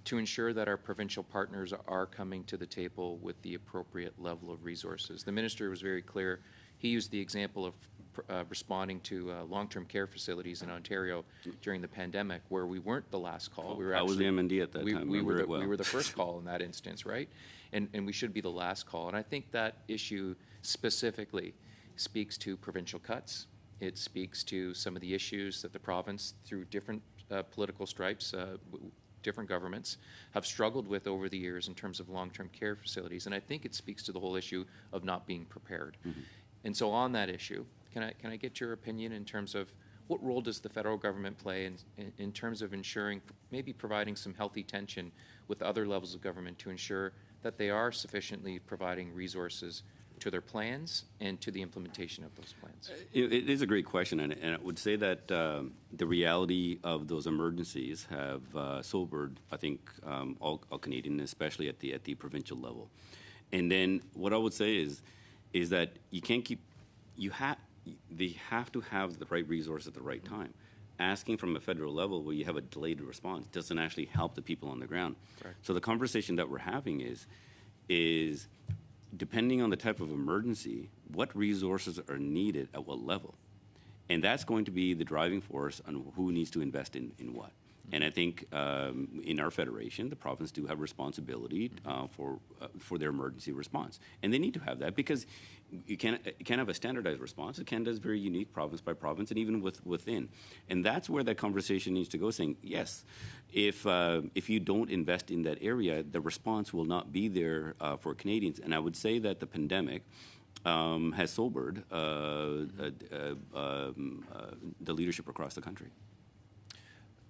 to ensure that our provincial partners are coming to the table with the appropriate level of resources? The minister was very clear. He used the example of responding to long-term care facilities in Ontario during the pandemic, where we weren't the last call. We were I was the MND at that time. We were the first call in that instance, right? And we should be the last call. And I think that issue specifically speaks to provincial cuts. It speaks to some of the issues that the province, through different political stripes, different governments, have struggled with over the years in terms of long-term care facilities. And I think it speaks to the whole issue of not being prepared. Mm-hmm. And so on that issue, can I get your opinion in terms of what role does the federal government play in terms of ensuring, maybe providing some healthy tension with other levels of government to ensure that they are sufficiently providing resources to their plans and to the implementation of those plans? It is a great question, and I would say that the reality of those emergencies have sobered, I think, all Canadians, especially at the provincial level. And then what I would say is that you can't keep they have to have the right resource at the right time. Asking from a federal level where you have a delayed response doesn't actually help the people on the ground. Correct. So the conversation that we're having is depending on the type of emergency, what resources are needed at what level. And that's going to be the driving force on who needs to invest in what. And I think in our federation, the province do have responsibility for their emergency response, and they need to have that because you can't have a standardized response. Canada is very unique, province by province, and even within. And that's where that conversation needs to go. Saying yes, if you don't invest in that area, the response will not be there for Canadians. And I would say that the pandemic has sobered the leadership across the country.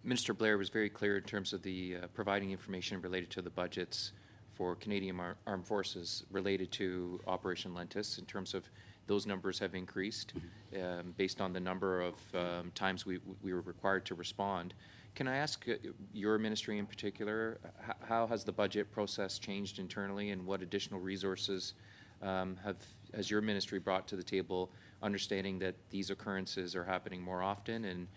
Minister Blair was very clear in terms of the providing information related to the budgets for Canadian Armed Forces related to Operation Lentis, in terms of those numbers have increased based on the number of times we were required to respond. Can I ask your ministry in particular, how has the budget process changed internally, and what additional resources has your ministry brought to the table, understanding that these occurrences are happening more often,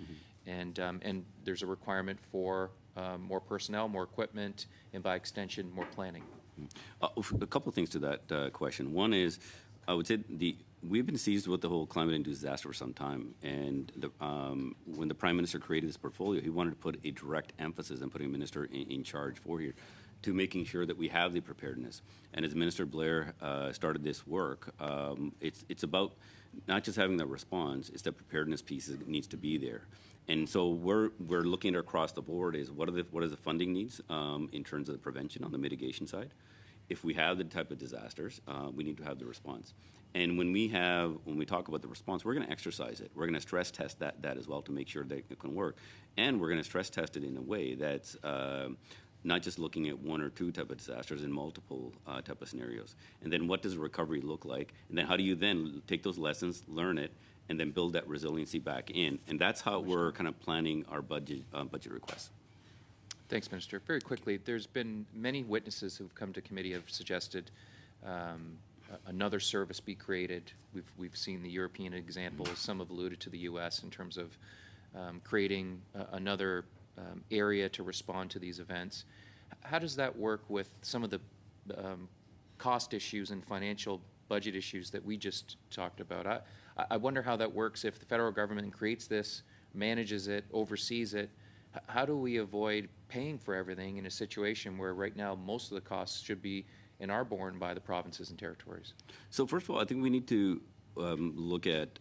and there's a requirement for more personnel, more equipment, and by extension, more planning? A couple of things to that question. One is, I would say we've been seized with the whole climate-induced disaster for some time, and when the Prime Minister created this portfolio, he wanted to put a direct emphasis and putting a minister in charge for here to making sure that we have the preparedness. And as Minister Blair started this work, it's about not just having that response, it's the preparedness piece that needs to be there. And so we're looking at across the board is what are the funding needs in terms of the prevention on the mitigation side. If we have the type of disasters, we need to have the response. And when we talk about the response, we're going to exercise it. We're going to stress test that as well to make sure that it can work. And we're going to stress test it in a way that's not just looking at one or two type of disasters, in multiple type of scenarios. And then what does recovery look like? And then how do you then take those lessons, learn it, and then build that resiliency back in? And that's how we're kind of planning our budget requests. Thanks, Minister. Very quickly, there's been many witnesses who've come to committee have suggested another service be created. We've seen the European example. Some have alluded to the U.S. in terms of creating another area to respond to these events. How does that work with some of the cost issues and financial budget issues that we just talked about? I wonder how that works if the federal government creates this, manages it, oversees it. How do we avoid paying for everything in a situation where right now most of the costs should be and are borne by the provinces and territories? So first of all, I think we need to look at,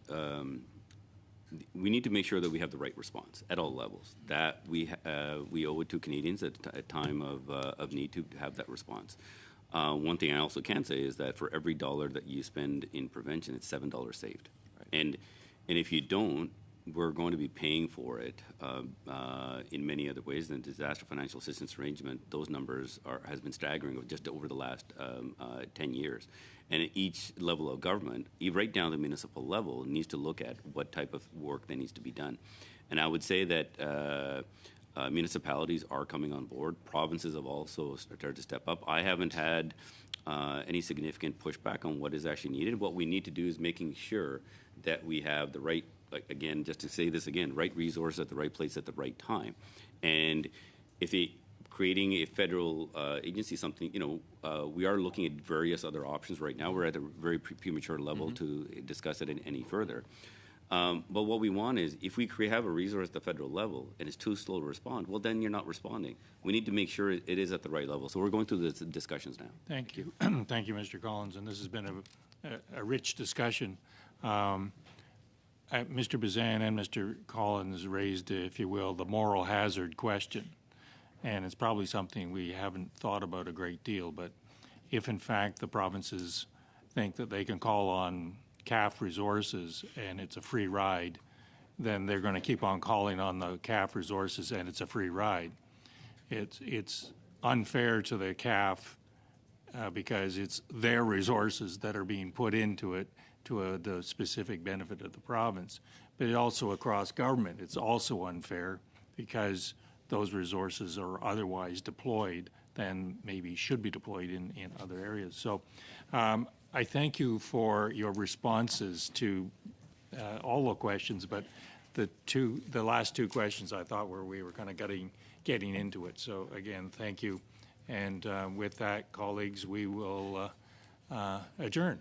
we need to make sure that we have the right response at all levels, that we owe it to Canadians at a time of need to have that response. One thing I also can say is that for every dollar that you spend in prevention, it's $7 saved. Right. And if you don't, we're going to be paying for it in many other ways. In the disaster financial assistance arrangement, those numbers has been staggering just over the last 10 years. And at each level of government, right down to the municipal level, needs to look at what type of work that needs to be done. And I would say that municipalities are coming on board. Provinces have also started to step up. I haven't had any significant pushback on what is actually needed. What we need to do is making sure that we have the right, again, just to say this again, right resource at the right place at the right time. And if creating a federal agency, something, we are looking at various other options right now. We're at a very premature level to discuss it any further. But what we want is, if we have a resource at the federal level and it's too slow to respond, well, then you're not responding. We need to make sure it is at the right level. So we're going through the discussions now. Thank you. Thank you, Mr. Collins. And this has been a rich discussion. Mr. Bazan and Mr. Collins raised, if you will, the moral hazard question. And it's probably something we haven't thought about a great deal. But if, in fact, the provinces think that they can call on CAF resources and it's a free ride, then they're going to keep on calling on the CAF resources and it's a free ride. It's unfair to the CAF because it's their resources that are being put into it to the specific benefit of the province. But it also across government, it's also unfair because those resources are otherwise deployed than maybe should be deployed in other areas. So I thank you for your responses to all the questions, but the last two questions I thought we were kind of getting into it. So again, thank you. And with that, colleagues, we will adjourn.